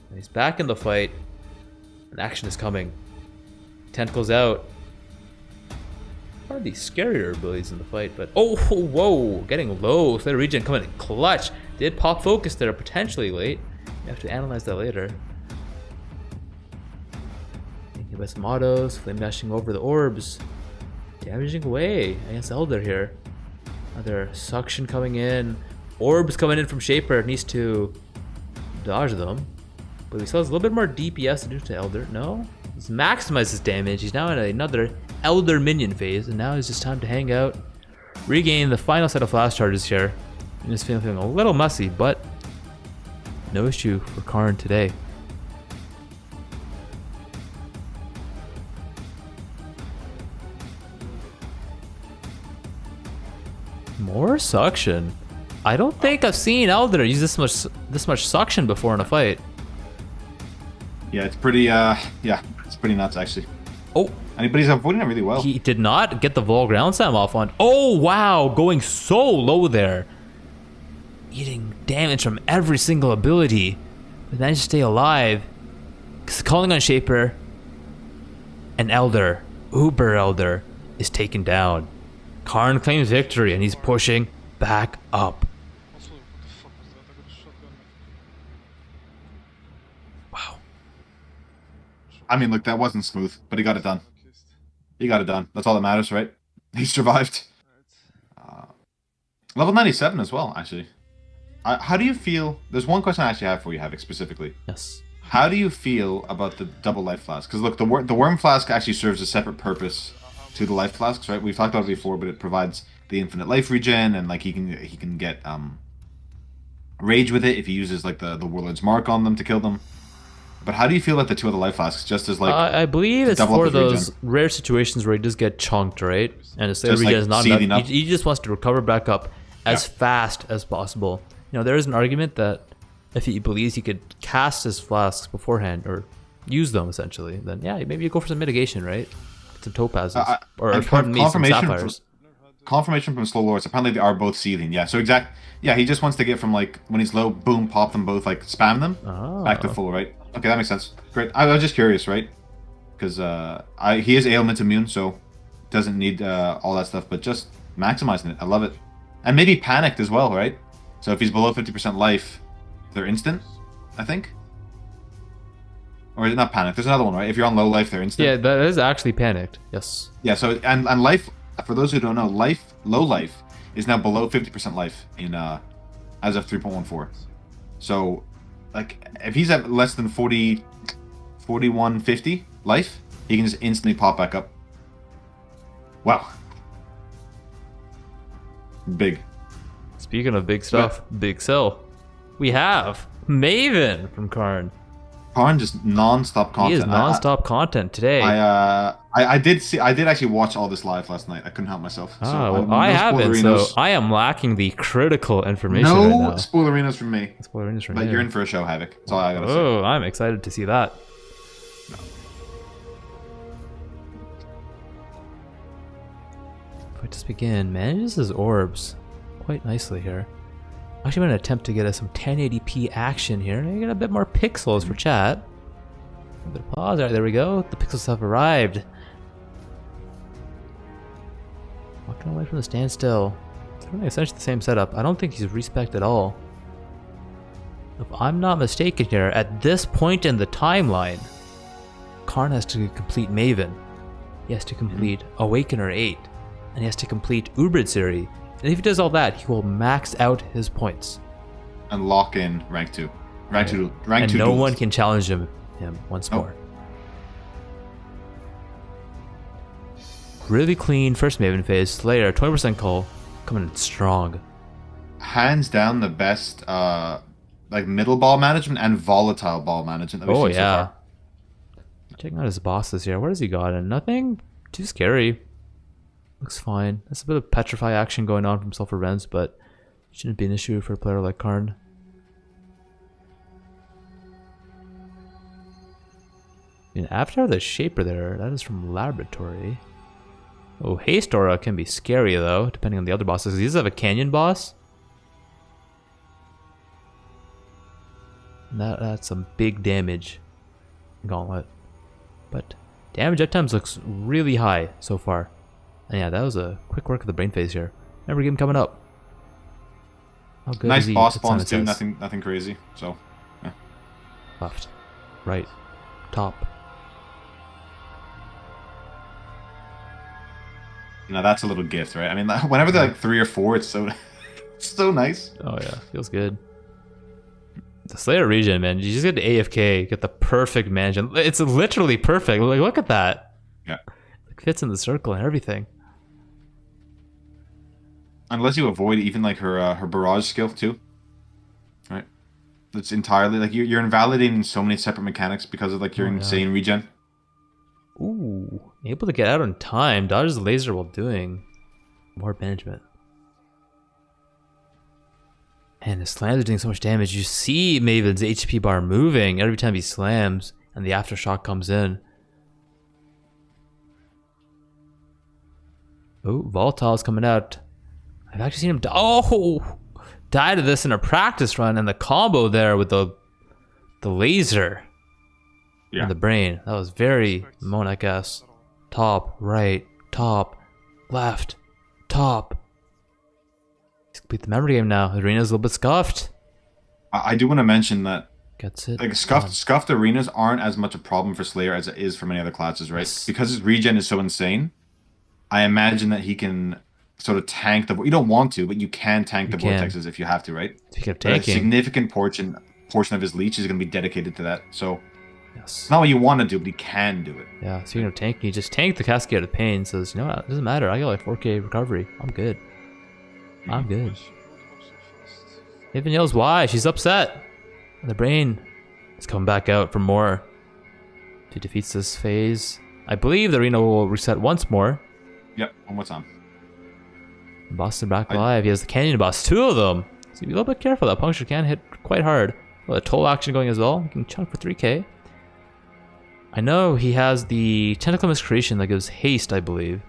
And he's back in the fight. And action is coming. Tentacles out. One of the scarier abilities in the fight, but oh, whoa, getting low. Slayer regen coming in clutch. Did pop focus there, potentially late. You have to analyze that later. Thinking about some autos, flame dashing over the orbs, damaging away against Elder here. Another suction coming in. Orbs coming in from Shaper. Needs to dodge them, but he still has a little bit more DPS to do to Elder. No, he's maximized his damage. He's now in another Elder minion phase, and now it's just time to hang out, regain the final set of flash charges here. And just feeling a little messy, but no issue for Carn today. More suction. I don't think I've seen Elder use this much suction before in a fight. yeah, it's pretty it's pretty nuts actually. Oh. But he's avoiding it really well. He did not get the Vol Ground Slam off on. Oh, wow. Going so low there. Eating damage from every single ability. But managed to stay alive. Calling on Shaper. And Elder, Uber Elder, is taken down. Carn claims victory and he's pushing back up. Wow. I mean, look, that wasn't smooth, but he got it done. He got it done. That's all that matters, right? He survived. Level 97 as well, actually. How do you feel? There's one question I actually have for you, Havoc, specifically. Yes. How do you feel about the double life flask? Because look, the worm flask actually serves a separate purpose to the life flasks, right? We've talked about it before, but it provides the infinite life regen, and like he can get rage with it if he uses like the warlord's mark on them to kill them. But how do you feel about the two other life flasks? Just as like I believe it's for those rare situations where he does get chunked, right? And the Slayer regen is not enough. He just wants to recover back up as fast as possible. You know, there is an argument that if he believes he could cast his flasks beforehand or use them essentially, then yeah, maybe you go for some mitigation, right? Some topazes or pardon me, some sapphires. Confirmation from Slow Lords. Apparently they are both seething. Yeah, so yeah, he just wants to get from like when he's low, boom, pop them both, like spam them back to full, right? Okay, that makes sense. Great. I was just curious, right? Because he is ailment immune, so doesn't need all that stuff, but just maximizing it. I love it. And maybe panicked as well, right? So if he's below 50% life, they're instant, I think. Or is it not panicked? There's another one, right? If you're on low life, they're instant. Yeah, that is actually panicked. Yes. Yeah, so and life, for those who don't know, low life is now below 50% life in as of 3.14. So like if he's at less than 4150 life, he can just instantly pop back up. Wow. Big. Speaking of big stuff, BigSil, we have Maven from Carn. Carn just non-stop content. He is non-stop content today. I did actually watch all this live last night. I couldn't help myself. So I haven't. So I am lacking the critical information right now. No spoilerinos from me. Spoilerinos from But you. you're in for a show, Havoc. That's all I gotta say. Oh, I'm excited to see that. Fight just begin. Manages his orbs quite nicely here. Actually, I'm going to attempt to get us some 1080p action here. Maybe get a bit more pixels for chat. A bit of pause. Alright, there we go. The pixels have arrived. Walking away from the standstill. It's really essentially the same setup. I don't think he's respect at all. If I'm not mistaken here, at this point in the timeline, Carn has to complete Maven. He has to complete Awakener 8. And he has to complete Atziri. And if he does all that, he will max out his points. And lock in rank 2. Rank 2 and no duels. one can challenge him once more. Really clean first Maven phase. Slayer, 20% call. Coming in strong. Hands down the best like middle ball management and volatile ball management that we've seen so far. Checking out his bosses here. What has he got? And nothing too scary. Looks fine. There's a bit of petrify action going on from Sulfur Rens, but shouldn't be an issue for a player like Carn. And after the Shaper there, that is from Laboratory. Oh, Haste Aura can be scary though, depending on the other bosses. He does have a Canyon boss. That's some big damage. Gauntlet. But damage at times looks really high so far. And yeah, that was a quick work of the brain phase here. Every game coming up. How good nice is he? boss spawns too, nothing crazy. So yeah. Left. Right. Top. Now that's a little gift, right? I mean, whenever they're like 3 or 4, it's so so nice. Oh yeah, feels good. The Slayer region, man, you just get the AFK, get the perfect mansion. It's literally perfect. Like, look at that. Yeah. It fits in the circle and everything. Unless you avoid even like her barrage skill too, right? It's entirely like you're invalidating so many separate mechanics because of like your insane regen. Ooh, able to get out on time, dodges the laser while doing more management. And his slams are doing so much damage. You see Maven's HP bar moving every time he slams, and the aftershock comes in. Oh, Volatile's coming out. I've actually seen him die to this in a practice run, and the combo there with the laser and the brain. That was very Mon, I guess. Top, right, top, left, top. He's complete the memory game now. The arena's a little bit scuffed. I do want to mention that Gets it. like scuffed arenas aren't as much a problem for Slayer as it is for many other classes, right? Yes. Because his regen is so insane. I imagine that he can sort of tank the. You don't want to, but you can tank the vortexes if you have to, right? Speaking of tanking, a significant portion of his leech is going to be dedicated to that. So, yes, it's not what you want to do, but he can do it. Yeah. Speaking of tanking, he just tanked the Cascade of Pain. Says, you know what? It doesn't matter. I got like 4K recovery. I'm good. I'm good. Even yells why. She's upset. And the brain is coming back out for more. He defeats this phase. I believe the arena will reset once more. Yep, one more time. Boss is back alive. He has the Canyon boss. 2 of them. So be a little bit careful. That puncture can hit quite hard. Well, the toll action going as well. He can chunk for 3k. I know he has the Tentacle Miscreation that gives haste, I believe.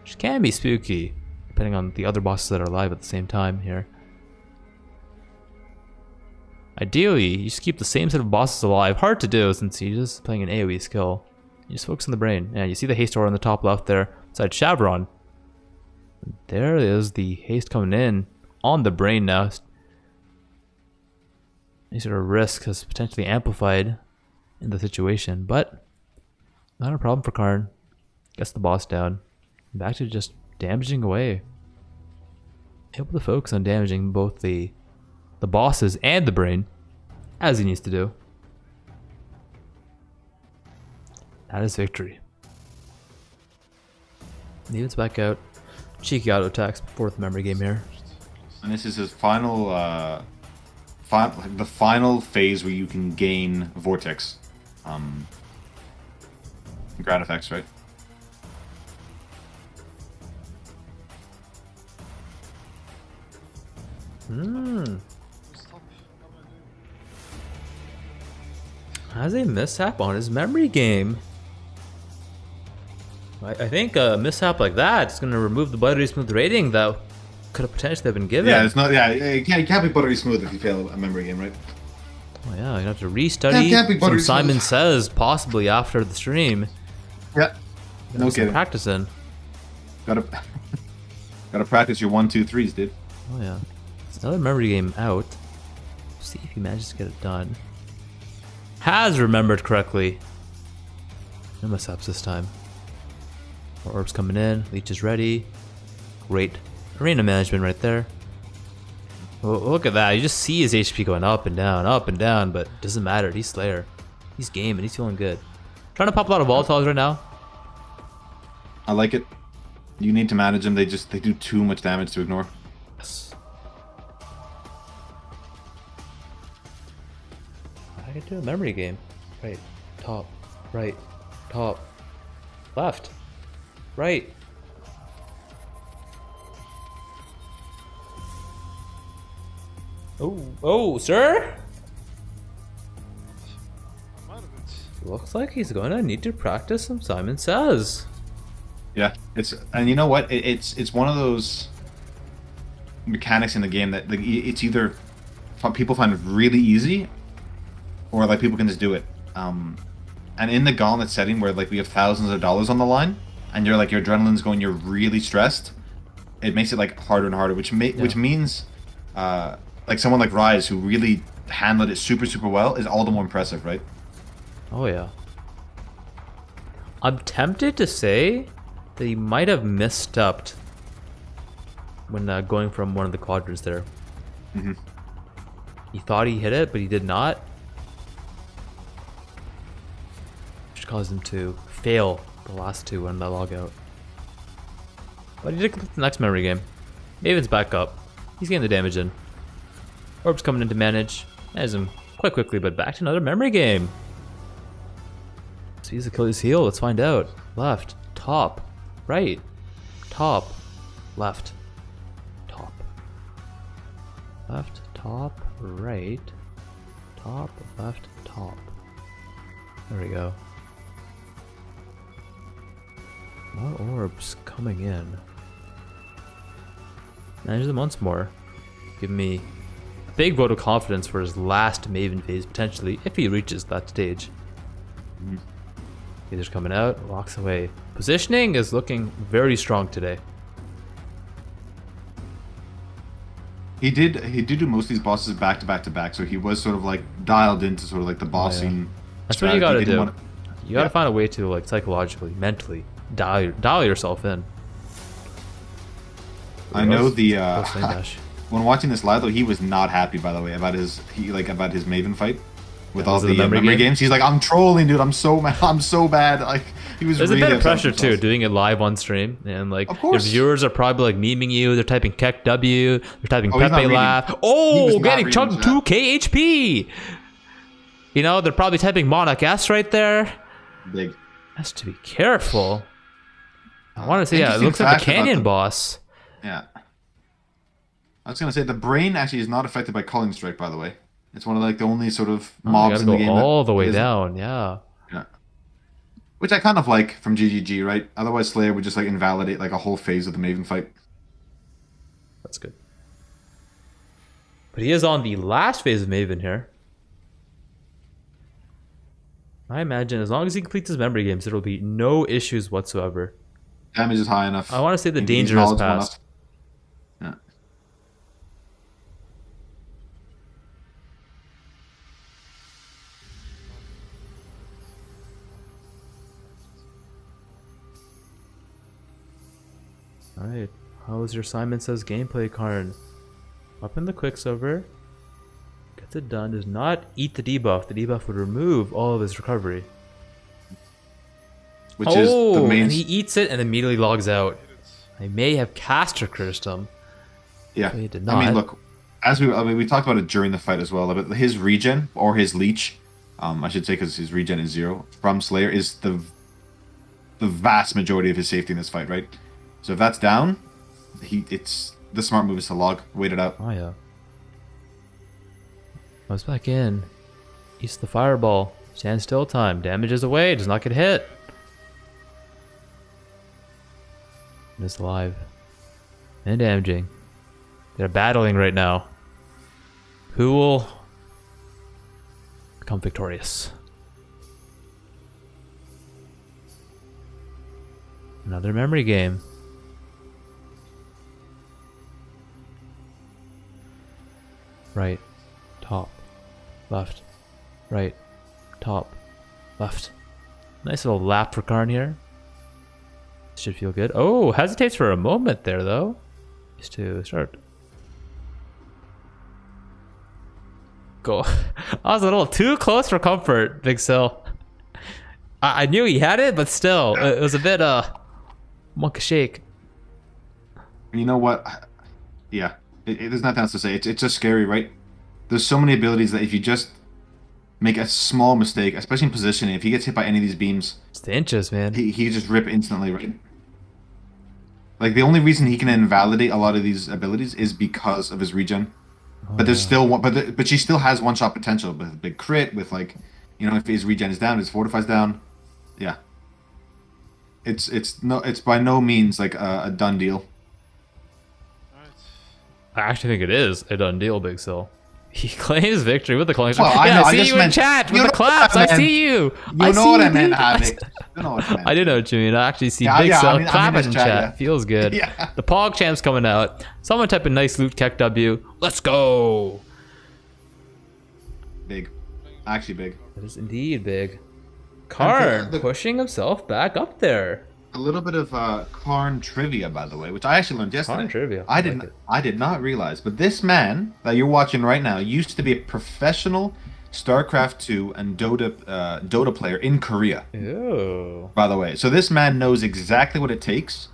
Which can be spooky, depending on the other bosses that are alive at the same time here. Ideally, you just keep the same set of bosses alive. Hard to do since he's just playing an AoE skill. You just focus on the brain. And you see the haste aura on the top left there, beside Shavron. There is the haste coming in on the brain now. Any sort of risk has potentially amplified in the situation, but not a problem for Carn. Gets the boss down. Back to just damaging away. Able to focus on damaging both the bosses and the brain, as he needs to do. That is victory. Need's back out. Cheeky auto attacks before the memory game here. And this is his final, the final phase where you can gain Vortex. Grad effects, right? Has a mishap on his memory game. I think a mishap like that is going to remove the buttery smooth rating, though. could have potentially been given. Yeah, it's not. Yeah, you can't be buttery smooth if you fail a memory game, right? Oh yeah, you have to restudy Can't be some buttery Simon smooth. Says possibly after the stream. Yeah. No Some kidding. practicing. Gotta practice your 1, 2, 3s, dude. Oh yeah. It's another memory game out. See if he manages to get it done. Has remembered correctly. No mess-ups this time. More orbs coming in. Leech is ready. Great arena management right there. Oh, look at that. You just see his HP going up and down, but it doesn't matter. He's Slayer. He's game and he's feeling good. Trying to pop a lot of volatiles right now. I like it. You need to manage them. They do too much damage to ignore. Yes. I can do a memory game. Right, top, right, top, left, right. Oh, sir? Looks like he's gonna need to practice some Simon Says. Yeah, and you know what? It's one of those mechanics in the game that it's either people find it really easy, or like people can just do it. And in the Gauntlet setting where like we have thousands of dollars on the line, and you're like your adrenaline's going, you're really stressed. It makes it like harder and harder, which means like someone like Ryze who really handled it super well is all the more impressive, right? Oh yeah. I'm tempted to say that he might have misstepped when going from one of the quadrants there. Mm-hmm. He thought he hit it, but he did not. Which caused him to fail the last two on the logout. But he did complete the next memory game. Maven's back up. He's getting the damage in. Orb's coming in to manage. Has him quite quickly, but back to another memory game. So he's Achilles heel. Let's find out. Left, top, right, top, left, top, left, top, right, top, left, top. There we go. More orbs coming in. Manage them once more. Give me a big vote of confidence for his last Maven phase, potentially, if he reaches that stage. Either's coming out, walks away. Positioning is looking very strong today. He did do most of these bosses back to back to back, so he was sort of like dialed into sort of like the bossing. That's what you gotta strategy. do. Didn't You gotta find a way to like psychologically, mentally dial yourself in. I know the Close lane dash. when watching this live though, he was not happy, by the way, about his Maven fight with all was it the the memory memory game? games. He's like, I'm trolling, dude. I'm so mad. I'm so bad. Like he was. There's really a bit of upset pressure with too, himself. doing it live on stream, and like Of your course. viewers are probably like memeing you. They're typing Keck W, they're typing Oh, he's not Pepe reading. laugh. He Oh, was not getting reading chunked chat. 2k HP. You know, they're probably typing Monarch S right there. Big. Has to be careful. I want to say, yeah, it Interesting looks like the fact about Canyon the- boss. Yeah. I was gonna say the brain actually is not affected by Culling Strike. By the way, it's one of like the only sort of You mobs gotta in the go game. all that the way isn't. down, yeah. Yeah. Which I kind of like from GGG, right? Otherwise, Slayer would just like invalidate like a whole phase of the Maven fight. That's good. But he is on the last phase of Maven here. I imagine as long as he completes his memory games, there will be no issues whatsoever. Damage is high enough. I want to say the He's danger has knowledgeable passed. enough. Alright, how was your Simon Says gameplay, Carn? Up in the Quicksilver. Gets it done. Does not eat the debuff. The debuff would remove all of his recovery. Which is the main. And he eats it and immediately logs out. I may have caster cursed him. Yeah. But he did I mean, not. look, we talked about it during the fight as well. About his regen or his leech, I should say, because his regen is 0 from Slayer is the vast majority of his safety in this fight, right? So if that's down, it's the smart move is to log, wait it out. Oh yeah. Comes back in. Eats the fireball. Stand still time. Damages away. Does not get hit. And is alive. And damaging. They're battling right now. Who will become victorious? Another memory game. Right, top, left, right, top, left. Nice little lap for Carn here. Should feel good. Oh, hesitates for a moment there though. Just to start. Go. I was a little too close for comfort, BigSil. I knew he had it, but still, it was a bit monk shake. You know what? Yeah, there's nothing else to say. It's just scary, right? There's so many abilities that if you just make a small mistake, especially in positioning, if he gets hit by any of these beams, It's the inches, man. he just rip instantly, right? Like the only reason he can invalidate a lot of these abilities is because of his regen. But there's still one, but she still has one shot potential with big crit, with like, you know, if his regen is down, his fortify's down, yeah. It's by no means like a done deal. I actually think it is a done deal, BigSil. He claims victory with the claps. Well, yeah, I see just you in meant, chat with you the know claps. what I see you. You know what I meant, Havoc. I do know what you mean. I actually see Yeah, BigSil yeah, I mean clapping his in chat, chat. yeah. Feels good. Yeah. The Pog champ's coming out. Someone type a nice loot keck W. Let's go. Big, actually big. That is indeed big. Carn pushing himself back up there. A little bit of Carn trivia, by the way, which I actually learned yesterday. Carn trivia. I did not realize, but this man that you're watching right now used to be a professional StarCraft 2 and Dota player in Korea. Ew. By the way, so this man knows exactly what it takes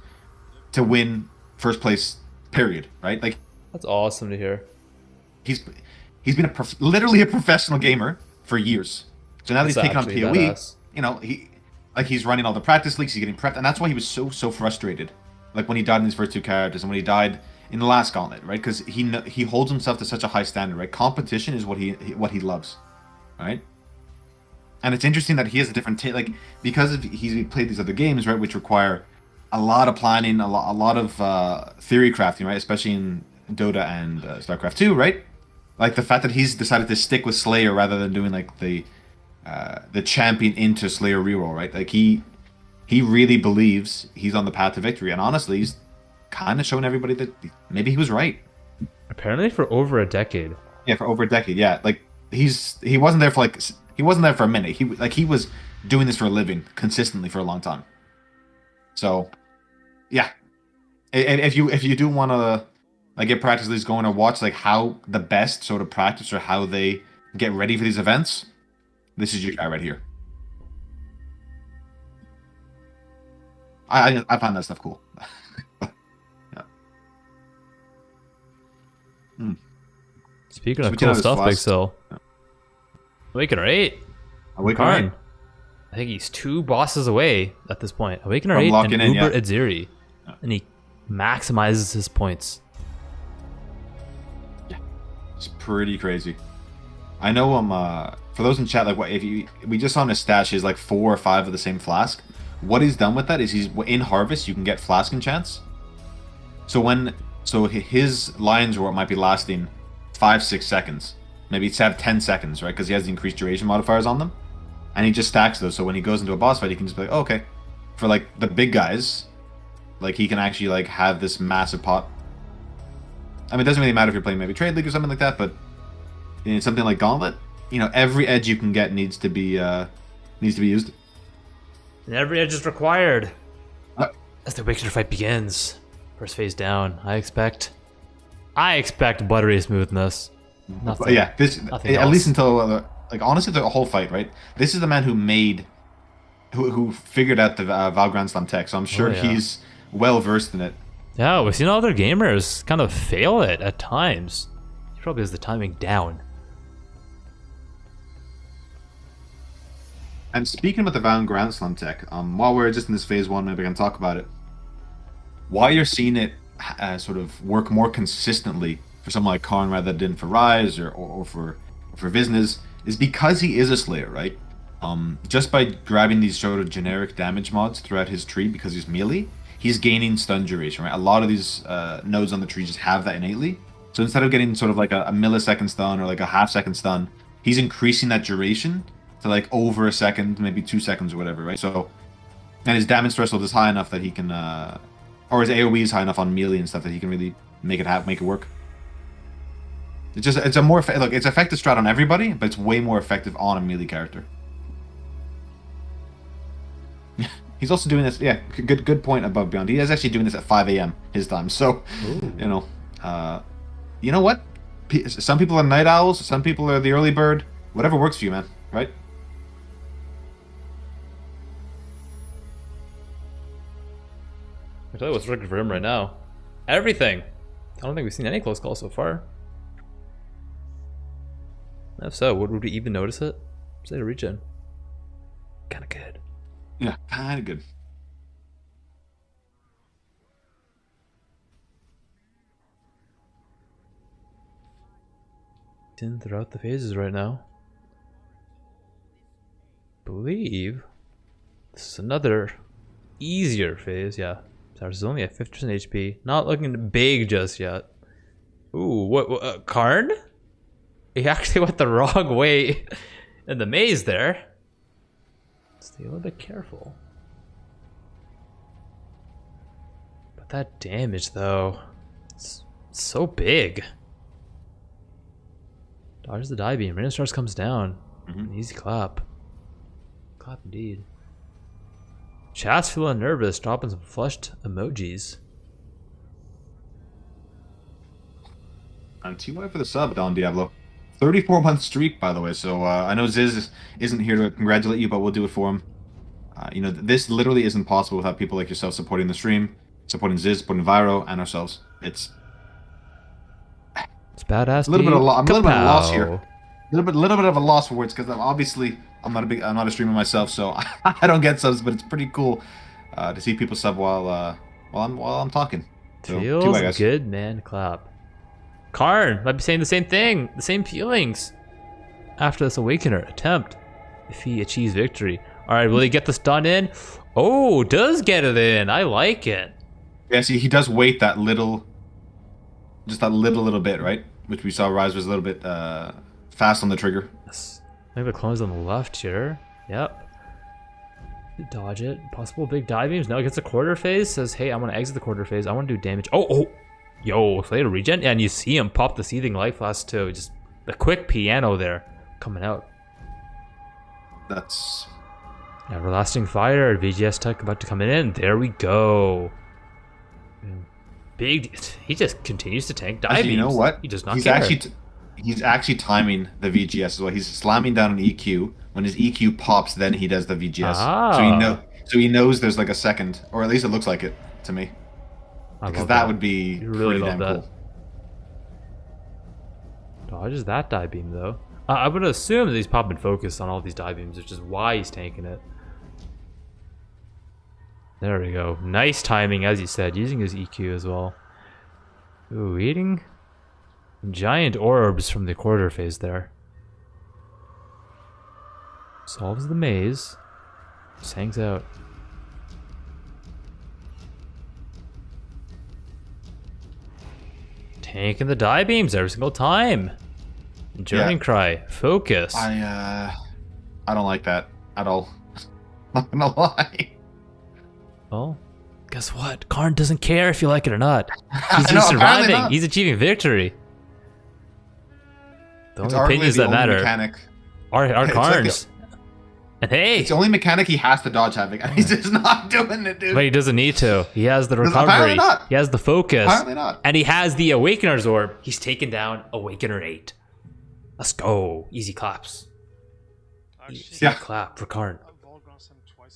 to win first place. Period. Right? Like That's awesome to hear. he's been literally a professional gamer for years. So now that he's taking on actually PoE, badass. you know, he's running all the practice leagues, he's getting prepped, and that's why he was so frustrated. Like when he died in his first two characters, and when he died in the last Gauntlet, right? Because he holds himself to such a high standard, right? Competition is what he loves, right? And it's interesting that he has a different like because he's played these other games, right, which require a lot of planning, a lot of theory crafting, right? Especially in Dota and StarCraft 2, right? Like the fact that he's decided to stick with Slayer rather than doing like the champion into Slayer reroll, right? Like he really believes he's on the path to victory, and honestly, he's kind of showing everybody that maybe he was right. Apparently for over a decade. Yeah, for over a decade. Yeah, like he wasn't there for a minute. He was doing this for a living consistently for a long time. So, yeah, if you do want to like get practice leagues going or watch like how the best sort of practice or how they get ready for these events, this is your guy right here. I find that stuff cool. Yeah. Speaking of cool stuff, BigSil. Awakener 8. Awakener 8. I think he's 2 bosses away at this point. Awakener 8 and Uber Atziri. Yeah. And he maximizes his points. Yeah. It's pretty crazy. I know for those in chat, like we just saw in his stash, he has like 4 or 5 of the same flask. What he's done with that is he's in Harvest, you can get flask enchants. So his lines were what might be lasting 5-6 seconds. Maybe it's have 10 seconds, right? Because he has the increased duration modifiers on them. And he just stacks those, so when he goes into a boss fight, he can just be like, oh, okay. For like the big guys, like he can actually like have this massive pot. I mean, it doesn't really matter if you're playing maybe Trade League or something like that, but in something like Gauntlet, you know, every edge you can get needs to be used. And every edge is required. As the Awakener fight begins. First phase down. I expect buttery smoothness. Nothing. Yeah, nothing at else. least until like honestly the whole fight, right? This is the man who figured out the Val Grand Slam tech, so I'm sure he's well versed in it. Yeah, we've seen other gamers kind of fail it at times. He probably has the timing down. And speaking about the Val Grand Slam tech, while we're just in this phase 1, maybe I can talk about it. Why you're seeing it sort of work more consistently for someone like Carn rather than for Ryze or for Visnez is because he is a Slayer, right? Just by grabbing these sort of generic damage mods throughout his tree because he's melee, he's gaining stun duration, right? A lot of these nodes on the tree just have that innately. So instead of getting sort of like a millisecond stun or like a half-second stun, he's increasing that duration to like over a second, maybe 2 seconds or whatever, right? So, and his damage threshold is high enough that he can, or his AOE is high enough on melee and stuff that he can really make it work. It's a more look. It's effective strat on everybody, but it's way more effective on a melee character. He's also doing this. Yeah, good point above beyond. He is actually doing this at 5 a.m. his time. So, you know what? Some people are night owls. Some people are the early bird. Whatever works for you, man. Right? I'll tell you what's working for him right now. Everything. I don't think we've seen any close calls so far. If so, would we even notice it? Say a regen. Kinda good. Yeah, kinda good. In throughout the phases right now. Believe this is another easier phase, yeah. Sirus is only at 50% HP. Not looking big just yet. Ooh, what Carn? He actually went the wrong way in the maze there. Stay a little bit careful. But that damage though, it's so big. Dodges the die beam. Random Stars comes down. An easy clap. Clap indeed. Chat's feeling nervous, dropping some flushed emojis. And TY for the sub, Don Diablo. 34-month streak, by the way. So I know Ziz isn't here to congratulate you, but we'll do it for him. You know, this literally isn't possible without people like yourself supporting the stream, supporting Ziz, supporting Viro, and ourselves. It's badass. A little bit of loss here. A little bit of a loss for words because obviously I'm not a streamer myself, so I don't get subs. But it's pretty cool to see people sub while I'm talking. So, feels good, man. Clap. Carn might be saying the same thing, the same feelings after this Awakener attempt. If he achieves victory, all right. Will he get the stun in? Oh, does get it in. I like it. Yeah, see, he does wait that little. Just that little bit, right? Which we saw Ryze was a little bit fast on the trigger. Yes. Maybe the clone's on the left here. Yep. Dodge it. Possible big dive beams. Now it gets a quarter phase. Says, hey, I'm going to exit the quarter phase. I want to do damage. Oh. Yo, later regen. And you see him pop the Seething Life Flask too. Just the quick piano there coming out. That's... Everlasting Fire. VGS tech about to come in. There we go. Big. He just continues to tank dive beams. You know what? He does not care. He's actually timing the VGS as well. He's slamming down an EQ. When his EQ pops, then he does the VGS. So he knows there's like a second, or at least it looks like it to me. Because that would be really damn cool. Dodges that dive beam though. I would assume that he's popping focus on all these dive beams, which is why he's tanking it. There we go. Nice timing, as you said, using his EQ as well. Ooh, eating giant orbs from the quarter phase there. Solves the maze. Just hangs out. Tanking the die beams every single time. Journey cry. Focus. I don't like that at all. Not gonna lie. Well, guess what? Carn doesn't care if you like it or not. He's just surviving. He's achieving victory. The only opinions that matter are Carn's. And hey, it's the only mechanic he has to dodge Havoc, and he's just not doing it, dude. But he doesn't need to. He has the recovery. He has the focus. Apparently not. And he has the Awakener's Orb. He's taken down Awakener 8. Let's go. Easy claps. Easy clap for Carn.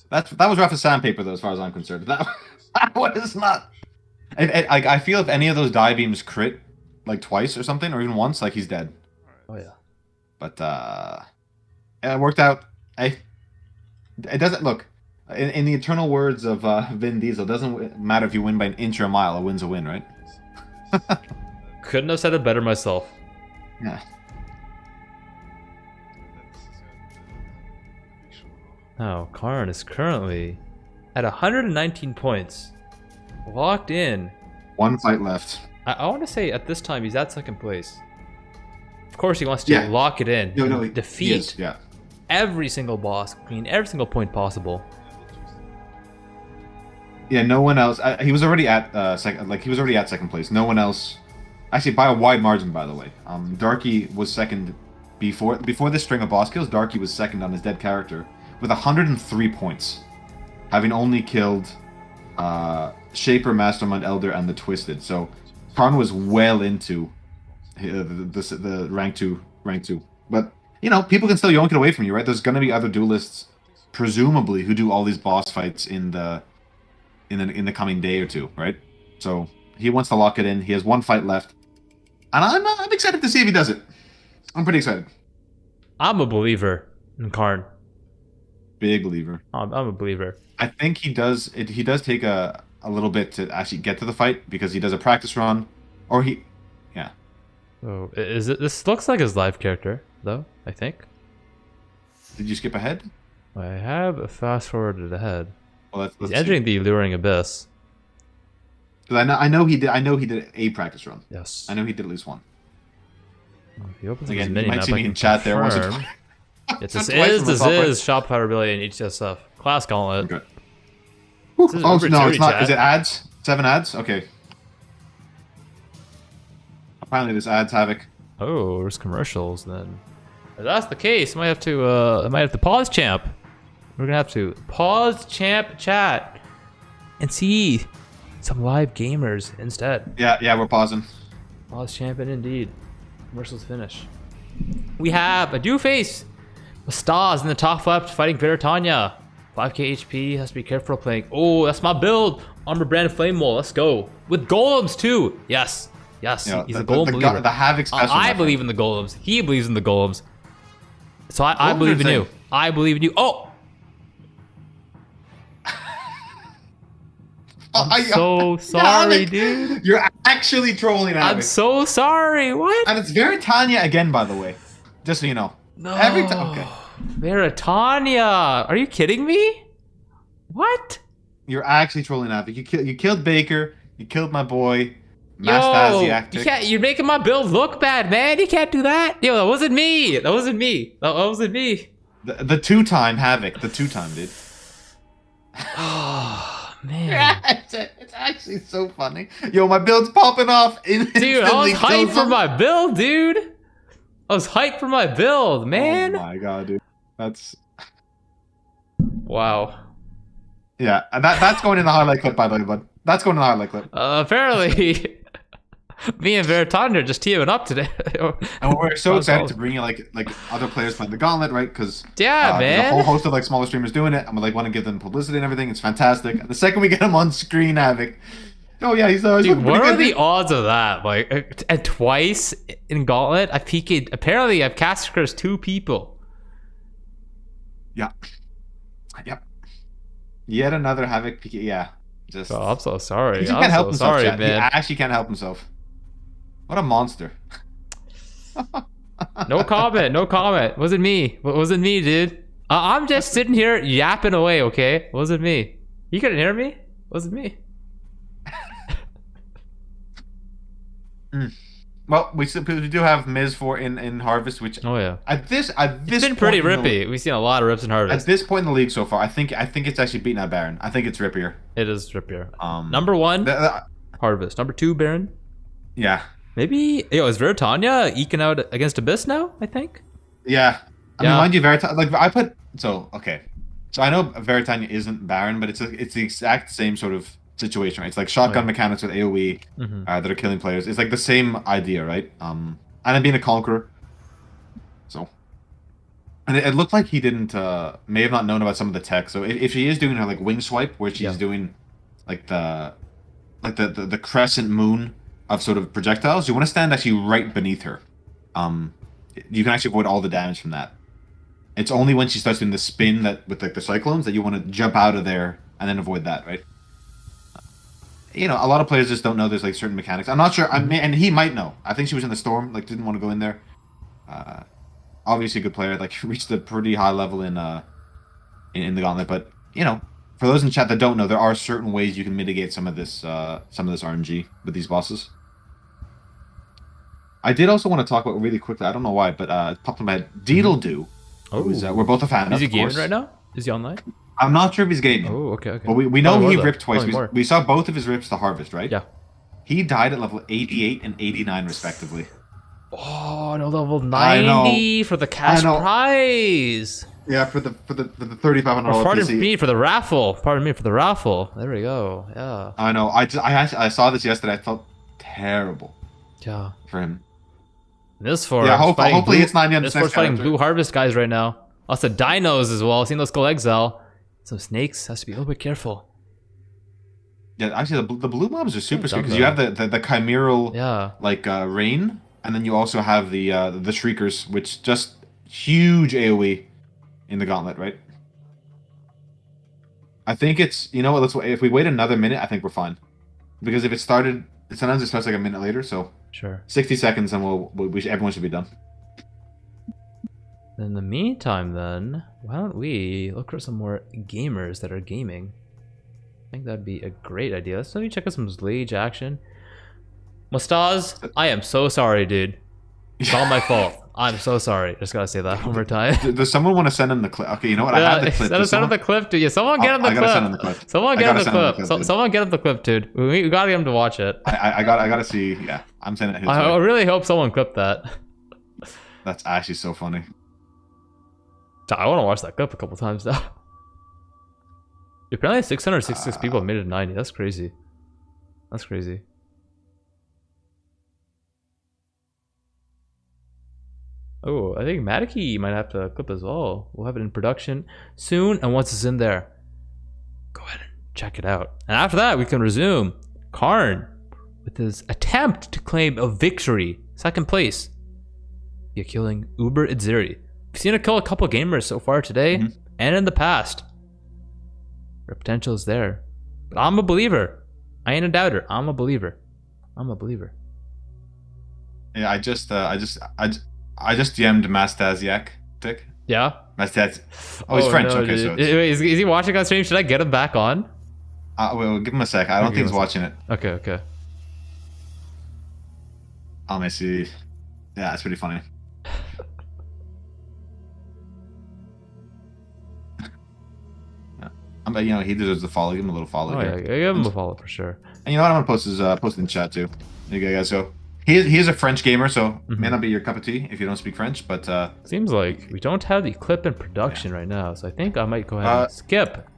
That was rough as sandpaper, though, as far as I'm concerned. That was not. I feel if any of those die beams crit, like twice or something, or even once, like he's dead. Oh yeah. But it worked out. It doesn't look. In the eternal words of Vin Diesel, it doesn't matter if you win by an inch or a mile. A win's a win, right? Couldn't have said it better myself. Yeah. Now, Carn is currently at 119 points. Locked in. One fight left. I want to say at this time he's at second place. Of course, he wants to lock it in, defeat every single boss, clean every single point possible. Yeah, no one else. He was already at second. Like he was already at second place. No one else, actually by a wide margin, by the way. Darky was second before this string of boss kills. Darky was second on his dead character with 103 points, having only killed Shaper, Mastermind, Elder, and the Twisted. So Carn was well into the rank two. But you know, people can still yoink it away from you, right? There's gonna be other duelists, presumably, who do all these boss fights in the coming day or two, right? So he wants to lock it in. He has one fight left, and I'm excited to see if he does it. I'm pretty excited. I'm a believer in Carn. Big believer. I'm a believer. I think he does. He does take a little bit to actually get to the fight because he does a practice run, or he, yeah. Oh, is it? This looks like his live character, though. I think. Did you skip ahead? I have fast forwarded ahead. Well, He's entering the alluring abyss. Because I know he did a practice run. Yes. I know he did at least one. If he opens Again, his you might mini-map, see me in chat there once or confirm. twice. This is shop ability and each stuff. Class Gauntlet. Okay. This is Oh Uber no, Theory it's not. chat. Is it ads? 7 ads? Okay. Apparently, this ads Havoc. Oh, there's commercials then. If that's the case, I might have to pause champ. We're gonna have to pause champ chat and see some live gamers instead. Yeah, we're pausing. Pause champion indeed. Commercials finish. We have a new face with stars in the top left fighting Veritania. 5k HP, has to be careful playing. Oh, that's my build. Armor Brand Flame Wall, let's go. With golems too. Yes, Yeah, he's a golem believer. The Havoc special. I believe in the golems. He believes in the golems. So I believe in you. I believe in you. Oh! I'm so sorry, dude. You're actually trolling Havoc. I'm so sorry. What? And it's Veritania again, by the way. Just so you know. No. Every time. Okay. Veritania. Are you kidding me? What? You're actually trolling Havoc. You killed Baker. You killed my boy. Yo, Mastasiactic. you're making my build look bad, man. You can't do that. Yo, that wasn't me. That wasn't me. The two-time Havoc. The two-time, dude. Oh, man. Yeah, it's actually so funny. Yo, my build's popping off. Dude, I was hyped for my build, dude. I was hyped for my build, man. Oh my god, dude. That's... Wow. Yeah, and that's going in the highlight clip, by the way, bud. That's going in the highlight clip. Apparently, me and Veritania are just teaming up today. And we're so excited to bring you like other players playing the Gauntlet, right? Because yeah, man, there's a whole host of like smaller streamers doing it, and we like want to give them publicity and everything. It's fantastic. And the second we get him on screen, Havoc. Oh yeah, he's dude. What are the odds of that? Like, and twice in Gauntlet, I PK'd. Apparently, I've cast cursed 2 people. Yeah. Yep. Yet another Havoc PK. Yeah. Just. Oh, I'm so sorry. He can't help himself, sorry, chat. man. He actually can't help himself. What a monster. No comment. No comment. Wasn't me. Wasn't me, dude. I'm just sitting here yapping away. Okay. Wasn't me. You couldn't hear me. Wasn't me. Well, we do have Miz for in Harvest, which at this it's been pretty rippy. We've seen a lot of rips in Harvest. At this point in the league so far, I think it's actually beaten out Baron. I think it's rippier. It is rippier. Number 1, Harvest. Number 2, Baron. Yeah. Maybe is Veritania eking out against Abyss now? I think. Yeah. I mean, mind you, Veritania. Like I put okay. So I know Veritania isn't Baron, but it's the exact same sort of situation, right? It's like shotgun mechanics with AoE that are killing players. It's like the same idea, right? And I'm being a conqueror. So, and it looked like he may have not known about some of the tech. So if she is doing her like wing swipe, where she's doing like the crescent moon of sort of projectiles, you want to stand actually right beneath her. You can actually avoid all the damage from that. It's only when she starts doing the spin with like the cyclones that you want to jump out of there and then avoid that, right? You know, a lot of players just don't know there's like certain mechanics. I'm not sure. And he might know. I think she was in the storm, like didn't want to go in there. Obviously a good player, like reached a pretty high level in the Gauntlet. But you know, for those in chat that don't know, there are certain ways you can mitigate some of this RNG with these bosses. I did also want to talk about really quickly. I don't know why, but it popped in my head. Deedledoo. We're both a fan. Is he of gaming course. right now? Is he online? I'm not sure if he's gaming. Oh, okay. But we know Probably he more, ripped though. twice. Probably more. We saw both of his rips to Harvest, right? Yeah. He died at level 88 and 89 respectively. Oh no, level I 90 for the cash prize. Yeah, for the $3,500 Pardon me for the raffle. Pardon me for the raffle. There we go. Yeah. I know. I saw this yesterday. I felt terrible Yeah. for him. This for hopefully it's 90 on this this next for fighting character. blue harvest guys right now. Also dinos as well. Seen those go exile. Some snakes. Has to be a little bit careful. Yeah, actually, the blue mobs are super done scary because you have the chimeral rain, and then you also have the shriekers, which just huge AOE in the gauntlet, right? I think it's if we wait another minute, I think we're fine, because if it started, sometimes it starts like a minute later, so Sure. 60 seconds and everyone should be done. In the meantime, then, why don't we look for some more gamers that are gaming? I think that'd be a great idea. Let's maybe check out some Zlage action. Mustaz, I am so sorry, dude. It's all my fault. I'm so sorry. Just gotta say that one more time. Does someone want to send in the clip? Okay, you know what? I have the clip. Send him the clip, dude. Yeah, someone get him the clip. Send him the clip. Someone get him the clip. Someone get him the clip, dude. We gotta get him to watch it. I gotta see. Yeah, I'm sending it his I way. really hope someone clipped that. That's actually so funny. I want to watch that clip a couple times now. Apparently 666 people have made it 90. That's crazy. That's crazy. Oh, I think Madiki might have to clip as well. We'll have it in production soon, and once it's in there, go ahead and check it out. And after that, we can resume Carn with his attempt to claim a victory, second place, via killing Uber Atziri. We've seen it kill a couple gamers so far today, and in the past. Her potential is there, but I'm a believer. I ain't a doubter. I'm a believer. I'm a believer. Yeah, I just DM'd Mastaziak. Tick. Yeah. Mastaz. Oh, he's French. No, okay, so is he watching on stream? Should I get him back on? we'll give him a sec. I don't think he's watching it. Okay. Let me see. Yeah, it's pretty funny. He deserves a follow. Give him a little follow. Oh yeah, give him a follow for sure. And you know what? I'm gonna post his post it in chat too. There you go, guys. So he is a French gamer, so may not be your cup of tea if you don't speak French, but seems like we don't have the clip in production right now, so I think I might go ahead and skip.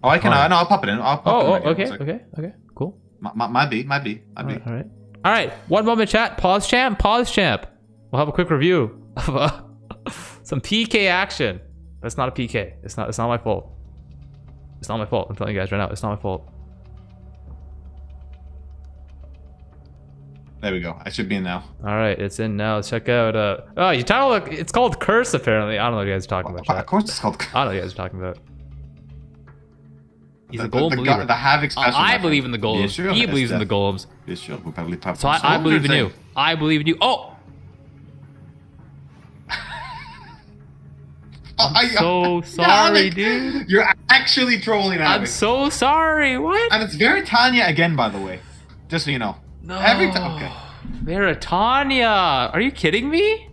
Oh, I can. No, I'll pop it in. I'll pop it in. Okay, cool. Might be. All right. 1 moment, chat. Pause, champ. We'll have a quick review of some PK action. That's not a PK. It's not my fault. It's not my fault. I'm telling you guys right now. It's not my fault. There we go. I should be in now. All right, it's in now. Let's check out. Oh, you title. It's called Curse. Apparently, I don't know what you guys are talking about. Of course, it's called. I don't know what you guys are talking about. He's a golem believer. The Havoc special. I believe in the golems. He believes in the golems. So I believe in you. I believe in you. Oh. I'm so sorry, dude. You're actually trolling Havoc. I'm so sorry. What? And it's Veritania again, by the way. Just so you know. No. Every time. Okay. Veritania. Are you kidding me?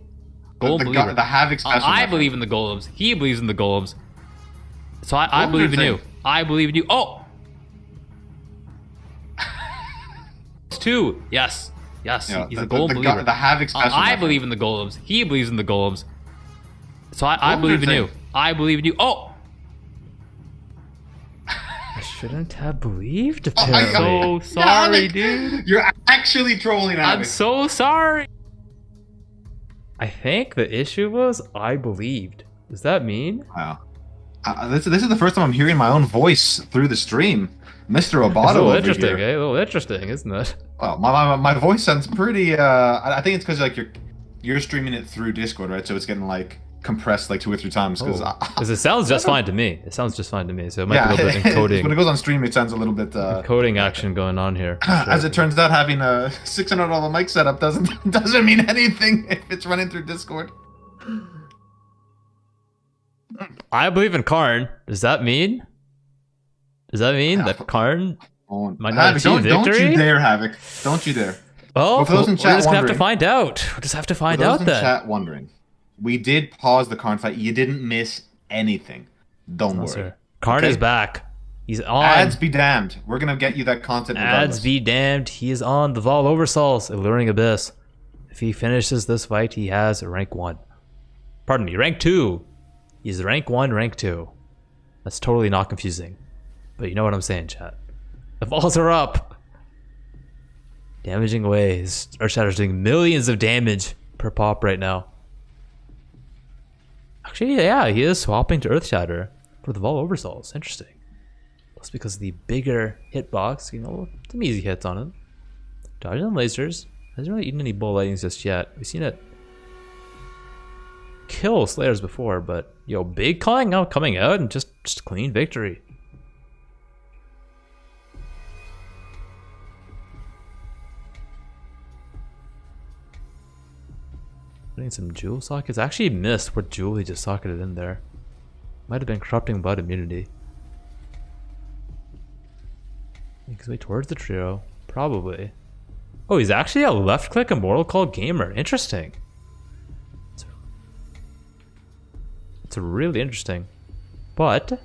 The Havoc special. I believe in the golems. He believes in the golems. So I believe in you. I believe in you. Oh. It's 2. Yes. He's a golem believer. The Havoc special. I believe in the golems. He believes in the golems. So I believe in you. I believe in you. Oh! I shouldn't have believed. I'm so sorry, dude. You're actually trolling Havoc. I'm so sorry. I think the issue was I believed. Does that mean? Wow. This is the first time I'm hearing my own voice through the stream. Mr. Obato It's a little over interesting, here. A little interesting, isn't it? Well, my voice sounds pretty. I think it's because like you're streaming it through Discord, right? So it's getting like compressed like 2 or 3 times because it sounds just fine to me. It sounds just fine to me. So it might be a little bit encoding. When it goes on stream, it sounds a little bit encoding action going on here. Sure. As it turns out, having a $600 mic setup doesn't mean anything if it's running through Discord. I believe in Carn. Does that mean? That Carn might not achieve victory? Don't you dare, Havoc. Don't you dare. Oh, for those in we're chat just gonna have to wondering- find out. We just have to For find those out in then. chat wondering, we did pause the Carn fight. You didn't miss anything. Don't No, worry. sir. Carn Okay? is back. He's on. Ads be damned. We're gonna get you that content regardless. Ads be damned. He is on the Vol Oversouls, Alluring Abyss. If he finishes this fight, he has rank 1. Pardon me, rank 2. He's rank 1, rank 2. That's totally not confusing. But you know what I'm saying, chat. The Vols are up. Damaging away. His Earthshatter's doing millions of damage per pop right now. Actually, yeah, he is swapping to Earthshatter for the Vol Oversouls. Interesting. That's because the bigger hitbox, you know, some easy hits on it. Dodging them lasers. Hasn't really eaten any bull lightnings just yet. We've seen it kill Slayers before, but yo, big coming out and just clean victory. Putting some jewel sockets. I actually missed what jewel he just socketed in there. Might have been corrupting blood immunity. Makes his way towards the trio. Probably. Oh, he's actually a left click immortal called gamer. Interesting. It's really interesting. But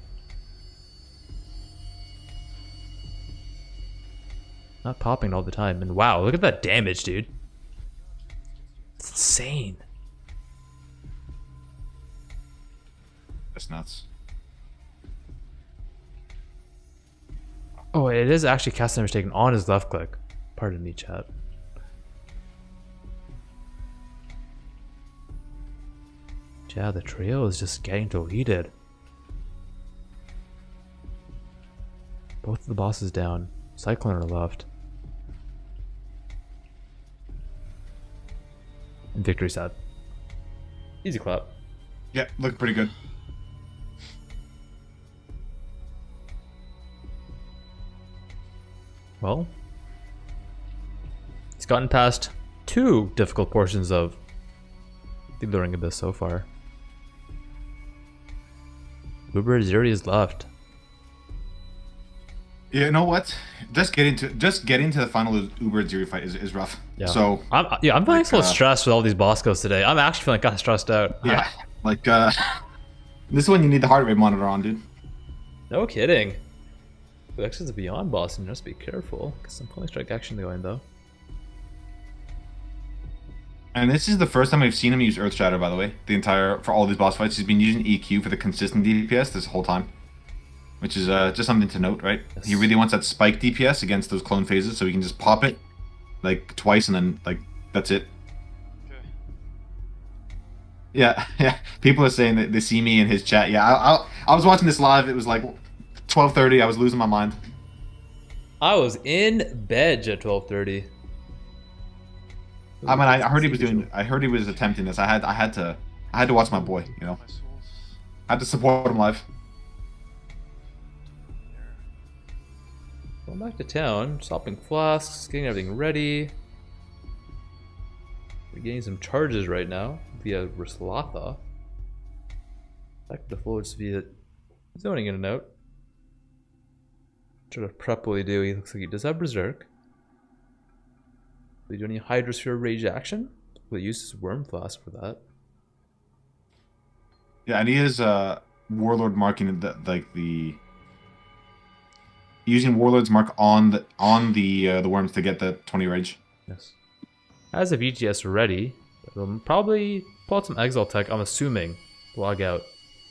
not popping all the time. And wow, look at that damage, dude. It's insane. That's nuts. Oh, it is actually cast damage taken on his left click. Pardon me, chat. Yeah, the trio is just getting deleted. Both of the bosses down. Cyclone are left. And victory sad. Easy clap. Yeah, look pretty good. Well, he's gotten past 2 difficult portions of the Alluring Abyss so far. Atziri is left. Yeah, you know what? Just getting to the final Uber Atziri fight is rough. Yeah. So I'm feeling like, so stressed with all these boss kills today. I'm actually feeling kind of stressed out. yeah, like this is when you need the heart rate monitor on, dude. No kidding. The X is a beyond boss, and just be careful. Get some pulling strike action going though. And this is the first time I've seen him use Earthshatter, by the way. For all these boss fights, he's been using EQ for the consistent DPS this whole time. Which is just something to note, right? Yes. He really wants that spike DPS against those clone phases, so he can just pop it like twice and then like that's it. Okay. Yeah, yeah. People are saying that they see me in his chat. Yeah, I was watching this live. It was like 12:30. I was losing my mind. I was in bed at 12:30. I mean, I heard he was doing. I heard he was attempting this. I had to watch my boy. You know, I had to support him live. Going back to town, stopping flasks, getting everything ready. We're getting some charges right now via Ryslotha. Back to the forwards via zoning in and out. Try to prep what we do. He looks like he does have Berserk. Will he do any Hydrosphere Rage action? Will he use his Worm Flask for that? Yeah, and he is Warlord marking the using Warlord's mark on the worms to get the 20 rage. Yes. As a VGS ready, we'll probably pull out some Exile tech. I'm assuming log out.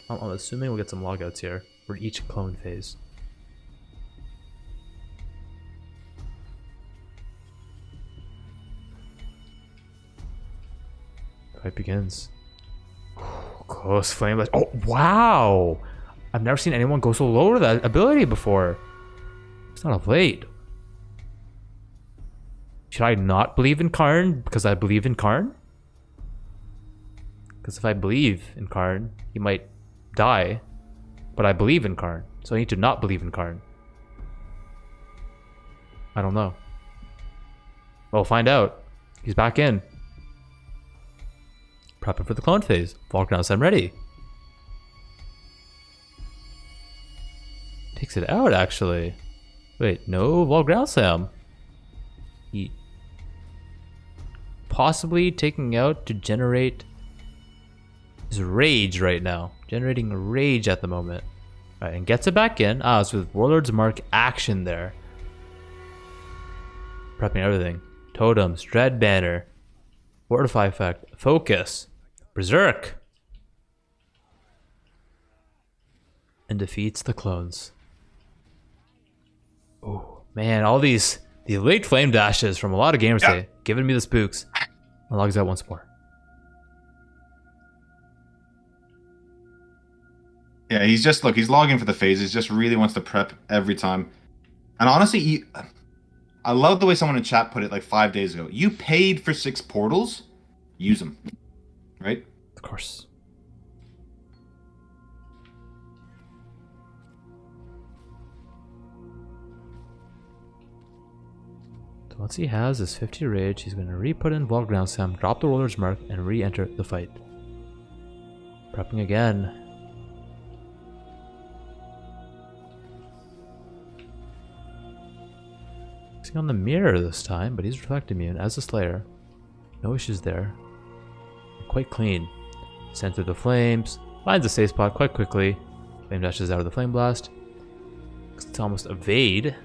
I'm assuming we'll get some logouts here for each clone phase. Fight begins. Close flame blast. Oh wow! I've never seen anyone go so low to that ability before. It's not a blade. Should I not believe in Carn because I believe in Carn? Because if I believe in Carn, he might die. But I believe in Carn, so I need to not believe in Carn. I don't know. We'll find out. He's back in. Prepping for the clone phase. Volcanoes, I'm ready. Takes it out, actually. Wait, no Volground Sam. He possibly taking out to generate his rage right now. Generating rage at the moment. Alright, and gets it back in. So with Warlord's Mark action there. Prepping everything. Totems, Dread Banner, Fortify Effect, Focus, Berserk. And defeats the clones. Oh man, all these the late flame dashes from a lot of gamers today, giving me the spooks. And logs out once more. Yeah, he's just he's logging for the phases. Just really wants to prep every time. And honestly, I love the way someone in chat put it like 5 days ago. You paid for 6 portals, use them, right? Of course. So once he has his 50 rage, he's going to re-put in Vault Ground Sam, drop the Roller's Mark, and re-enter the fight. Prepping again. On the mirror this time, but he's reflect immune as a Slayer. No issues there. Quite clean. Sent through the flames, finds a safe spot quite quickly. Flame dashes out of the flame blast. It's almost evade.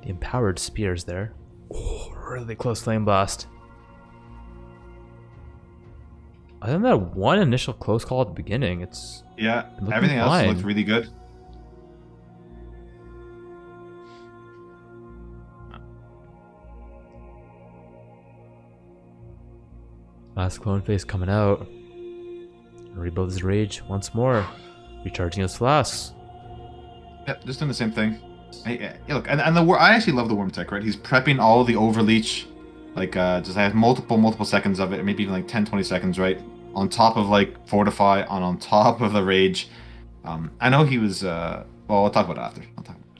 The empowered spears there. Oh, really close flame blast. Other than that one initial close call at the beginning, it's everything else looked really good. Last clone phase coming out. Rebuild his rage once more. Recharging his flasks. Yep, just doing the same thing. Hey, look, and I actually love the worm tech, right? He's prepping all the overleech, like just I have multiple seconds of it, maybe even like 10-20 seconds, right? On top of like fortify, on top of the rage. I know he was well, I'll talk about it after.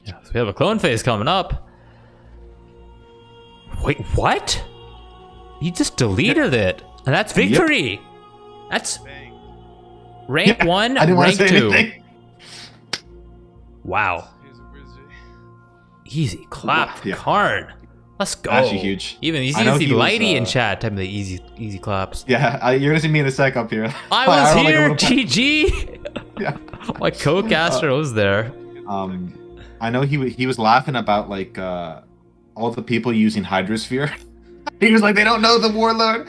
Yeah, so we have a clone phase coming up. Wait, what? He just deleted it. And that's victory. That's rank 1, I didn't rank 2. Anything. Wow. Easy clap for Yeah. Carn. Let's go. Actually huge. Even you I know see he was, Lighty in chat typing the easy claps. Yeah, you're gonna see me in a sec up here. I was don't here, like GG. Yeah. My co-caster was there. I know he was laughing about like all the people using Hydrosphere. He was like, they don't know the warlord,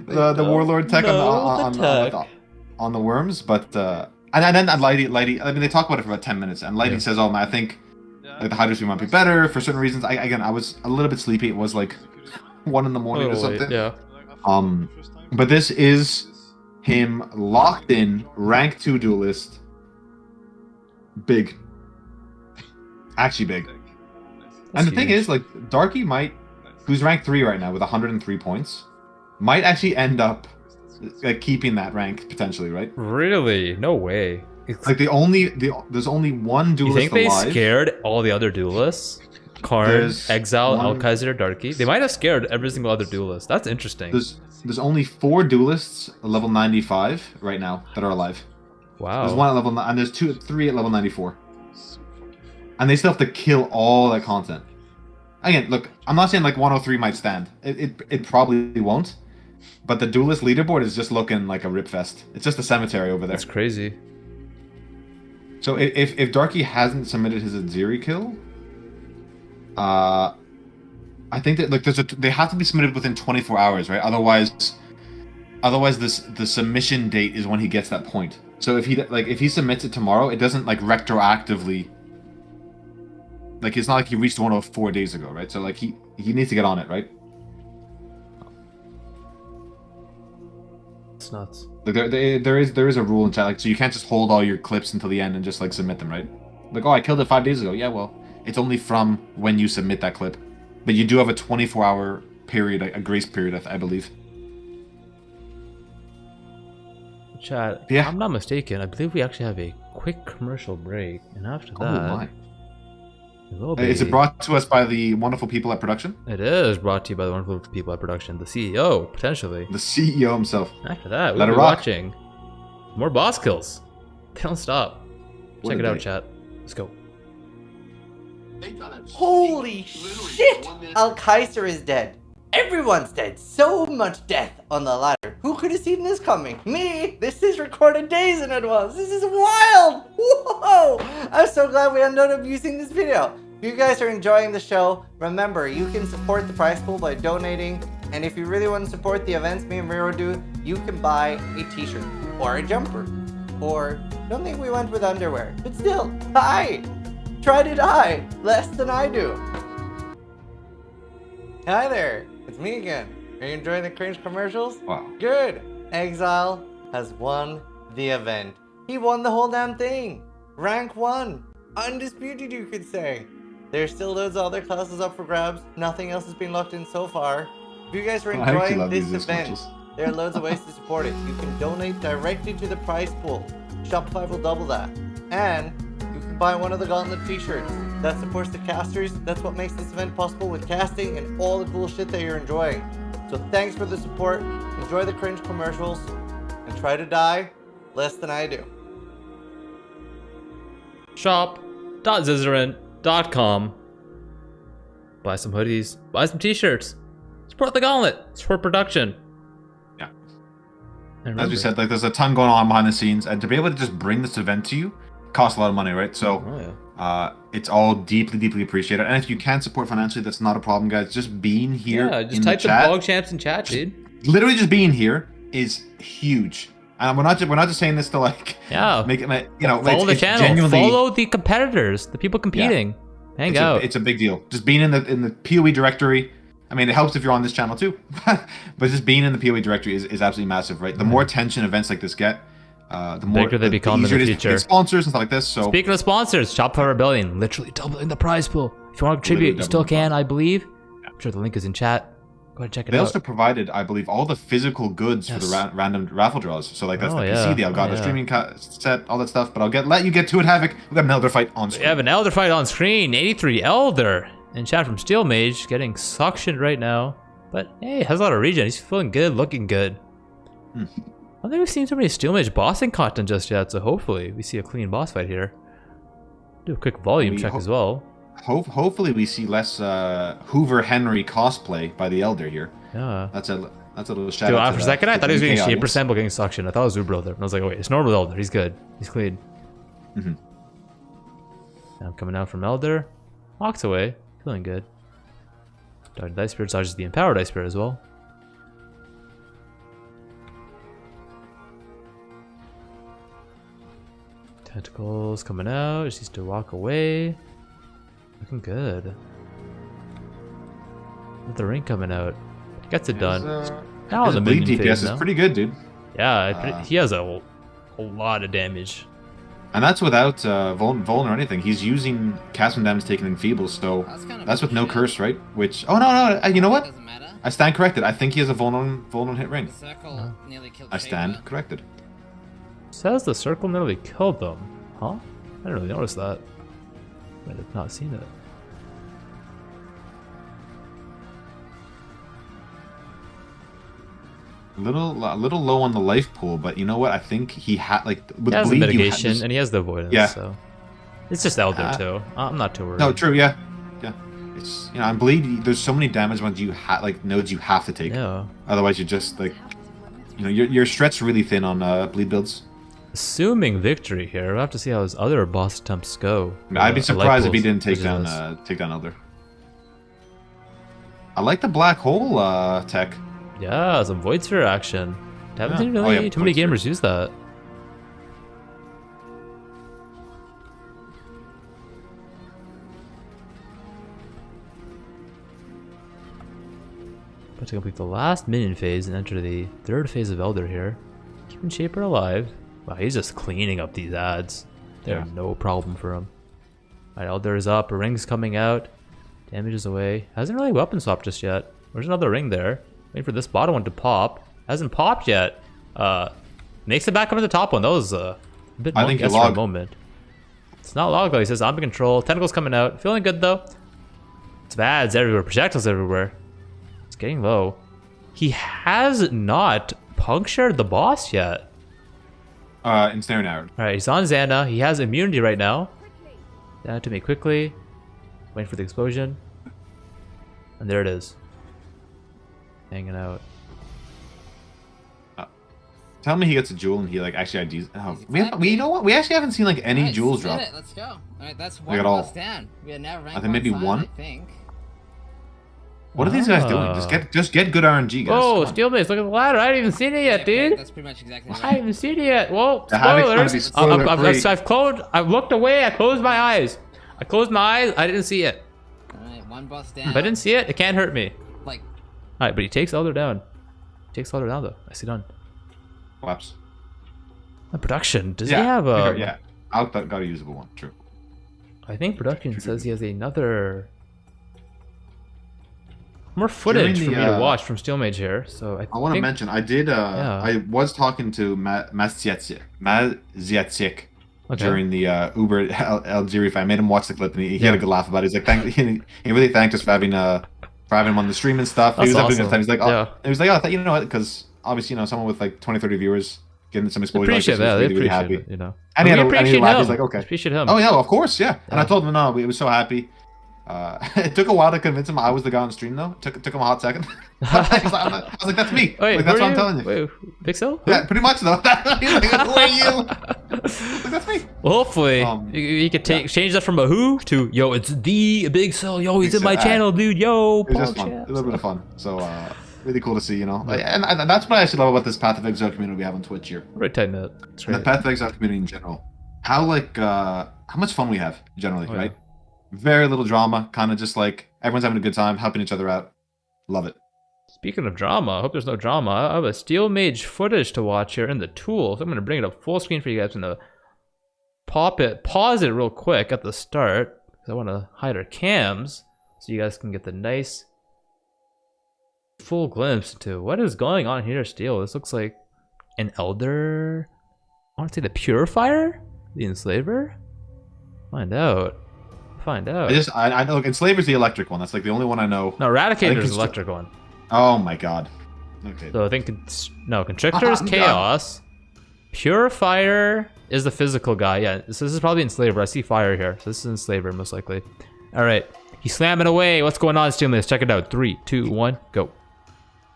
the warlord tech on the worms, but and then Lighty. I mean, they talk about it for about 10 minutes, and Lighty says, "Oh man, I think like the Hydrosphere might be better for certain reasons." I was a little bit sleepy. It was like 1 in the morning or something. Yeah. But this is him locked in rank 2 duelist. Big. Actually big. And the thing is, like, Darky might, who's rank 3 right now with 103 points, might actually end up keeping that rank potentially, right? Really? No way. Like there's only one duelist You think they alive. scared all the other duelists? Carn, Exile, Alkaiser, Darky. They might have scared every single other duelist. That's interesting. There's only 4 duelists at level 95 right now that are alive. Wow. There's 1 at level 9, and there's 3 at level 94. And they still have to kill all that content. Again, look, I'm not saying like 103 might stand. It probably won't. But the duelist leaderboard is just looking like a rip fest. It's just a cemetery over there. That's crazy. So if Darky hasn't submitted his Atziri kill, I think that like they have to be submitted within 24 hours, right? Otherwise the submission date is when he gets that point. So if he submits it tomorrow, it doesn't like retroactively. Like it's not like he reached 104 days ago, right? So like he needs to get on it, right? It's nuts. Like there is a rule in chat, like so you can't just hold all your clips until the end and just like submit them, right? Like, oh, I killed it 5 days ago. Yeah, well, it's only from when you submit that clip, but you do have a 24-hour period, a grace period, I believe. Chat. Yeah. If I'm not mistaken, I believe we actually have a quick commercial break, and after that, it will be. Is it brought to us by the wonderful people at production? It is brought to you by the wonderful people at production, the CEO potentially. The CEO himself. After that, Let we'll it be rock. watching more boss kills. They don't stop. What Check a it out, day. chat. Let's go. Holy shit! Alkaiser is dead. Everyone's dead. So much death on the ladder. Who could have seen this coming? Me! This is recorded days in advance. This is wild! Whoa! I'm so glad we ended up using this video. If you guys are enjoying the show, remember, you can support the prize pool by donating. And if you really want to support the events me and Miro do, you can buy a t-shirt or a jumper. Or, don't think we went with underwear. But still, hi! Try to die less than I do. Hi there, it's me again. Are you enjoying the cringe commercials? Wow. Good. Exile has won the event. He won the whole damn thing. Rank 1. Undisputed, you could say. There's still loads of other classes up for grabs. Nothing else has been locked in so far. If you guys are I actually enjoying love this these event, commercials. there are loads of ways to support it. You can donate directly to the prize pool. Shopify will double that. And you can buy one of the Gauntlet t-shirts. That supports the casters. That's what makes this event possible with casting and all the cool shit that you're enjoying. So thanks for the support. Enjoy the cringe commercials. And try to die less than I do. Shop.zizaran.com. Buy some hoodies. Buy some t-shirts. Support the Gauntlet. Support production. Yeah. And As we remember- said, like there's a ton going on behind the scenes, and to be able to just bring this event to you costs a lot of money, right? So Oh, yeah. it's all deeply, deeply appreciated. And if you can't support financially, that's not a problem, guys. Just being here Yeah, just in type the the chat, blog champs in chat, dude. literally just being here is huge. And we're not just saying this to like Yeah. make it, you know, Follow the it's channel. genuinely, Follow the competitors, the people competing. Hang out. it's a big deal. Just being in the PoE directory. I mean, it helps if you're on this channel too, but just being in the PoE directory is absolutely massive, right? The more attention events like this get, the more Bigger they become in the easier it is to future. get sponsors and stuff like this. So Speaking of sponsors, Shopify Rebellion, literally doubling the prize pool. If you want to contribute, Literally you still doubling the can, I believe. I'm sure the link is in chat. Go ahead and check it they out. also provided, I believe, all the physical goods for the Yes. random raffle draws. So like that's Oh, the yeah. PC, the Elgato Oh, yeah. streaming set, all that stuff. But let you get to it, Havoc. We got an Elder fight on We screen. have an Elder fight on screen. 83 Elder. And chat from Steel Mage getting suctioned right now. But hey, has a lot of regen. He's feeling good, looking good. I don't think we've seen so many Steel Mage bossing content just yet, so hopefully we see a clean boss fight here. Do a quick volume We check hope- as well. Hopefully we see less Hoover Henry cosplay by the Elder here. Yeah. That's a little shout Dude, out. for a second, I to thought he was the getting UK shape audience. percent but getting suction. I thought it was Uber Elder. And I was like, oh wait, it's normal Elder. He's good. He's clean. Mhm. Now I'm coming out from Elder. Walks away. Feeling good. Dark Dice Spirit dodges the Empowered Dice Spirit as well. Tentacles coming out. Just needs to walk away. Looking good. With the ring coming out. Gets it done. Now His the bleed minion DPS phase is now. pretty good, dude. Yeah, he has a lot of damage. And that's without Vuln or anything. He's using casting damage taken in Feeble, so that's with no curse, right? Which, oh no, you know what? Doesn't matter. I stand corrected. I think he has a Vuln hit ring. The circle nearly killed I stand Shaper. corrected. Says the circle nearly killed them. Huh? I didn't really notice that. I have not seen it. A little low on the life pool, but you know what? I think he had like with He has the bleed, you mitigation had and he has the avoidance, Yeah. so it's just out there Uh, too. I'm not too worried. No, true, yeah. It's on bleed. There's so many damage ones nodes you have to take. Yeah. Otherwise, you're just like, you're stretched really thin on bleed builds. Assuming victory here, we'll have to see how his other boss attempts go. I'd be surprised if he Light didn't pools, take down which is- Elder. I like the black hole tech. Yeah, some Void Sphere action. Haven't Yeah. seen Oh, really yeah, too many Void Sphere. gamers use that. But to complete the last minion phase and enter the third phase of Elder here. Keeping Shaper alive. Wow, he's just cleaning up these ads. They're Yeah. no problem for him. Alright, Elder is up, a ring's coming out. Damage is away. Hasn't really weapon swapped just yet. There's another ring there. Waiting for this bottom one to pop. Hasn't popped yet. Makes it back up to the top one. That was a bit I think guess you for a log. moment. It's not log though. He says, I'm in control. Tentacles coming out. Feeling good though. It's bads everywhere. Projectiles everywhere. It's getting low. He has not punctured the boss yet. Ensnaring arrow. Alright, he's on Xana. He has immunity right now. Down to me quickly. Waiting for the explosion. And there it is. hanging out. Tell me he gets a jewel and he like actually IDs. Oh, we you know what? We actually haven't seen like any jewels drop. Let's go. All right, that's one boss down. We are now ranked I think maybe one. I think. What are these guys doing? Just get good RNG, guys. Oh, Steelmates, look at the ladder. I haven't even seen it yet, dude. That's pretty much exactly right. I haven't seen it yet. Whoa, The Havoc's spoilers. gonna be spoiler-free. I've looked away. I closed my eyes. I didn't see it. All right, one boss down. If I didn't see it, it can't hurt me. Like. All right, but he takes Elder down. Though. I see done. Collapse. The production. Does he have a? Yeah, Out got a usable one. True. I think production says he has another. More footage for me to watch from Steelmage here, so I want to mention I did. I was talking to Maziatsik during the Uber Atziri fight. I made him watch the clip, and he had a good laugh about it. He's like, he really thanked us for having him on the stream and stuff. That's he was awesome. having a good time. He's like, he was like, oh, you know what? Because obviously, someone with like 20, 30 viewers getting some exposure. Appreciate like that. Really, they really appreciate happy. it, you know. And he had a laugh. him. He's like, okay. Appreciate him. Oh yeah, of course, yeah. And I told him no, we was so happy. It took a while to convince him I was the guy on stream though. It took him a hot second. I was like, that's me. Wait, like, that's what I'm telling you. Wait, BigSil? Yeah, pretty much though. He's like, who are you? Like, that's me. Well, hopefully you could change that from a who to yo. It's the BigSil. Yo, he's in my channel, dude. Yo, it was just fun. A little bit of fun. So really cool to see, Like, and that's what I actually love about this Path of Exile community we have on Twitch here. Right, tighten it. And the Path of Exile community in general. How much fun we have generally, right? Yeah. Very little drama, kind of just like everyone's having a good time, helping each other out. Love it. Speaking of drama, I hope there's no drama. I have a Steel Mage footage to watch here in the tools. I'm going to bring it up full screen for you guys. I'm going to pause it real quick at the start, because I want to hide our cams so you guys can get the nice full glimpse into what is going on here. Steel, this looks like an Elder. I want to say the Purifier, the Enslaver. Find out. I know. Look, Enslaver's the electric one. That's like the only one I know. No, Eradicator's the electric one. Oh my god. Okay. So I think Constrictor is Chaos. Purifier is the physical guy. Yeah, this is probably Enslaver. I see fire here, so this is Enslaver most likely. All right, he's slamming away. What's going on, Steel? Let's check it out. 3, 2, 1, go.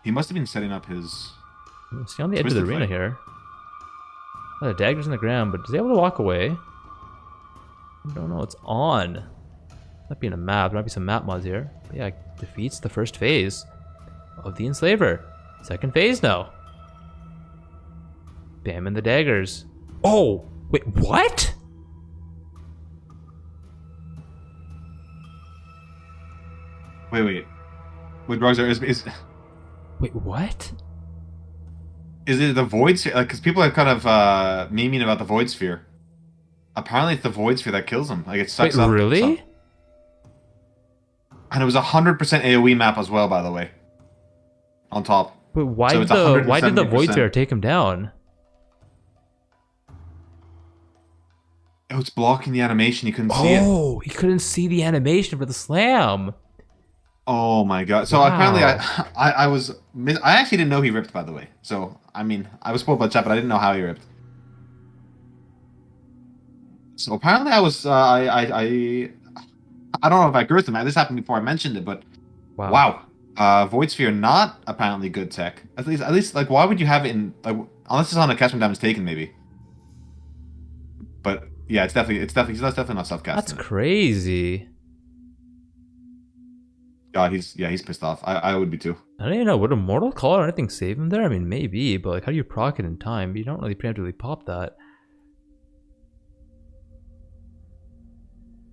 He must have been setting up his. Is he on the edge of the arena here? Oh, the dagger's in the ground, but is he able to walk away? I don't know. It's on. Might be in a map. There might be some map mods here. But yeah, defeats the first phase of the Enslaver. Second phase now. Bamming the daggers. Oh, wait, what? Wait. Wait, Roger, is Wait, what? Is it the Void Sphere? Like, because people are kind of memeing about the Void Sphere. Apparently, it's the Void Sphere that kills him. Like, it sucks up. Really? And it was 100% AoE map as well, by the way. On top. But why did the Void Sphere take him down? Oh, it's blocking the animation. You couldn't see it. Oh, he couldn't see the animation for the slam. Oh my god. So apparently I actually didn't know he ripped, by the way. So, I mean, I was spoiled by chat, but I didn't know how he ripped. So apparently I was, I don't know if I agree with him. This happened before I mentioned it, but wow. Void Sphere not apparently good tech. At least, like, why would you have it in, like, unless it's on a cast when damage taken, maybe. But yeah, it's definitely not self-casting. That's crazy. God, he's pissed off. I would be too. I don't even know, would a Mortal Call or anything save him there? I mean, maybe, but like, how do you proc it in time? You don't really preemptively pop that.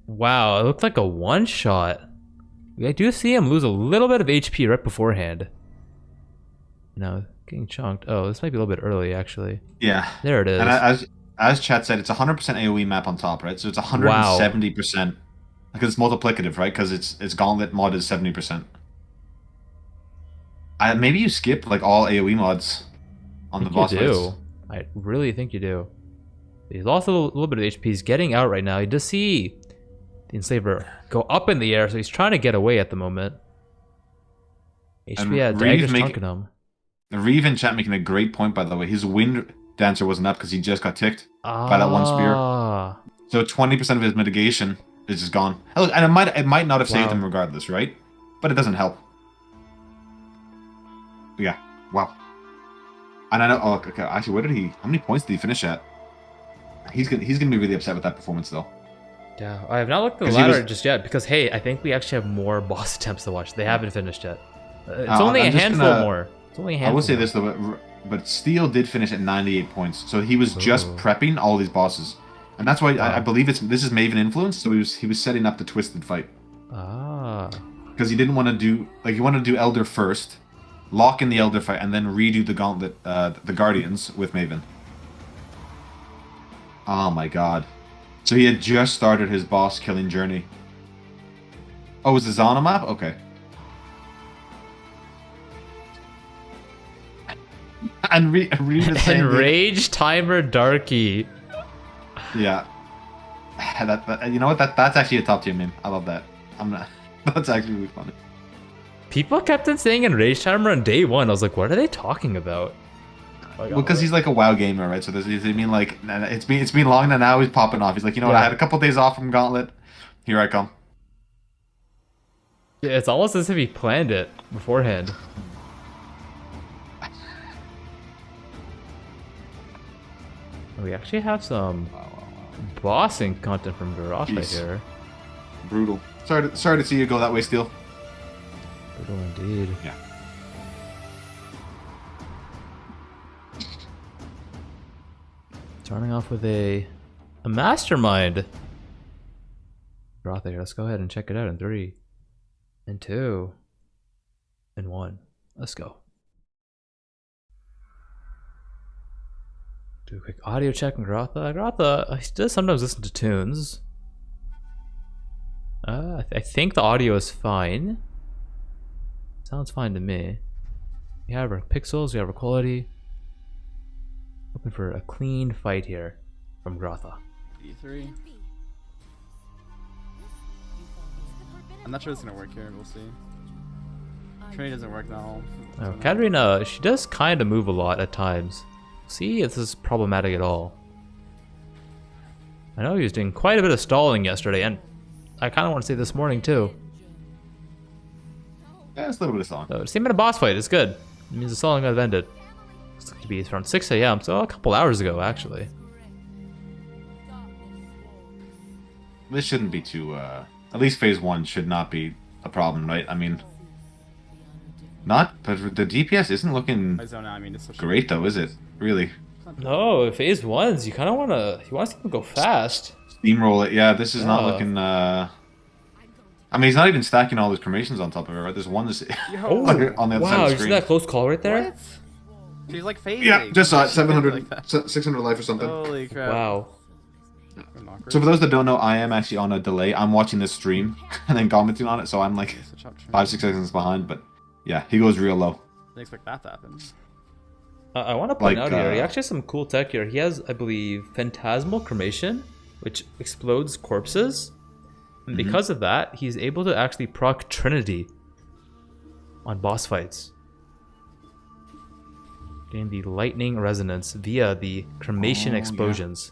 Wow, it looked like a one-shot. I do see him lose a little bit of HP right beforehand. Getting chunked. Oh, this might be a little bit early, actually. Yeah. There it is. And as chat said, it's 100% AoE map on top, right? So it's 170%. Because it's multiplicative, right? Because its Gauntlet mod is 70%. Maybe you skip like all AoE mods on the boss fights. I really think you do. He's lost a little bit of HP. He's getting out right now. He does see the Enslaver go up in the air, so he's trying to get away at the moment. HP daggers chunking him. Reeve in chat making a great point, by the way. His Wind Dancer wasn't up because he just got ticked by that one spear. So 20% of his mitigation is just gone. And it might not have saved him regardless, right? But it doesn't help. Yeah. Wow. And I know. Oh, okay. Actually, what did he? How many points did he finish at? He's gonna be really upset with that performance, though. Yeah, I have not looked at the 'Cause he ladder was- just yet because hey, I think we actually have more boss attempts to watch. They haven't finished yet. It's I'm only a just handful gonna- more. It's only a I handful. will say more. this though, but Steel did finish at 98 points, so he was just Ooh. prepping all these bosses, and that's why I Wow. believe this is Maven influence. So he was setting up the twisted fight Ah. because he didn't want to do he wanted to do Elder first, lock in the Elder fight, and then redo the Gauntlet, the Guardians with Maven. Oh my god! So he had just started his boss killing journey. Oh, was the Zana map? Okay. And read the same thing. Enraged Timer Darky. Yeah. That you know what? That's actually a top tier meme. I love that. I'm not. That's actually really funny. People kept on saying Enraged Timer on day one. I was like, what are they talking about? Like, Well, because he's like a WoW gamer, right? So I mean, like, it's been long now. He's popping off. He's like, you know what? I had a couple days off from Gauntlet. Here I come. Yeah, it's almost as if he planned it beforehand. We actually have some bossing content from Grotha Jeez. here. Brutal. Sorry to see you go that way, Steel. Brutal indeed. Yeah. Starting off with a mastermind. Grotha here. Let's go ahead and check it out in 3, and 2, and 1. Let's go. Do a quick audio check on Grotha. Grotha, he does sometimes listen to tunes. I think the audio is fine. Sounds fine to me. We have our pixels, we have our quality. Hoping for a clean fight here from Grotha. D3. I'm not sure it's gonna work here. We'll see. Trade doesn't work now. Oh, Katarina, she does kind of move a lot at times. See if this is problematic at all. I know he was doing quite a bit of stalling yesterday, and I kind of want to say this morning too. Yeah, it's a little bit of song. So, same in a boss fight, it's good. It means the stalling got ended. Looks like to be around 6 a.m., so a couple hours ago actually. This shouldn't be too. At least phase 1 should not be a problem, right? I mean, but the DPS isn't looking I mean, it's such great though, is it? Really? No, phase 1s, you kind of want to. You want to see them go fast. Steamroll it. Yeah, this is not Yeah. looking. I mean, he's not even stacking all his cremations on top of it, right? There's one that's Oh, on the other wow! side of You the see screen. that close call right there? What? She's like phasing. Yeah, just saw it. Like 700, that. 600 life or something. Holy crap. Wow. So for those that don't know, I am actually on a delay. I'm watching this stream and then commenting on it, so I'm like Such up trend. 5-6 seconds behind. But yeah, he goes real low. Didn't expect that to happen. I want to point Like, out here, he actually has some cool tech here. He has, I believe, Phantasmal Cremation, which explodes corpses. And because of that, he's able to actually proc Trinity on boss fights. Getting the lightning resonance via the cremation Oh, yeah. explosions.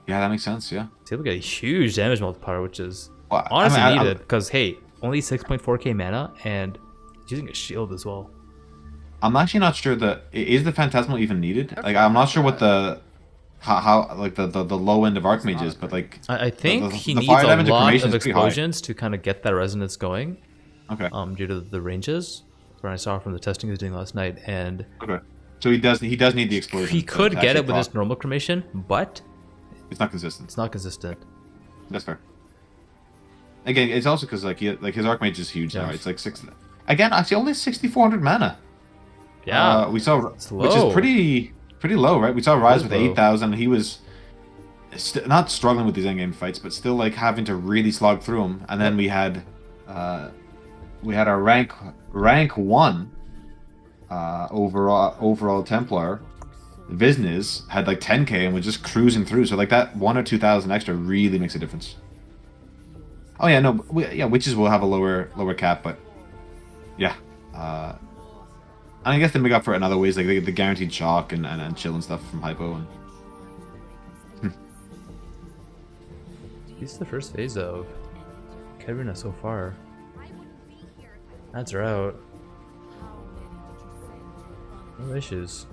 Yeah, that makes sense. Yeah. He's able to get a huge damage multiplier, which is Well, honestly I mean, needed. Because, hey, only 6.4k mana, and he's using a shield as well. I'm actually not sure is the Phantasmal even needed. Like, I'm not sure what the how like the low end of Archmage is, but like I think the he needs fire a damage lot cremation of is pretty high. explosions to kind of get that resonance going. Okay. Due to the ranges. That's what I saw from the testing he was doing last night, and Okay. So he does need the explosion. he to could get actually it with proc. his normal cremation, but It's not consistent. it's not consistent. That's fair. Again, it's also because like his Archmage is huge now. Yeah. It's like 6. Again, actually only 6,400 mana. Yeah, we saw, it's which low. is pretty low, right? We saw Ryze with low. 8,000. He was not struggling with these endgame fights, but still like having to really slog through them. And then we had our rank 1 overall Templar. Vizniz had like 10k and was just cruising through. So like that 1,000 or 2,000 extra really makes a difference. Oh yeah, no, witches will have a lower cap, but yeah. And I guess they make up for it in other ways, like they get the guaranteed shock and chill and stuff from hypo. And This is the first phase of Katarina so far. Ads are out. No issues.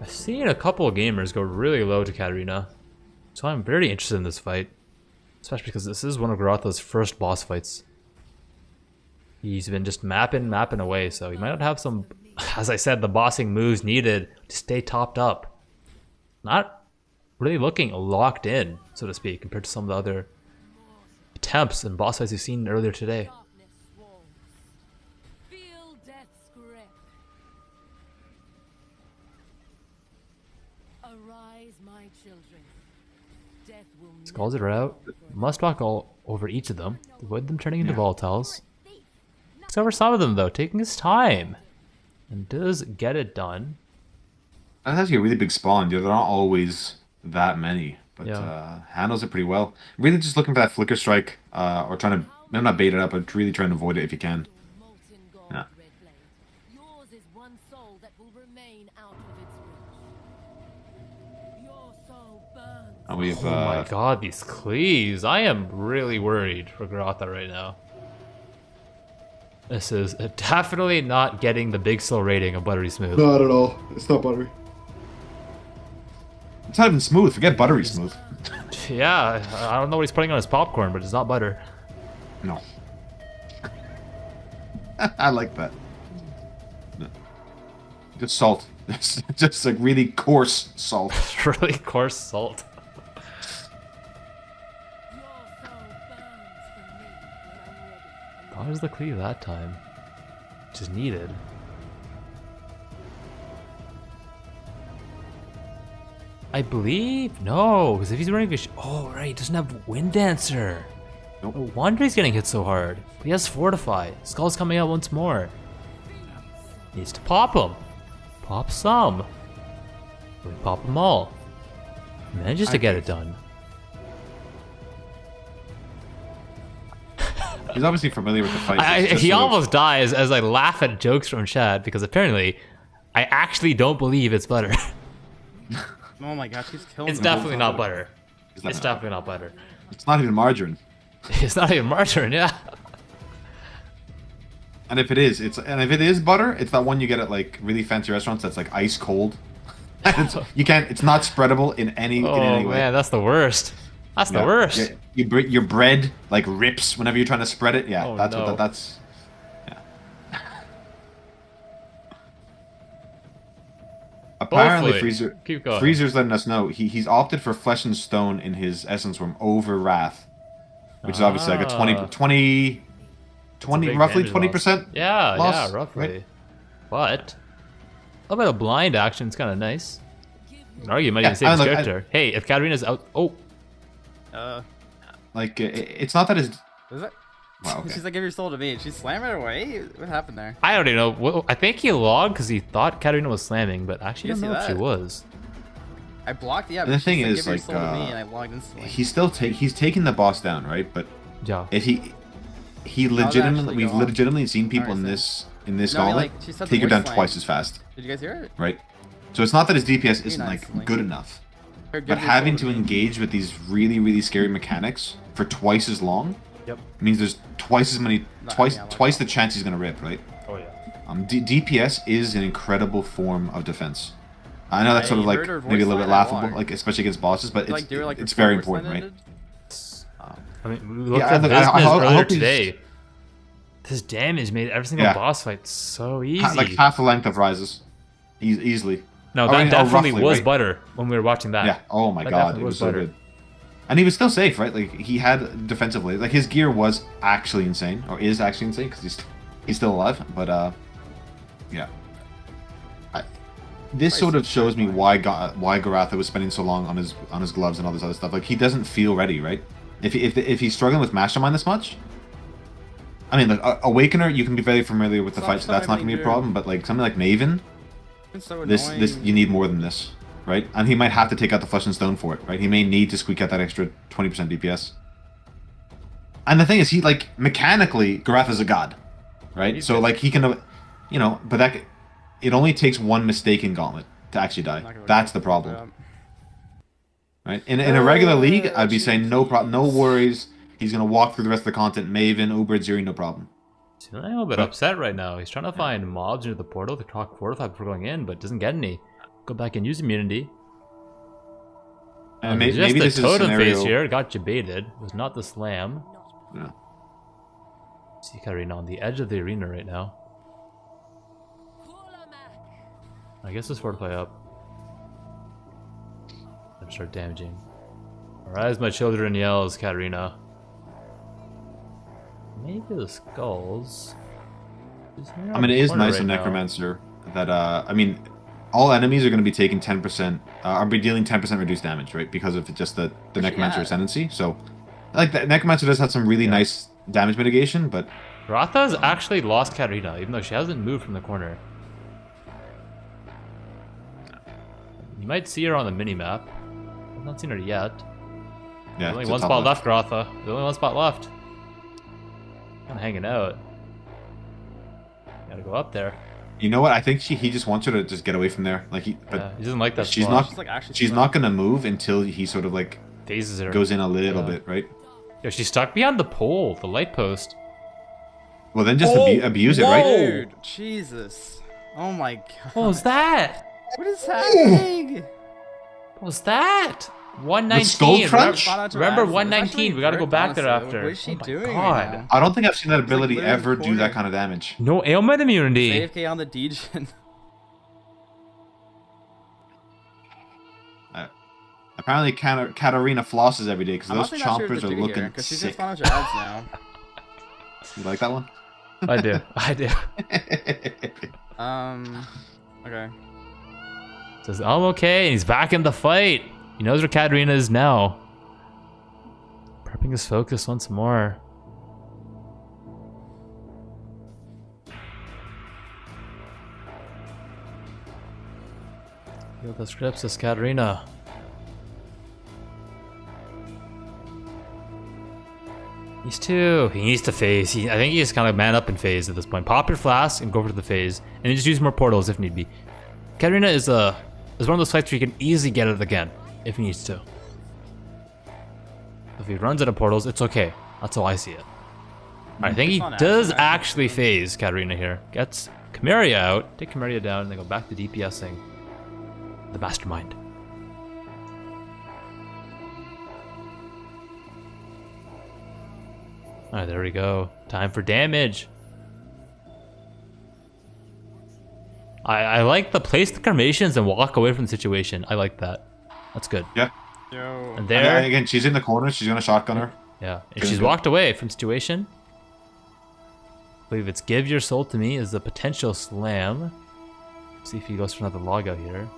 I've seen a couple of gamers go really low to Katarina, so I'm very interested in this fight. Especially because this is one of Grotha's first boss fights. He's been just mapping away, so he might not have some, as I said, the bossing moves needed to stay topped up. Not really looking locked in, so to speak, compared to some of the other attempts and boss fights we've seen earlier today. Skulls are out. Must walk all over each of them. Avoid them turning into volatiles. Looks over some of them though, taking his time. And does get it done. That's actually a really big spawn. They're not always that many, but handles it pretty well. Really just looking for that flicker strike, or trying to, maybe not bait it up, but really trying to avoid it if you can. Yeah. And we've, Oh my god, these cleaves. I am really worried for Grotha right now. This is definitely not getting the BigSil rating of buttery smooth. Not at all. It's not buttery. it's not even smooth. Forget buttery smooth. Yeah, I don't know what he's putting on his popcorn, but it's not butter. No. I like that. No. Just salt. Just like really coarse salt. Really coarse salt. Dodge the cleave that time. Which is needed. I believe no, because if he's running fish, oh right, he doesn't have Wind Dancer. Nope. No wonder he's getting hit so hard. But he has Fortify. Skull's coming out once more. Needs to pop him. Pop some. We pop them all. Manages to get it done. He's obviously familiar with the fight. He almost dies as I laugh at jokes from chat because apparently I actually don't believe it's butter. Oh my gosh, he's killing It's me. definitely not butter. Is that It's not- definitely not butter. It's not even margarine. It's not even margarine, yeah. And if it is, it's butter, it's that one you get at like really fancy restaurants that's like ice cold. It's not spreadable in any Oh way. man, that's the worst. That's the Yeah. worst. Yeah, your bread like rips whenever you're trying to spread it. Yeah, Oh, that's no. what that's. Yeah. Apparently, Hopefully. Keep going. Freezer's letting us know he's opted for Flesh and Stone in his Essence Worm over Wrath, which is obviously like a 20, big roughly damage 20%. Yeah, loss, yeah, roughly. right? But a little bit of blind action is kind of nice. You can argue you might even save I his look, character. Hey, if Katarina's out, oh, Like it's not that his. Is it? Wow, okay. She's like, give your soul to me. Did she slam it away? What happened there? I don't even know. Well, I think he logged because he thought Katarina was slamming, but actually I You don't see know if she that? was. I blocked, yeah. The but she thing said, is, give your like, soul to me, and I logged instantly. he's taking the boss down, right? But Yeah. if he actually legitimately, go we've on? legitimately seen people Alright, in so- this No, I mean, gauntlet like, she said take the her down word slang. twice as fast, Did you guys hear it? right? So it's not that his DPS isn't like nicely. good enough, Or give but your having soul to me. engage with these really scary mechanics for twice as long Yep. means there's twice as many, No, twice yeah, like twice that. the chance he's gonna rip, right? Oh yeah. DPS is an incredible form of defense. I know that's Yeah, sort of you like heard her maybe a voice little bit line, I laughable, walked. like especially against bosses, but Like, do her, like, it's before very voice line important, right? I ended? mean, we looked Yeah, at I Visma's hope earlier he's- today. This damage made every single Yeah. boss fight so easy. Like half the length of Rises, easily. No, Oh, that I mean, definitely roughly, was right? butter when we were watching that. Yeah. Oh my That god, definitely it was was so butter. good. And he was still safe, right? Like he had defensively, like his gear was actually insane, or is actually insane because he's still alive. But yeah. This sort of shows me why Grotha was spending so long on his gloves and all this other stuff. Like he doesn't feel ready, right? If he's struggling with Mastermind this much, I mean, like Awakener, you can be very familiar with the Stop fight, so that's not gonna be a spamming, problem. But like something like Maven, It's so this annoying. you need more than this, right? And he might have to take out the Flesh and Stone for it, right? He may need to squeak out that extra 20% DPS. And the thing is, he like mechanically, Grotha's a god, right? So like he can, but that it only takes one mistake in Gauntlet to actually die. Not gonna That's go the problem, for right? In a regular league, I'd be saying no worries. He's gonna walk through the rest of the content. Maven, Uber, Atziri, no problem. He's feeling a little bit upset right now. He's trying to find mobs near the portal to talk fortify before going in, but doesn't get any. Go back and use immunity. And maybe this is a totem scenario. phase here. Got you baited. It was not the slam. Yeah. See Karina on the edge of the arena right now. I guess let's fortify up. And start damaging. Arise, my children, yells Katarina. Maybe the skulls. I mean, it is nice in Necromancer that I mean, all enemies are going to be taking 10%, are be dealing 10% reduced damage, right? Because of just the Necromancer ascendancy. So, like, the Necromancer does have some really nice damage mitigation, but Grotha's actually lost Katarina, even though she hasn't moved from the corner. You might see her on the mini-map. I've not seen her yet. yeah, There's only it's a one top spot left. left, Grotha. There's only one spot left. Kind of hanging out. Gotta go up there. You know what? I think he just wants her to just get away from there. Like he doesn't like that she's spot. not like actually she's not gonna move until he sort of like Phases her. goes in a little bit, right? Yo, she's stuck behind the pole, the light post. Well, then just abuse it, right? Dude, Jesus. Oh my god. What was that? What is happening? What was that? The 119. skull crunch? Remember 119. We gotta go back there after. What is she Oh my doing God. right now? I don't think I've seen that ability literally ever do that corner. kind of damage. No ailment immunity. AFK on the Degen. Apparently, Katarina flosses every day because I'm those honestly not sure chompers what are to do looking here, 'cause she's in sick. front of your ads now. You like that one? I do. I do. Okay. Says, I'm okay. And he's back in the fight. He knows where Katarina is now. Prepping his focus once more. Heal the scripts as Katarina. He needs to phase. I think he just kind of man up in phase at this point. Pop your flask and go for the phase. And then just use more portals if need be. Katarina is one of those fights where you can easily get it again if he needs to. If he runs out of portals, it's okay. That's how I see it. I think he does actually phase Katarina here. Gets Kamaria out, take Kamaria down, and then go back to DPSing the mastermind. Alright, there we go. Time for damage. I like the place the cremations and walk away from the situation. I like that. That's good. Yeah. Yo. And there, Again, she's in the corner. She's gonna shotgun her. yeah, and she's walked away from situation. I believe it's give your soul to me is the potential slam. See if he goes for another log out here.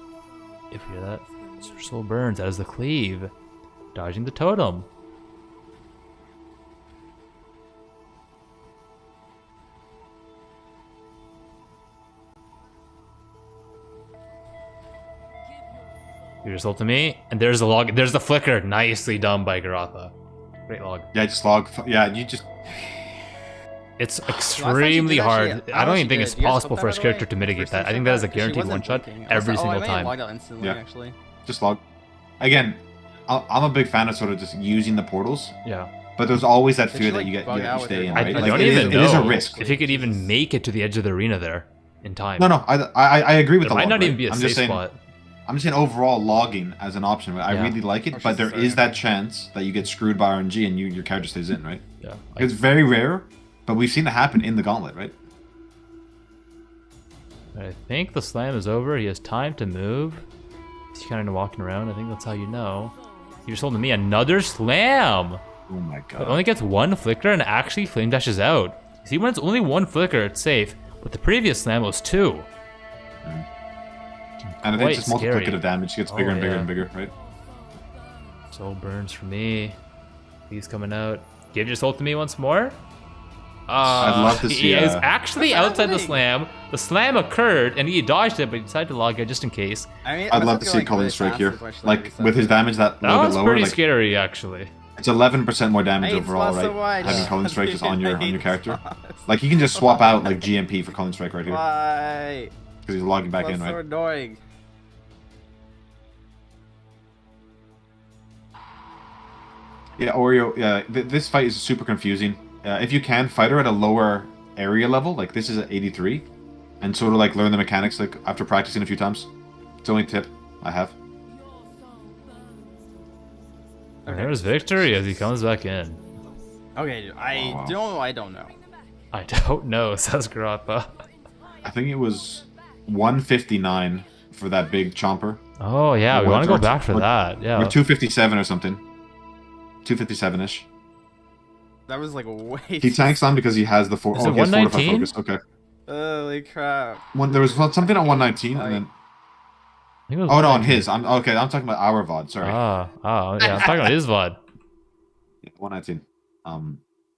If we hear that, your soul burns. That is the cleave. Dodging the totem. Give your soul to me, and there's the log. There's the flicker. Nicely done by Grotha. Great log. Yeah, just log. Yeah, you just. It's extremely hard. I don't even think it's possible for his character to mitigate that. I think that is a guaranteed one-shot every single time. Yeah. Actually. Just log. Again, I'm a big fan of sort of just using the portals, Yeah. but there's always that Did fear she, that like, you get bug you out with stay her in, I right? don't Like, even know it is a risk. if he could even make it to the edge of the arena there in time. No, I agree with There the might log, not right? even be a I'm safe just saying, spot. I'm just saying overall logging as an option. Right? I Yeah. really like it, but there is that chance that you get screwed by RNG and your character stays in, right? Yeah. It's very rare, but we've seen it happen in the Gauntlet, right? I think the slam is over. He has time to move. He's kind of walking around. I think that's how you know. You just told me another slam. Oh my It god. only gets one flicker and actually flame dashes out. See, when it's only one flicker, it's safe. But the previous slam was two. And I think quite just scary. multiplicative damage gets bigger Oh, and bigger yeah. and bigger, right? Soul burns for me. He's coming out. Give your soul to me once more. I'd love to see, He is actually outside the slam. The slam occurred and he dodged it, but he decided to log out just in case. I mean, I'd love to see Cullen Strike here. Like, with his damage that That little was bit lower, pretty like, scary, actually. it's 11% more damage Hey, it's overall, not so right? wide. Having Cullen Strike just on your Hey, character. it's Like, you can just swap out, like, GMP for Cullen Strike right here. Why? Because he's logging back That's in, so right? annoying. Yeah, Oreo. Yeah, this fight is super confusing. If you can, fight her at a lower area level. Like this is at 83, and sort of like learn the mechanics like after practicing a few times. It's the only tip I have. And there's victory as he comes back in. Okay, dude, I don't know. I don't know, says Grotha. I think it was 159 for that big chomper. Oh yeah, we want to go back for that. Yeah. Or 257 or something. 257-ish. That was like way. He tanks on because he has the Is it he has 119? focus. Okay. Holy crap. There was something at 119 and then. I think it was Oh no, on 119. his. I'm talking about our VOD. Sorry. Oh, yeah, I'm talking about his VOD. Yeah, 119.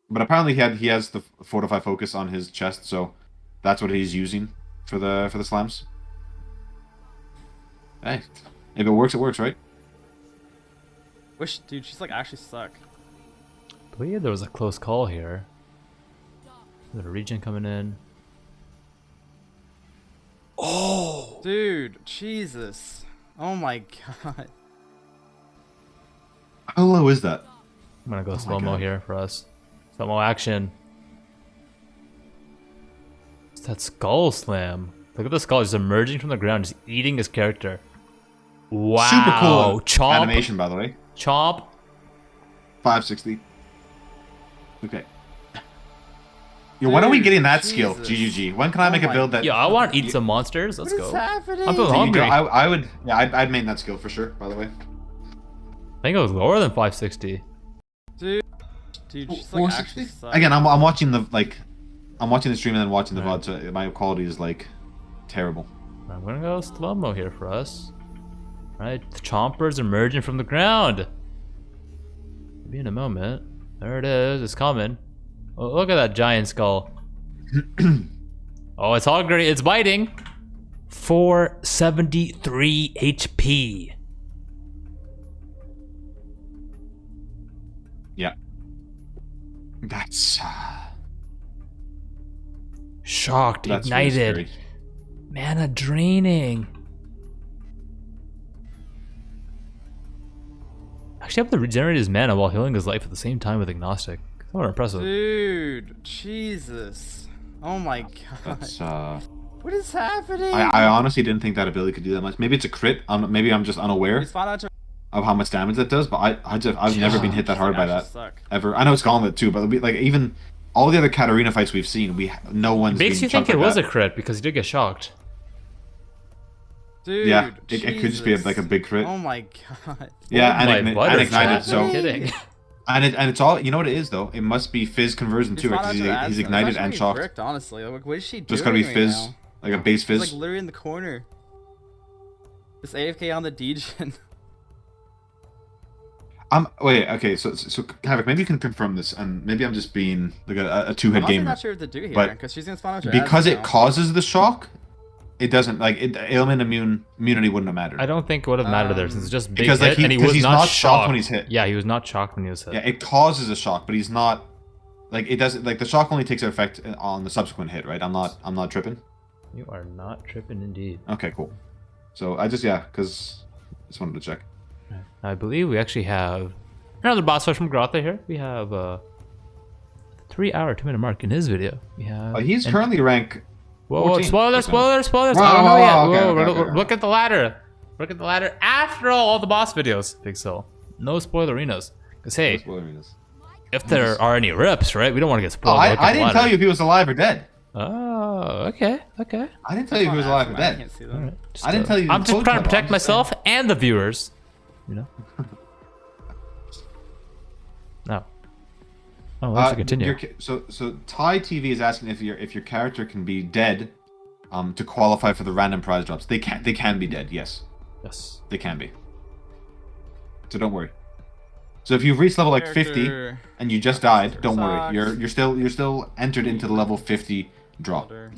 But apparently he has the fortify focus on his chest, so that's what he's using for the slams. Hey, if it works, right? Dude, she's like actually stuck. I believe there was a close call here. The region coming in. Oh, dude, Jesus! Oh my god. How low is that? I'm gonna go my slow-mo God. here for us. Slow-mo action. It's that skull slam. Look at the skull just emerging from the ground, just eating his character. Wow. Super cool Chomp. animation, by the way. Chomp. 560. Okay. Yo, when are we Dude, getting that skill? Jesus. GGG. When can I make a my- build that? Yeah, I want to eat some monsters. Let's What go. is happening? I'm feeling So you hungry. go- I would. Yeah, I'd main that skill for sure. By the way. I think it was lower than 560. Dude, she's like 460? actually stuck. Again, I'm watching the I'm watching the stream and then watching the VOD, so my quality is like terrible. I'm gonna go slow-mo here for us. Alright, the chompers emerging from the ground. Maybe in a moment. There it is, it's coming. Oh, look at that giant skull. Oh, it's hungry, it's biting. 473 HP. Yeah. That's Shocked, that's really ignited. scary. Mana draining. Actually, able to regenerate his mana while healing his life at the same time with agnostic. What impressive. Dude, Jesus! Oh my god! That's What is happening? I honestly didn't think that ability could do that much. Maybe it's a crit. Maybe I'm just unaware We spawned out to of how much damage that does. But I've never been hit that hard by that Suck. ever. I know it's Gauntlet too, but it'll be, like even all the other Katarina fights we've seen, no one's. Makes been you think chucked it like was a that. crit because he did get shocked. Dude, Yeah, it could just be Jesus. like a big crit. Oh my god. Yeah, Oh my and butter ignited. chat, So no kidding. and it's all, you know what it is though. It must be fizz conversion too, We right? spawned Because out to he's Ads- ignited that's and actually shocked. bricked, honestly. Like, what is she doing? Just gotta be right fizz, now? like a base She's fizz. like literally in the corner. This AFK on the degen. Wait, okay, so Havoc, maybe you can confirm this, and maybe I'm just being like a I'm two-head honestly gamer. not sure what to do here, but because she's gonna spawn out your Because ads it now. causes the shock, it doesn't like ailment immunity wouldn't have mattered. I don't think it would have mattered there since it's just big because, like, hit, and he because was he's not not shocked shocked when he's hit. Yeah, he was not shocked when he was hit. Yeah, it causes a shock, but he's not like it doesn't like the shock only takes effect on the subsequent hit, right? I'm not tripping. You are not tripping indeed. Okay, cool. So I just wanted to check. I believe we actually have another boss fight from Grotha here. We have 3-hour 2-minute mark in his video. We have He's currently rank. whoa, 14. spoilers. Wow, I don't know yet. wow, okay, Whoa, okay, okay. Look at the ladder. Look at the ladder after all the boss videos. BigSil. No spoilerinos. Because hey, if there are any rips, right? We don't want to get Oh, spoiled. Look at I the didn't ladder. tell you if he was alive or dead. Oh, okay. I didn't tell you if he was alive or I dead. can't see them. Just, I didn't tell you. I'm just told trying you to that. I'm protect just saying. myself and the viewers. You know. No. Oh, let's continue. So Thai TV is asking if your character can be dead, to qualify for the random prize drops. They can be dead. Yes, Yes. they can be. So don't worry. So if you've reached level like 50 Character. and you just died, don't worry. Sucks. You're still entered into the level 50 drop. Should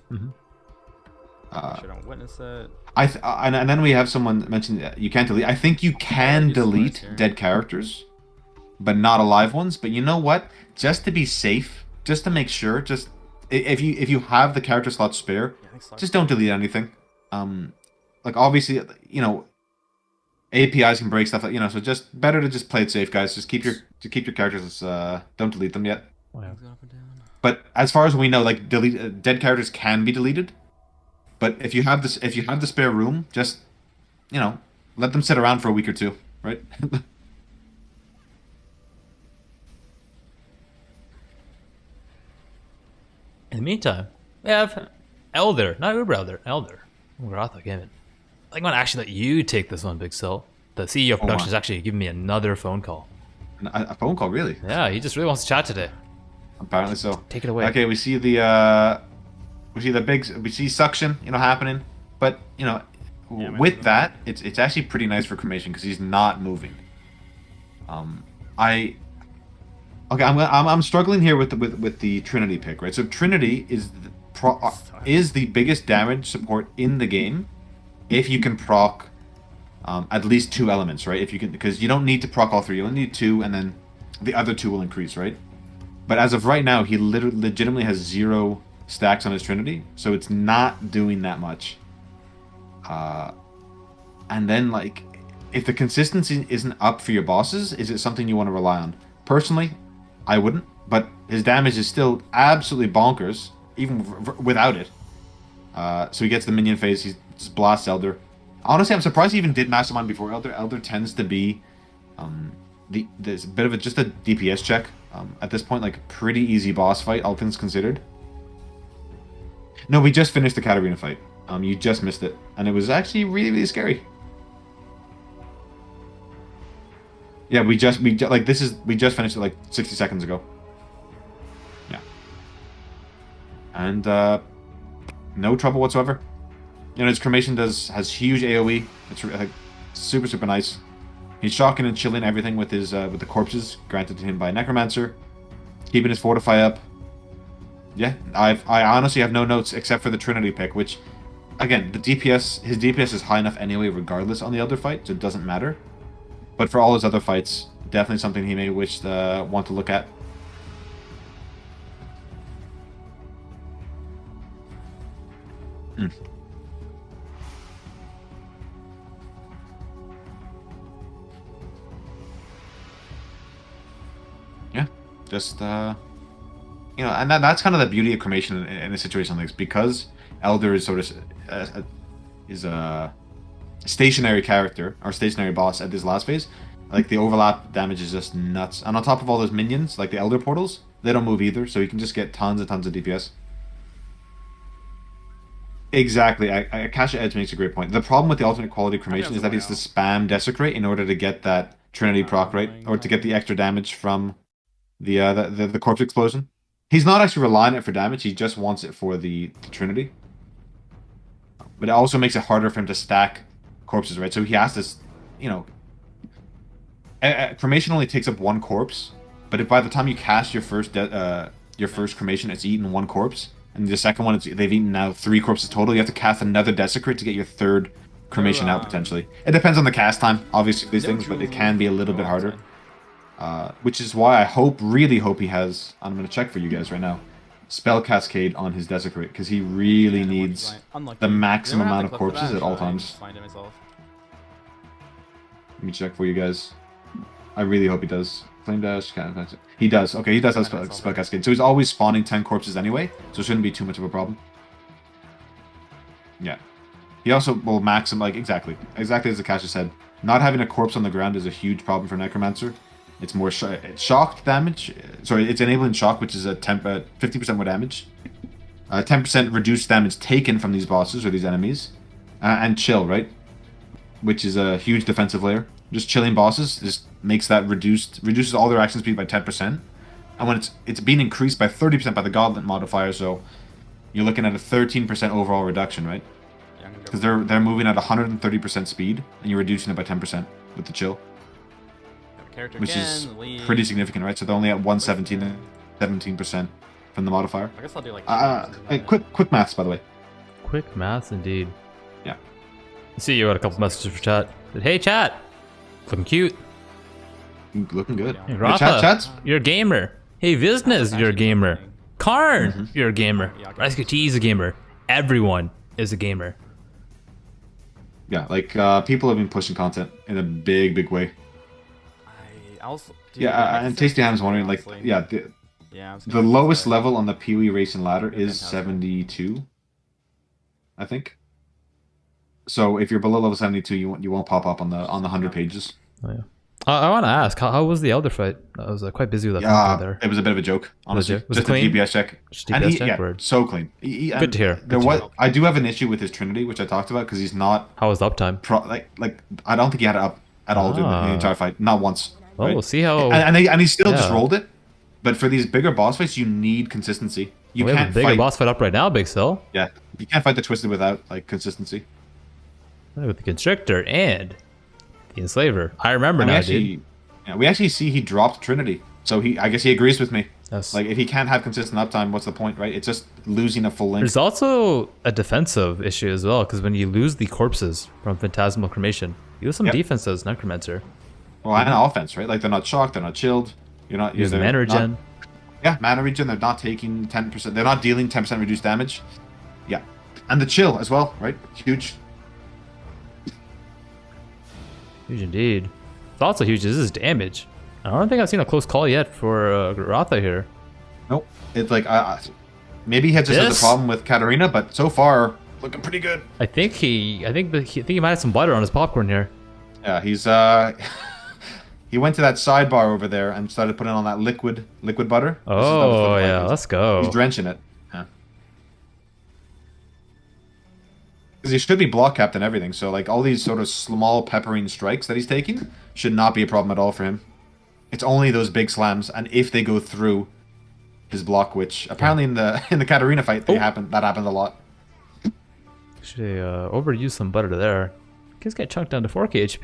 I witness it? And then we have someone mention that you can't delete. I think you can use delete splits here. dead characters, but not alive ones. But you know what? Just to be safe, just to make sure, just if you have the character slot spare, just don't delete anything. Like obviously, you know, APIs can break stuff, like, you know. So just better to just play it safe, guys. Just keep your characters. Don't delete them yet. Wow. But as far as we know, like dead characters can be deleted. But if you have the spare room, just, you know, let them sit around for a week or two, right? In the meantime, we have Elder, not Uber Elder. Grotha, damn it. I'm gonna actually let you take this one, BigSil. The CEO of production is actually giving me another phone call. A phone call, really? Yeah, he just really wants to chat today. Apparently so. Take it away. Okay, we see suction, you know, happening, but you know, with that, it's actually pretty nice for cremation because he's not moving. I'm struggling here with the Trinity pick, right? So Trinity is the biggest damage support in the game if you can proc at least 2 elements, right? If you can, because you don't need to proc all 3, you only need 2, and then the other 2 will increase, right? But as of right now, he legitimately has 0 stacks on his Trinity, so it's not doing that much. And then, like, if the consistency isn't up for your bosses, is it something you want to rely on? Personally, I wouldn't, but his damage is still absolutely bonkers, even without it. So he gets the minion phase, he just blasts Elder. Honestly, I'm surprised he even did Mastermind before Elder. Elder tends to be there's a bit of just a DPS check. At this point, like, pretty easy boss fight, all things considered. No, we just finished the Katarina fight. You just missed it, and it was actually really, really scary. Yeah, we just finished it like 60 seconds ago. Yeah, and no trouble whatsoever. You know, his cremation has huge AOE. It's like super, super nice. He's shocking and chilling everything with his with the corpses granted to him by Necromancer, keeping his fortify up. Yeah, I honestly have no notes except for the Trinity pick, which, again, his DPS is high enough anyway, regardless on the other fight, so it doesn't matter. But for all his other fights, definitely something he may want to look at. Yeah, just you know, and that's kind of the beauty of cremation in a situation like this, because Elder is sort of is a stationary character or stationary boss at this last phase. Like, the overlap damage is just nuts, and on top of all those minions, like the Elder portals, they don't move either, so you can just get tons and tons of DPS. Exactly. Akasha Edge makes a great point. The problem with the alternate quality cremation is that it's to spam Desecrate in order to get that Trinity proc, right? Or to get the extra damage from the corpse explosion. He's not actually relying on it for damage, he just wants it for the Trinity. But it also makes it harder for him to stack corpses, right? So he has to, you know... cremation only takes up 1 corpse, but if by the time you cast your first cremation, it's eaten 1 corpse, and the second one, they've eaten now 3 corpses total, you have to cast another Desecrate to get your 3rd cremation out, potentially. It depends on the cast time, obviously, these things, but it can be a little bit harder. Which is why I really hope he has, I'm going to check for you guys right now, Spell Cascade on his Desecrate, because he really needs the maximum amount of corpses at all times. Let me check for you guys. I really hope he does. Flame Dash, he does. Okay, he does have Spell Cascade. So he's always spawning 10 corpses anyway, so it shouldn't be too much of a problem. Yeah. He also will maximum, like, exactly as Akasha said. Not having a corpse on the ground is a huge problem for Necromancer. It's more shocked damage. Sorry, it's enabling shock, which is a 50% more damage. 10% reduced damage taken from these bosses or these enemies. And chill, right? Which is a huge defensive layer. Just chilling bosses just makes that reduces all their action speed by 10%. And when it's being increased by 30% by the Gauntlet modifier, so you're looking at a 13% overall reduction, right? Because they're moving at 130% speed, and you're reducing it by 10% with the chill. Which is pretty significant, right? So they're only at 117 and 17% from the modifier. I guess I'll do like quick maths, by the way. Quick maths, indeed. Yeah. See, you had a couple messages for chat. Said, hey, chat. Looking cute. Looking good. Hey, Grotha, chats? you're a gamer. Hey, Visnez, you're a gamer. Carn, you're a gamer. Ryze QT is a gamer. Everyone is a gamer. Yeah, like people have been pushing content in a big way. I also. Dude, Yeah, and Tasty Ham is wondering, like, honestly. yeah, Yeah, I was the gonna lowest say. level on the Pee-wee Racing ladder Yeah, is fantastic. 72, I think. So if you're below level 72, you won't pop up on the 100 pages. Oh, yeah. I want to ask, how was the Elder fight? I was quite busy with that Yeah, there. it was a bit of a joke, honestly. Was it Just a clean? DPS check. Just And DPS check, yeah, word. so clean. Good to hear. There Good to was, hear. I do have an issue with his Trinity, which I talked about, because he's not How was the uptime? like I don't think he had it up at all during the entire fight, not once. Oh, right? we'll see how. And he still just Yeah. rolled it. But for these bigger boss fights, you need consistency. You we have can't a bigger fight. boss fight up right now, BigSil. Yeah, you can't fight the Twisted without like consistency. With the Constrictor and the Enslaver. I remember And now, we actually, dude. yeah, we actually see he dropped Trinity, so I guess he agrees with me. Yes. Like if he can't have consistent uptime, what's the point, right? It's just losing a full link. There's also a defensive issue as well, because when you lose the corpses from Phantasmal Cremation, you lose some Yep. defense as Necromancer. Well, and offense, right? Like they're not shocked, they're not chilled. You're not. Use the they're mana not- regen. Yeah, mana regen. They're not taking 10%. They're not dealing 10% reduced damage. Yeah, and the chill as well, right? Huge. Huge indeed. It's also huge. This is damage. I don't think I've seen a close call yet for Grotha here. Nope. It's like maybe he had just had the This? problem with Katarina, but so far looking pretty good. I think he might have some butter on his popcorn here. Yeah, he's he went to that sidebar over there and started putting on that liquid butter. This is- that was Oh looking yeah, like let's go. He's drenching it. Yeah. Because he should be block capped and everything, so like all these sort of small peppering strikes that he's taking should not be a problem at all for him. It's only those big slams, and if they go through his block, which apparently in the Katarina fight that happened a lot. Actually, overuse some butter there. Kids get chunked down to 4k HP.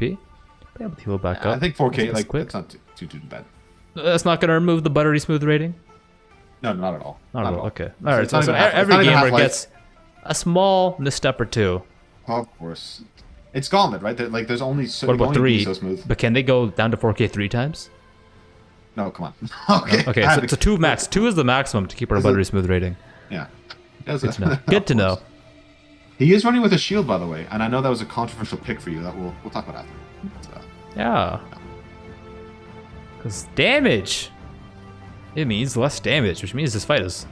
Be able to heal back up. I think 4K That's like quick. it's not too bad. That's not gonna remove the buttery smooth rating. No, not at all. Not at all. Okay. It's All right. So, not so even half- it's every not even gamer half-life. gets a small misstep or two. Of course. It's Gauntlet, right? Like, there's only so. What you can about only be 3? So smooth. But can they go down to 4k 3 times? No, come on. Okay. Okay. So 2 max. 2 is the maximum to keep our Is it- buttery smooth rating. Yeah. Good to know. Good to know. He is running with a shield, by the way, and I know that was a controversial pick for you. That we'll talk about after. So, Yeah. Because damage. It means less damage, which means this fight is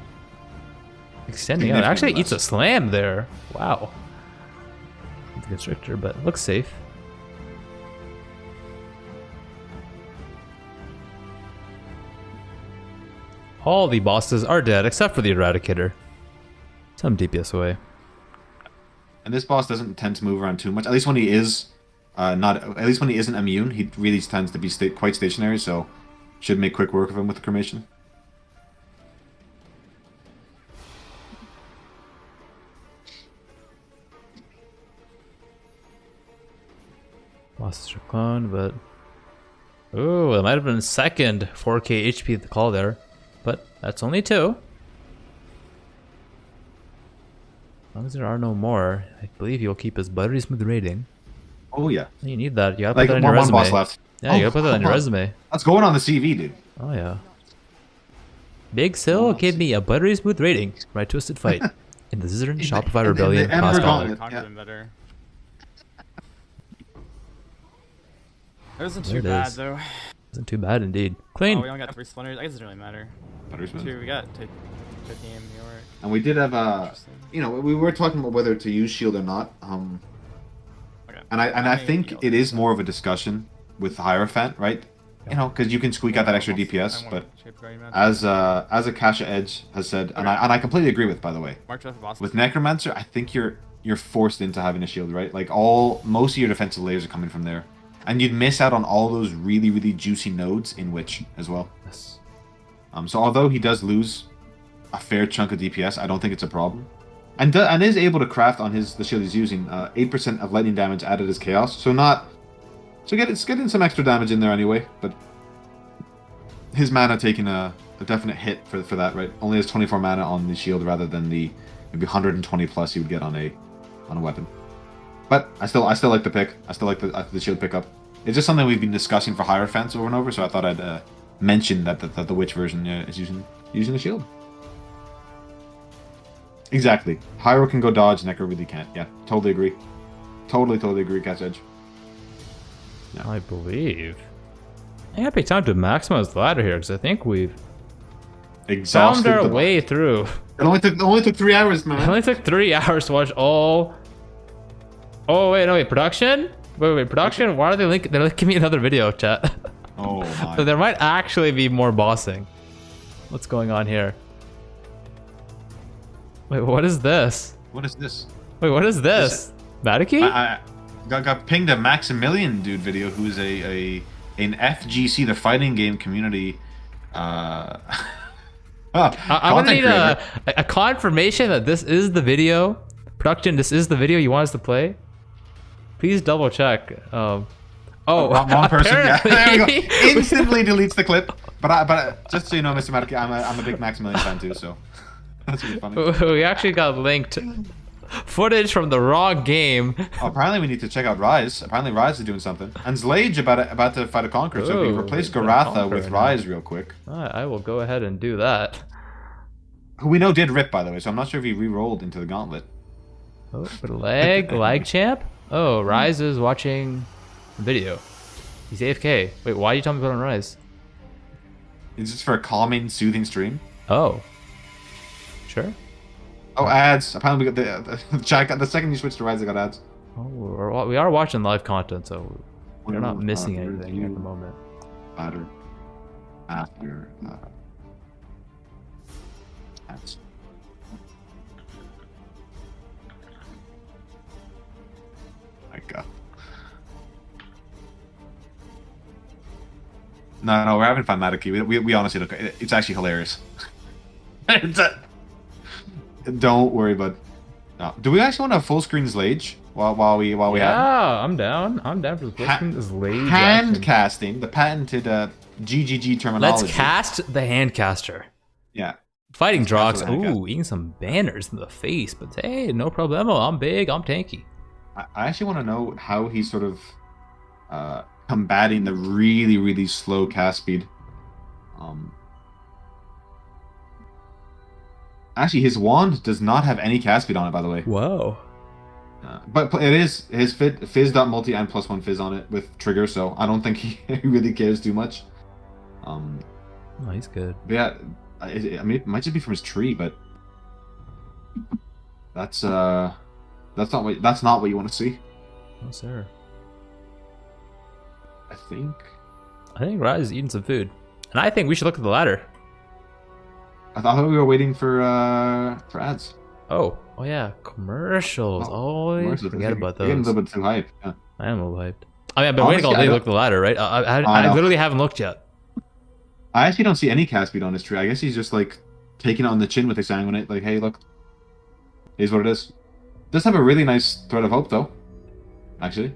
extending out. It actually Significantly eats a less. slam there. Wow. The Constrictor, but it looks safe. All the bosses are dead except for the Eradicator. Some DPS away. and this boss doesn't tend to move around too much. At least when he is at least when he isn't immune, he really tends to be quite stationary. So should make quick work of him with the cremation. Lost his clone, but oh, it might have been second 4k HP at the call there, but that's only 2. As long as there are no more, I believe you'll keep his buttery smooth rating. Oh yeah, You need that. You gotta like put that on one your resume. boss left. Yeah, you Oh, gotta put that on your come on. resume. That's going on the CV, dude. Oh yeah. BigSil gave me a buttery smooth rating for my twisted fight in the Zizaran Shopify in the Rebellion Ember class Gauntlet. gauntlet. Conquered him better. It wasn't There too it bad is. though. Isn't too bad indeed. Oh, Clean. we only got 3 splinters. I guess it doesn't really matter. Buttery smooth. 2, we got Titanium, New York. And we did have Interesting. you know, we were talking about whether to use shield or not. Okay. And I mean, think it is more of a discussion with the Hierophant, right? You know, because you can squeak out that extra DPS, but as a Kasha Edge has said, and I completely agree with, by the way, with Necromancer, I think you're forced into having a shield, right? Like most of your defensive layers are coming from there, and you'd miss out on all those really juicy nodes in Witch as well. Yes. So although he does lose a fair chunk of DPS, I don't think it's a problem, and is able to craft on the shield he's using 8% of lightning damage added as chaos, so it's getting some extra damage in there anyway, but his mana taking a definite hit for that, right? Only has 24 mana on the shield rather than the maybe 120 plus you would get on a weapon. But I still like the pick. I still like the shield pickup. It's just something we've been discussing for Hierophants over and over, so I thought I'd mention that the Witch version is using the shield. Exactly. Hyro can go dodge, Necro really can't. Yeah, totally agree. Totally agree, Cat's Edge. I believe. I gotta take time to maximize the ladder here because I think we've Exhausted found our the- way through. It only took 3 hours, It man. only took 3 hours to watch all. Oh wait, no wait, production? Wait, production? Why are they linking? They're linking me another video, chat. Oh my. So there might actually be more bossing. What's going on here? Wait, what is this? What is this? Wait, what is this? Vatican? I got pinged a Maximilian dude video who's an FGC, the fighting game community. I'm gonna need a confirmation that this is the video. Production, this is the video you want us to play? Please double check. Oh, wrong person. Yeah, there we go. apparently- Instantly deletes the clip. But just so you know, Mr. Matake, I'm a big Maximilian fan too, so that's really funny. We actually got linked footage from the wrong game. Oh, apparently we need to check out Ryze. Apparently Ryze is doing something. And Zlage about to fight a Conqueror, so if we Ooh, replace he's gonna Grotha conquer with now. Ryze real quick. I will go ahead and do that. Who we know did rip, by the way, so I'm not sure if he re-rolled into the Gauntlet. Oh, but lag champ? Oh, Ryze is watching the video. He's AFK. Wait, why are you telling me about on Ryze? Is this for a calming, soothing stream? Oh. Sure. Oh, ads. Apparently we got the chat got, the second you switch to Ryze, I got ads. Oh, we are watching live content, so we're not missing After anything you at the moment. Ladder. After ads. My God. No, we're having fun, Matake. We honestly look. It's actually hilarious. Don't worry, bud. No. Do we actually want a full screen Zlage while we have Yeah, I'm down. I'm down for the Lilly hand action. casting, the patented GGG terminology. Let's cast the hand caster. Yeah. Fighting Drox. cast the hand Ooh, eating some banners in the face, but hey, no problemo. I'm big. I'm tanky. I actually want to know how he's sort of combating the really slow cast speed. Actually, his wand does not have any cast speed on it, by the way. Whoa. But it is his fizz.multi and +1 fizz on it with trigger, so I don't think he really cares too much. Oh, he's good. But yeah, I mean, it might just be from his tree, but that's not what you want to see. Oh, sir. I think. I think Ryze is eating some food, and I think we should look at the ladder. I thought we were waiting for ads. Oh yeah, commercials. Always forget about You're getting a those. little bit too hyped. Yeah. I am a little hyped. I mean, I've been waiting all Honestly, day to I look at the ladder, right? I I know. literally haven't looked yet. I actually don't see any cast speed on his tree. I guess he's just like taking it on the chin with exsanguinate. Like, hey, look, here's what it is. Does have a really nice thread of hope though. Actually,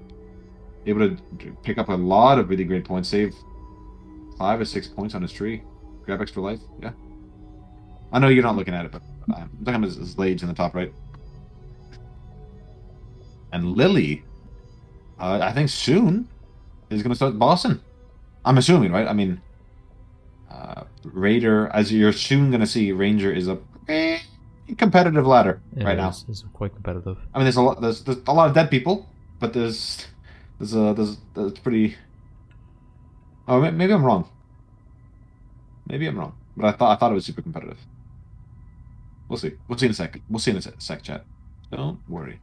able to pick up a lot of really great points. Save 5 or 6 points on his tree. Grab extra life. Yeah. I know you're not looking at it, but I'm talking about his Zlage in the top right. And Lilly, I think soon is going to start bossing. I'm assuming, right? I mean, Raider, as you're soon going to see, Ranger is a pretty competitive ladder right now. It's quite competitive. I mean, there's a lot of dead people, but there's pretty. Oh, maybe I'm wrong. Maybe I'm wrong, but I thought it was super competitive. We'll see. We'll see in a second. We'll see in a sec, chat. Don't worry.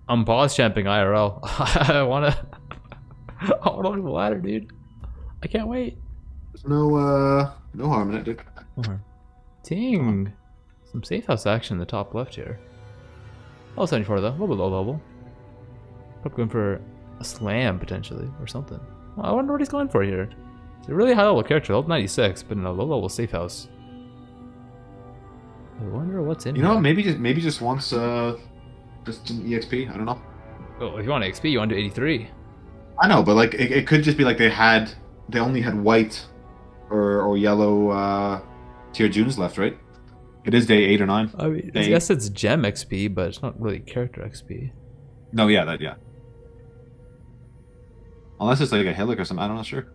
I'm boss champing IRL. I wanna look at the ladder, dude. I can't wait. There's no harm in it, dude. Ting. Some safe house action in the top left here. Oh, 74 though. A little bit low level. Probably going for a slam potentially or something. Well, I wonder what he's going for here. It's a really high level character, level 96, but in a low level safe house. I wonder what's in You here. know, maybe just wants just an EXP. I don't know. Oh, if you want XP, you want to do 83. I know, but like it could just be like they only had white or yellow tier Junes left, right? It is day 8 or 9. I mean, I guess it's gem XP, but it's not really character XP. No, yeah, yeah. Unless it's like a Hillock or something, I'm not sure.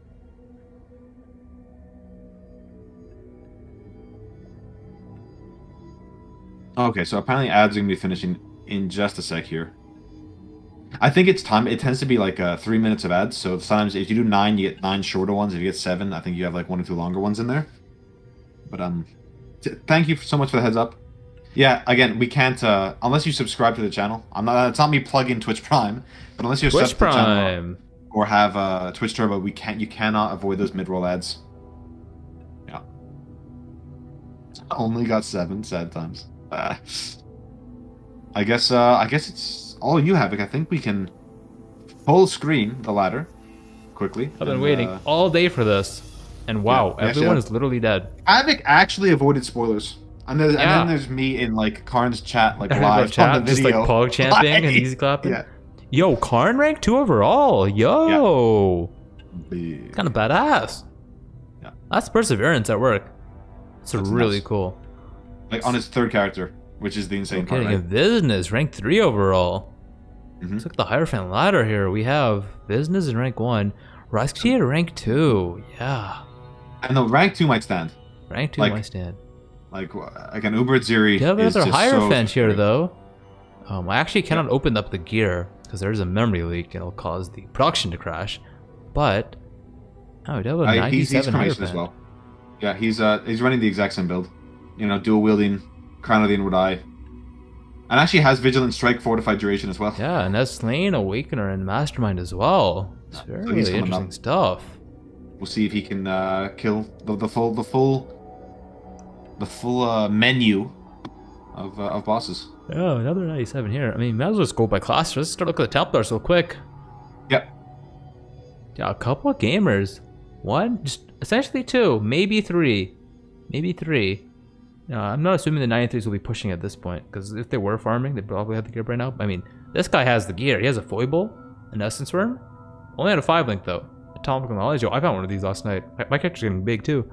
Okay, so apparently ads are gonna be finishing in just a sec here. I think it's time. It tends to be like 3 minutes of ads. So sometimes if you do 9, you get 9 shorter ones. If you get 7, I think you have like 1 or 2 longer ones in there. But thank you so much for the heads up. Yeah, again, we can't unless you subscribe to the channel. I'm not. It's not me plugging Twitch Prime, but unless you're Twitch sub to the channel Prime. or have Twitch Turbo, we can't. You cannot avoid those mid-roll ads. Yeah. Only got 7 sad times. I guess it's all you, Havoc. I think we can full screen the ladder quickly. I've been waiting all day for this, and wow, yeah, everyone is literally dead. Havoc actually avoided spoilers. And then there's me in like Carn's chat, like live chat, on the just like video. pog champing and easy clapping. Yeah. Yo, Carn rank 2 overall. Yo, Big. kind of badass. Yeah. That's perseverance at work. It's That's really nuts. cool. Like on his 3rd character, which is the insane part, Getting a right? business rank 3 overall. Mhm. Let's look at the Hierophant ladder here. We have business in rank 1, Ryze QT at rank 2. Yeah, And the rank 2 might stand. rank 2 Like, might stand. Like an Uber Atziri. You have is another just Hierophant so here though. I actually cannot open up the gear because there's a memory leak and it'll cause the production to crash. But oh, we have a He's 97 cremation Hierophant. as well. Yeah, he's running the exact same build. You know, dual wielding Crown of the Inward Eye. And actually has Vigilant Strike, Fortified Duration as well. Yeah, and that's Slain, Awakener, and Mastermind as well. It's very So he's coming interesting up. stuff. We'll see if he can kill the full menu of bosses. Oh, another 97 here. I mean, might as well just go by class. Let's start looking at the Templars real quick. Yep. Yeah, a couple of gamers. One, just essentially 2, maybe 3. Maybe 3. I'm not assuming the 93s will be pushing at this point, because if they were farming, they probably have the gear by now. I mean, this guy has the gear. He has a Foible, an Essence Worm. Only had a 5-link though. Atomic Knowledge. Yo, I found one of these last night. My character's getting big too.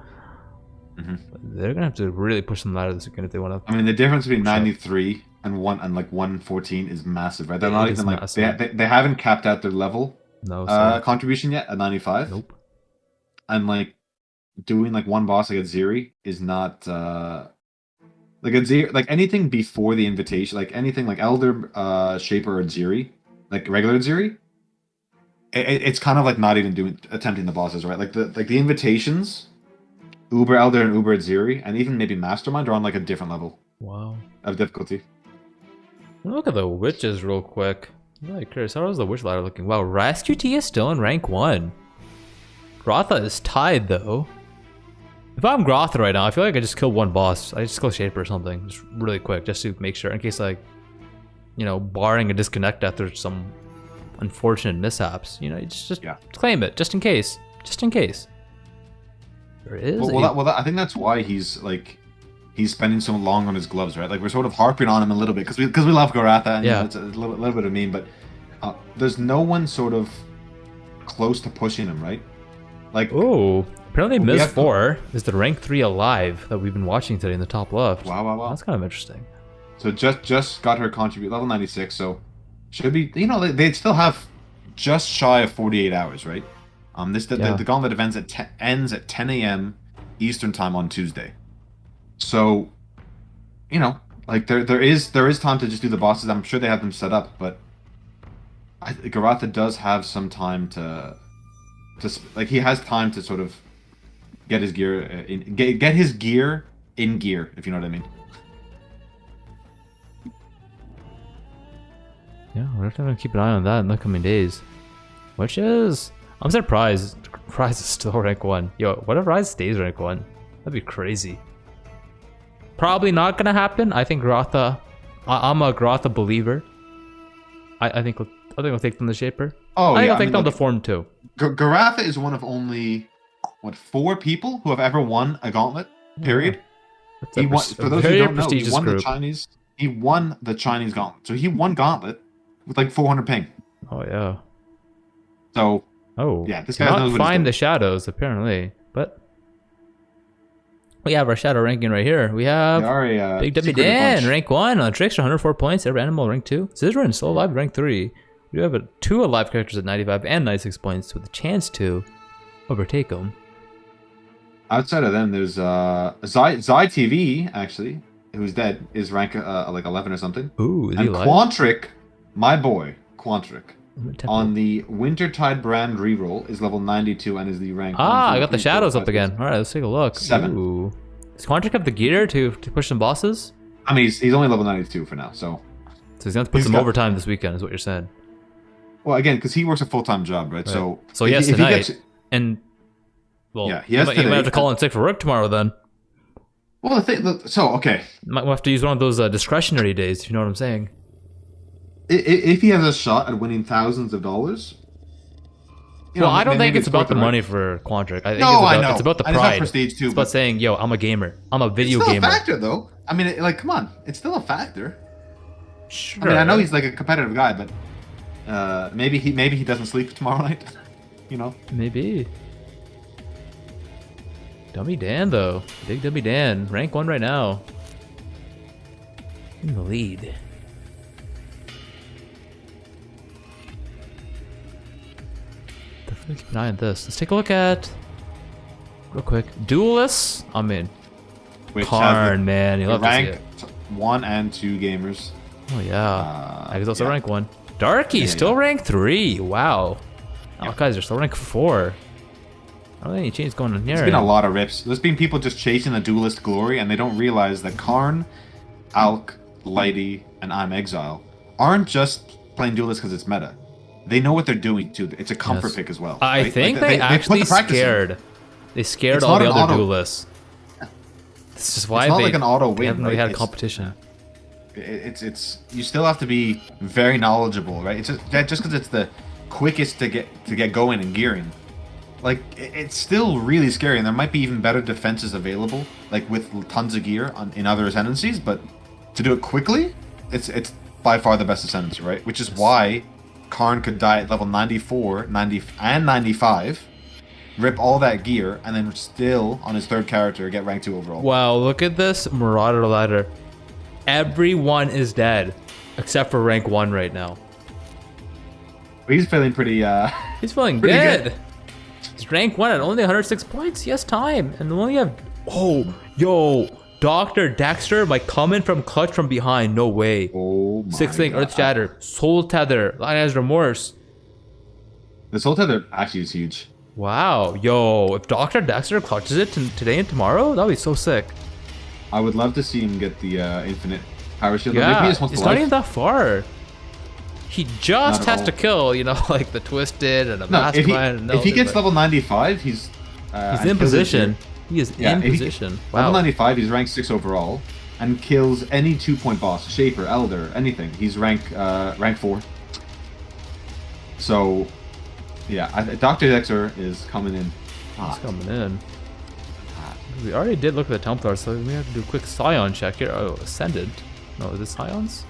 Mhm. They're gonna have to really push them ladder this weekend if they want to. I mean, the difference between 93 and 114 is massive, right? They're not It is even like massive. they haven't capped out their level No, sorry. contribution yet at 95. Nope. And like doing like one boss like Atziri is not like Atziri, like anything before the invitation, like anything like Elder Shaper or Atziri, like regular Atziri. It's kind of like not even attempting the bosses, right? Like the invitations, Uber Elder and Uber Atziri, and even maybe Mastermind are on like a different level Wow. of difficulty. Look at the witches real quick. I'm really curious. How is the witch ladder looking? Wow, Ryze QT is still in rank 1. Grotha is tied though. If I'm Grotha right now, I feel like I just kill one boss. I just kill Shaper or something, just really quick, just to make sure, in case like, you know, barring a disconnect after some unfortunate mishaps. You know, you just claim it, just in case. Just in case. There is. I think that's why he's spending so long on his gloves, right? Like we're sort of harping on him a little bit because we love Grotha, and you know, it's a little bit of meme, but there's no one sort of close to pushing him, right? Like oh, apparently we Miss have 4 is the rank 3 alive that we've been watching today in the top left. Wow. That's kind of interesting. So just got her contribute level 96, so should be, you know, they'd still have just shy of 48 hours, right? The Gauntlet event ends at 10 a.m. Eastern time on Tuesday. So, you know, like there is time to just do the bosses. I'm sure they have them set up, but Grotha does have some time to like he has time to sort of get his gear get his gear in gear, if you know what I mean. Yeah, we're definitely keep an eye on that in the coming days. Which is, I'm surprised Ryze is still rank 1. Yo, what if Ryze stays rank 1? That'd be crazy. Probably not gonna happen. I think Grotha. I'm a Grotha believer. I think we'll take them the Shaper. Oh, I think yeah, I'll take them the Form too. Grotha is one of only 4 people who have ever won a Gauntlet. Period. That's He won, for those who very don't know, he prestigious won group. the Chinese. He won the Chinese Gauntlet. So he won Gauntlet with like 400 ping. Oh yeah. So Oh yeah, this guy cannot knows what he's find doing. the shadows apparently, but we have our shadow ranking right here. We have Big W Dan, rank 1 on Trickster, 104 points. Every animal, rank 2. Zizaran, still alive, rank 3. We have 2 alive characters at 95 and 96 points with a chance to overtake them. Outside of them, there's Zai TV actually who's dead, is rank like 11 or something. Ooh, is he And alive? Quantric, my boy, Quantric, Temple. on the Wintertide brand reroll is level 92 and is the rank. Ah, 1, 2, I got the 3, 4, shadows 5, up again. All right, let's take a look. 7. Ooh. Does Quantric have the gear to push some bosses? I mean, he's only level 92 for now, so. So he's gonna have to put He's some got- overtime this weekend, is what you're saying. Well, again, because he works a full-time job, right? So yes, if he tonight. gets, And well, Yeah, he you has might have today. to call in sick for work tomorrow then. well, so okay, Might have to use one of those discretionary days, if you know what I'm saying. if he has a shot at winning thousands of dollars. Well, I don't think maybe it's about worth the it, money right? for Quantric. I think No, I know. it's about the And it's not pride. prestige too, It's about but- saying, yo, I'm a gamer. I'm a video It's still gamer. a factor, though. I mean, like, come on, it's still a factor. Sure. I mean, I know he's like a competitive guy, but maybe he doesn't sleep tomorrow night. You know. Maybe. Dummy Dan, though. Big Dummy Dan. Rank 1 right now. In the lead. Definitely keep an eye on this. Let's take a look at... Real quick. Duelists? I'm in. Which Carn, man. You the love to see rank it. 1 and 2 gamers. Oh, yeah. I guess also yeah. rank 1. Darky, Yeah, still yeah. rank 3. Wow. Oh, guys are still rank 4. I don't think any change going on here. There's been a lot of rips. There's been people just chasing the duelist glory, and they don't realize that Carn, Alk, Lighty, and I'm Exile aren't just playing duelist because it's meta. They know what they're doing too. It's a comfort Yes. pick as well. I right? think Like, they put actually the practice in. scared. They scared It's all not the an other auto- duelists. This is why It's not they, like an auto they win. haven't really right? had It's- competition. It's you still have to be very knowledgeable, right? It's just because it's the quickest to get going and gearing. Like it's still really scary, and there might be even better defenses available, like with tons of gear in other ascendancies. But to do it quickly, it's by far the best ascendancy, right? Which is why Carn could die at level 94, 90, and 95, rip all that gear, and then still on his third character get rank 2 overall. Wow, look at this Marauder ladder. Everyone is dead except for rank 1 right now. He's feeling pretty. He's feeling Pretty good. good. He's rank 1 at only 106 points. He has time. And we only have... Oh, yo. Dr. Dexter might come in from clutch from behind. No way. Oh my Six Link, God. Earth Shatter, Soul Tether, Lion's Remorse. The Soul Tether actually is huge. Wow. Yo, if Dr. Dexter clutches it today and tomorrow, that would be so sick. I would love to see him get the infinite power shield. Maybe he Yeah, just wants it's to not life. even that far. He just Not at has all. to kill, you know, like the Twisted and a No, Mastermind. and if he those, gets but level 95, he's he's and in kills his position. gear. He is Yeah, in if he- position. Level Wow. 95, he's rank 6 overall, and kills any 2-point boss, Shaper, Elder, anything. He's rank 4. So, yeah, Dr. Dexter is coming in hot. He's coming in. We already did look at the Templar, so we have to do a quick Scion check here. Oh, Ascendant. No, is it Scions?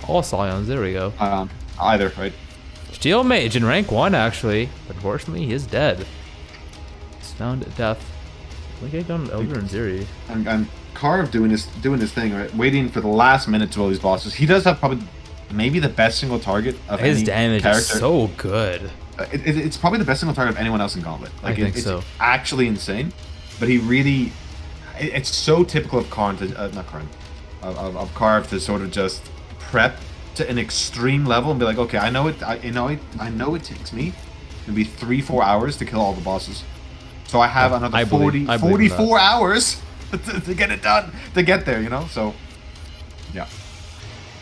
All Scions, there we go. Either, right? Steel Mage in rank 1, actually. But unfortunately, he is dead. He's found at death. We get done Elder and Ziri. And Carve doing his thing, right? Waiting for the last minute to all these bosses. He does have probably maybe the best single target of His any damage character. is so good. It's probably the best single target of anyone else in Gauntlet. Like, think it's so. actually insane. But he really, it's so typical of Carn to not Carn, of Carve to sort of just prep to an extreme level and be like, okay, I know it takes me maybe 3-4 hours to kill all the bosses. So I have another I believe in 44 hours to get it done, to get there, you know? So, yeah.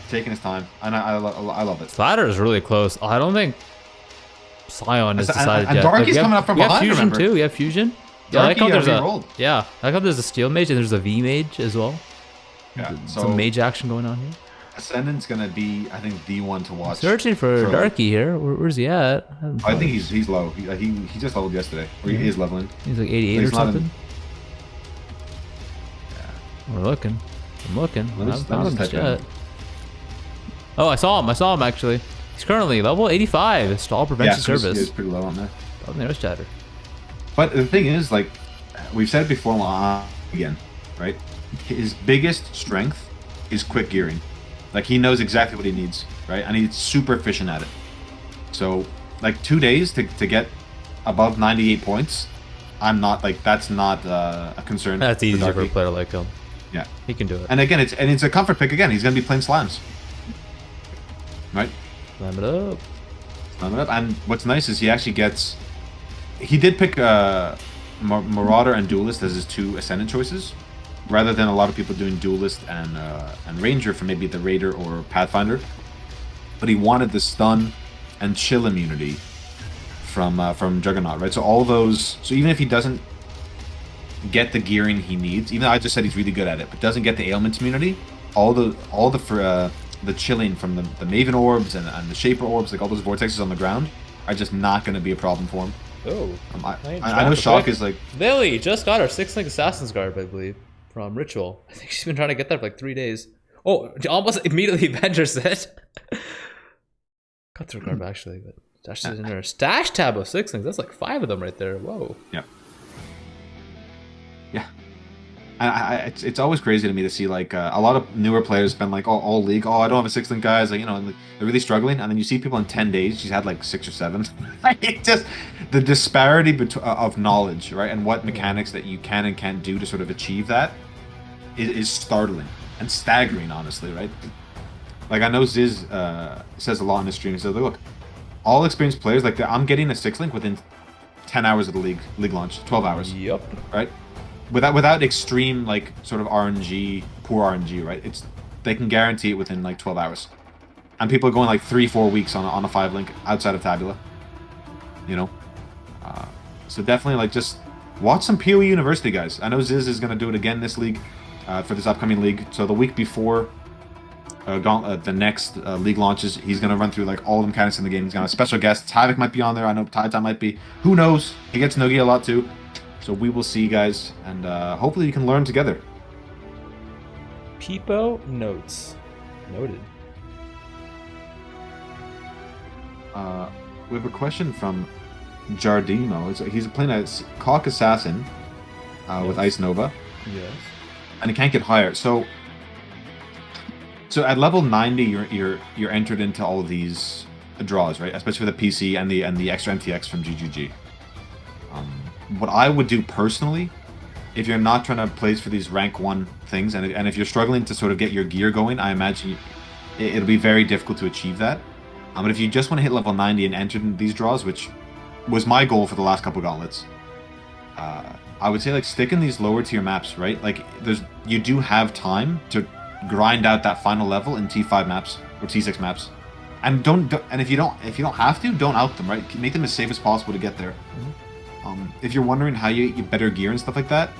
Taking his time. And I love it. Ladder is really close. I don't think Scion is decided and yet. Darky's we have, coming up from we have behind, Fusion remember? too. We have Fusion. Yeah, I like Darky, how there's re-rolled. I like how there's a Steel Mage and there's a V Mage as well. Yeah, so Some mage action going on here. Ascendant's gonna be, I think, the one to watch. Searching for like- Darky here. Where's he at? I think he's low. He just leveled yesterday, or he is leveling. He's like 88 But or he's not in- something. We're looking. I'm looking. I Let me haven't just found him type just in. yet. Oh, I saw him actually. He's currently level 85. Stall prevention so he's service. pretty low on that. Oh, there's Chatter. But the thing is, like we've said before, again, right? His biggest strength is quick gearing. Like he knows exactly what he needs, right? And he's super efficient at it. So, like 2 days to get above 98 points, I'm not like that's not a concern. That's easy for a Darky. player like him. Yeah. He can do it. And again, it's a comfort pick again. He's gonna be playing slams. Right? Slam it up. Slam it up. And what's nice is he actually gets... He did pick Marauder and Duelist as his 2 Ascendant choices, rather than a lot of people doing Duelist and Ranger for maybe the Raider or Pathfinder. But he wanted the stun and chill immunity from Juggernaut, right? So all those... So even if he doesn't get the gearing he needs, even though I just said he's really good at it, but doesn't get the ailment immunity, all the chilling from the Maven orbs and the Shaper orbs, like all those vortexes on the ground, are just not going to be a problem for him. Oh, I know Shock is like... Lilly just got her 6-link Assassin's Garb, I believe, from Ritual. I think she's been trying to get that for like 3 days. Oh, almost immediately Avengers it. Got through garb actually, but dashed it in her stash tab of 6 links. That's like 5 of them right there. Whoa. Yeah. Yeah. It's always crazy to me to see like a lot of newer players spend like all league. Oh, I don't have a 6 link guys. Like, you know, and they're really struggling. And then you see people in 10 days. She's had like 6 or 7. It just the disparity of knowledge, right, and what mechanics that you can and can't do to sort of achieve that is startling and staggering, honestly, right? Like I know Ziz says a lot in his stream. He says, look, all experienced players, like I'm getting a 6 link within 10 hours of the league launch, 12 hours. Yep. Right? Without extreme like sort of RNG, poor RNG, right? They can guarantee it within like 12 hours. And people are going like 3-4 weeks on a 5 link outside of Tabula. You know? So definitely like just watch some PoE University, guys. I know Ziz is gonna do it again this league, for this upcoming league. So the week before Gauntlet, the next league launches, he's gonna run through like all the mechanics in the game. He's gonna have special guests. Havoc might be on there. I know Taitai might be. Who knows? He gets Nogi a lot too. So we will see, guys, and hopefully you can learn together. Peepo notes. Noted. We have a question from Jardino. He's playing a Caulk Assassin with Ice Nova. Yes. And he can't get higher. So at level 90, you're entered into all of these draws, right? Especially for the PC and the extra MTX from GGG. What I would do personally, if you're not trying to place for these rank 1 things, and if you're struggling to sort of get your gear going, I imagine it'll be very difficult to achieve that. But if you just want to hit level 90 and enter into these draws, which was my goal for the last couple gauntlets, I would say like stick in these lower tier maps, right? Like you do have time to grind out that final level in T5 maps or T6 maps, and if you don't have to, don't out them, right? Make them as safe as possible to get there. Mm-hmm. If you're wondering how you get better gear and stuff like that,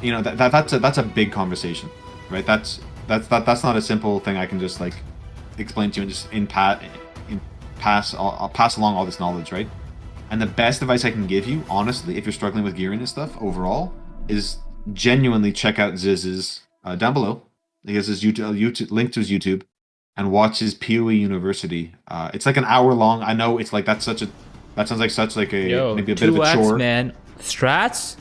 you know that's a big conversation, right? That's not a simple thing I can just like explain to you and just I'll pass along all this knowledge, right? And the best advice I can give you, honestly, if you're struggling with gearing and stuff overall, is genuinely check out Ziz's down below. He has his YouTube link to his YouTube, and watch his PoE University. It's like an hour long. I know it's like that sounds like such like a maybe a bit of a chore. Man, strats,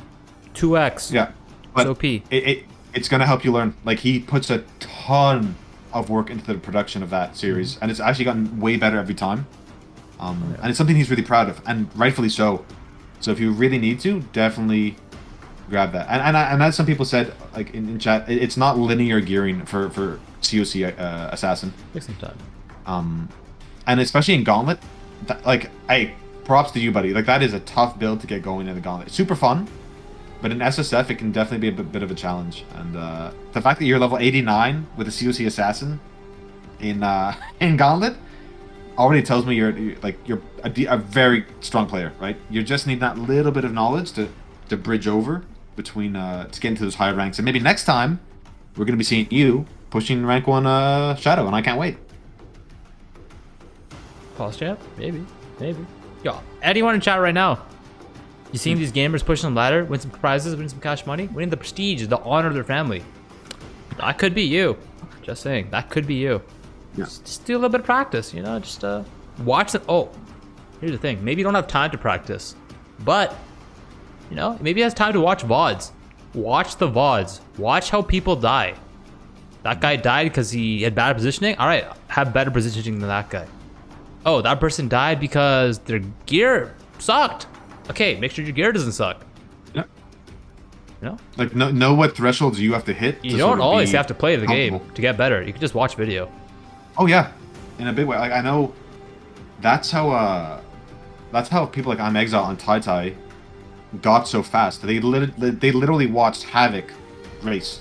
2x. Yeah, but OP. It's gonna help you learn. Like he puts a ton of work into the production of that series, and it's actually gotten way better every time. And it's something he's really proud of, and rightfully so. So if you really need to, definitely grab that. And as some people said, like in chat, it's not linear gearing for COC Assassin. Takes some time. And especially in Gauntlet, like, hey, props to you, buddy. Like that is a tough build to get going in the Gauntlet. It's super fun, but in SSF it can definitely be a bit of a challenge. And the fact that you're level 89 with a COC Assassin in Gauntlet already tells me you're a very strong player, right? You just need that little bit of knowledge to bridge over between to get into those higher ranks. And maybe next time we're gonna be seeing you pushing rank 1 Shadow, and I can't wait. Pause chat? Maybe. Yo, anyone in chat right now? You seeing these gamers pushing the ladder, win some prizes, win some cash money, winning the prestige, the honor of their family? That could be you. Just saying, that could be you. Yeah. Just do a little bit of practice, you know, just watch it. Oh, here's the thing. Maybe you don't have time to practice, but, you know, maybe he has time to watch VODs. Watch the VODs. Watch how people die. That guy died because he had bad positioning. All right, have better positioning than that guy. Oh, that person died because their gear sucked. Okay, make sure your gear doesn't suck. Yep. You know? Like know what thresholds you have to hit. You to don't sort of always be have to play the game comfortable. to get better. You can just watch video. Oh yeah, in a big way. Like I know, that's how people like I'm Exile and Tai got so fast. They literally watched Havoc race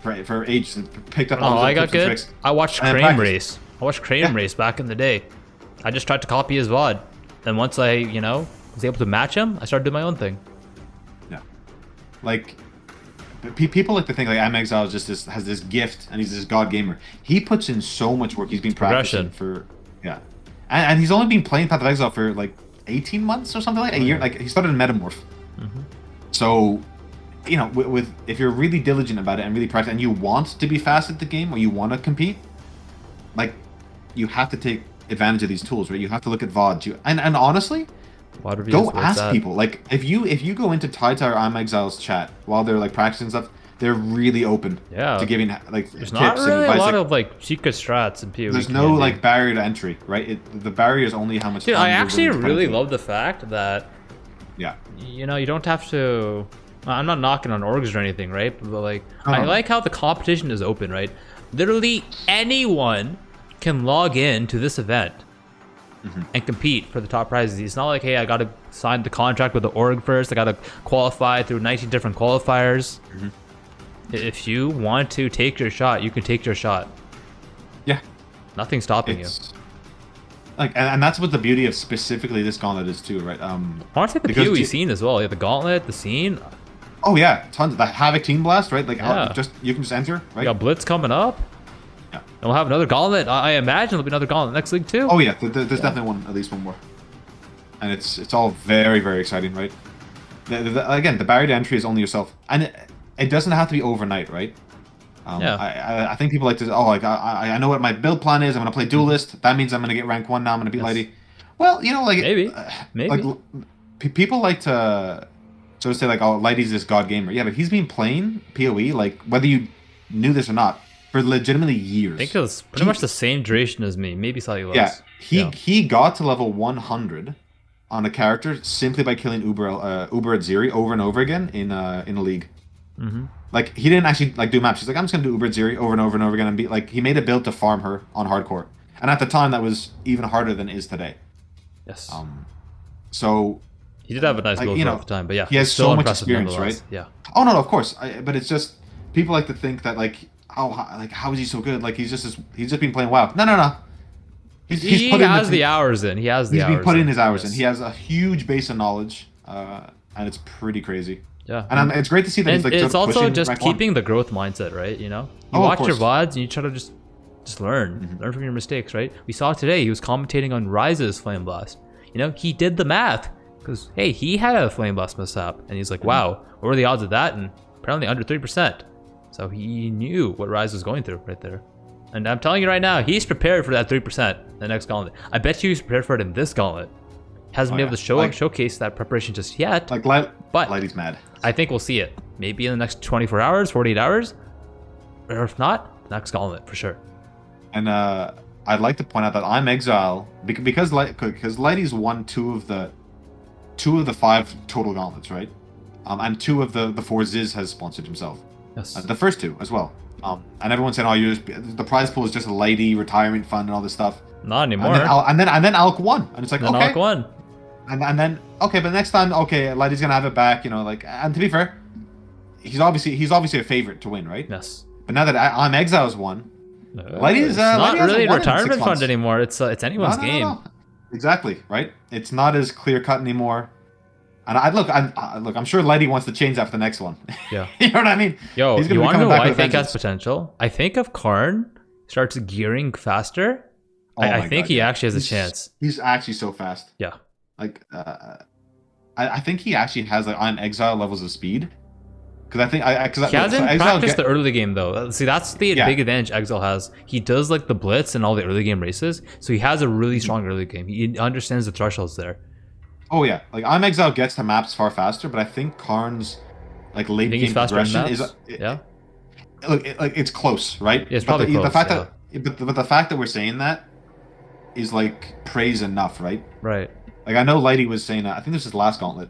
for ages and picked up all Oh, the I got tips and good. tricks. I watched And then Crane practiced. race. I watched Crane race back in the day. I just tried to copy his VOD. Then once I, you know, was able to match him, I started doing my own thing. Yeah, like people like to think like I'm Exile just has this gift and he's this god gamer. He puts in so much work. He's been practicing for and he's only been playing Path of Exile for like 18 months or something like a year. Like he started in Metamorph. So, you know, with if you're really diligent about it and really practice and you want to be fast at the game or you want to compete, like you have to take advantage of these tools, right? You have to look at VODs. And honestly, go ask people. Like if you go into Tai or I'm Exile's chat while they're like practicing stuff, they're really open to giving like there's tips not really and advice. a lot like, of like secret strats in PoE. there's no like barrier to entry, right? The barrier is only how much Dude, time I you're actually willing to really dedicate. love the fact that Yeah. you know, you don't have to. I'm not knocking on orgs or anything, right? But like, I Uh-huh. like how the competition is open, right? Literally anyone can log in to this event and compete for the top prizes. It's not like, hey, I gotta sign the contract with the org first. I gotta qualify through 19 different qualifiers. If you want to take your shot, you can take your shot. Yeah. Nothing's stopping you. Like, and that's what the beauty of specifically this Gauntlet is too, right? I want to say the because PoE scene as well. Yeah, the Gauntlet, the scene. Oh yeah, tons of the Havoc Team Blast, right? Like, Yeah. you can just enter, right? We got Blitz coming up. Yeah. And we'll have another Gauntlet. I imagine there'll be another Gauntlet next league too. Oh yeah, there's definitely at least one more, and it's all very, very exciting, right? Again, the barrier to entry is only yourself, and it doesn't have to be overnight, right? Yeah. I think people like to. Oh, like I know what my build plan is. I'm gonna play duelist. That means I'm gonna get rank 1 now. I'm gonna beat Lady. Well, you know, like Maybe. like people like to sort of say like, oh, Lighty's this god gamer. Yeah, but he's been playing PoE like whether you knew this or not for legitimately years. I think it was pretty much the same duration as me, maybe slightly less. Yeah, he got to level 100 on a character simply by killing Uber Atziri over and over again in a league. Like he didn't actually like do maps. He's like, I'm just gonna do Uber Atziri over and over and over again and be like, he made a build to farm her on hardcore, and at the time that was even harder than it is today. Yes. So he did have a nice like, build you for know, at the time, but yeah, he has still so much impressive experience, nonetheless. right? Yeah. Oh no, of course. But it's just people like to think that like, oh, like how is he so good? Like he's just been playing WoW. No. He has the hours in. He has the He's hours. been putting his hours in. Yes. He has a huge base of knowledge, and it's pretty crazy. Yeah. And it's great to see that And he's like it's sort of also pushing just rank 1. keeping the growth mindset, right? You know, you Oh, of watch your course. VODs and you try to just learn from your mistakes, right? We saw today he was commentating on Ryze's Flame Blast. You know, he did the math because hey, he had a Flame Blast mishap, and he's like, wow, what were the odds of that? And apparently under 3%. So he knew what Ryze was going through right there. And I'm telling you right now, he's prepared for that 3% the next Gauntlet. I bet you he's prepared for it in this Gauntlet. Hasn't been able to showcase that preparation just yet. Like, but Lighty's mad. I think we'll see it. Maybe in the next 24 hours, 48 hours. Or if not, the next Gauntlet for sure. And I'd like to point out that I'm Exile because Lighty's won two of the 5 total gauntlets, right? And 2 of the 4 Ziz has sponsored himself. Yes. The first 2 as well. And everyone's saying, oh, the prize pool is just a Lighty retirement fund and all this stuff. Not anymore. And then Alk won, and it's like, then okay. Alk won. And then okay, but next time, okay, Lighty's gonna have it back, you know, like. And to be fair, he's obviously a favorite to win, right? Yes. But now that I'm Exile's won, Lighty's it's not Lighty hasn't really a won in 6 retirement fund months. anymore. It's anyone's game. No. Exactly, right? It's not as clear cut anymore. And I'm sure Lighty wants to change that for the next one. Yeah. You know what I mean? Yo, He's gonna you be want to coming know back what I with think has vengeance. potential? I think if Carn starts gearing faster, Oh I my think God, he yeah. actually has a chance. He's actually so fast. Yeah. Like, I think he actually has like I'm Exile levels of speed. Because I think He hasn't practiced the early game though. See, that's the Yeah. big advantage Exile has. He does like the blitz and all the early game races, so he has a really strong early game. He understands the thresholds there. Oh yeah, like I'm Exile gets to maps far faster, but I think Karn's like late Think he's game faster in progression maps? is Yeah. Look, it's close, right? Yeah, it's But probably the close, fact yeah. but the fact that we're saying that is like praise enough, right? Right. Like I know Lighty was saying that. I think this is last Gauntlet.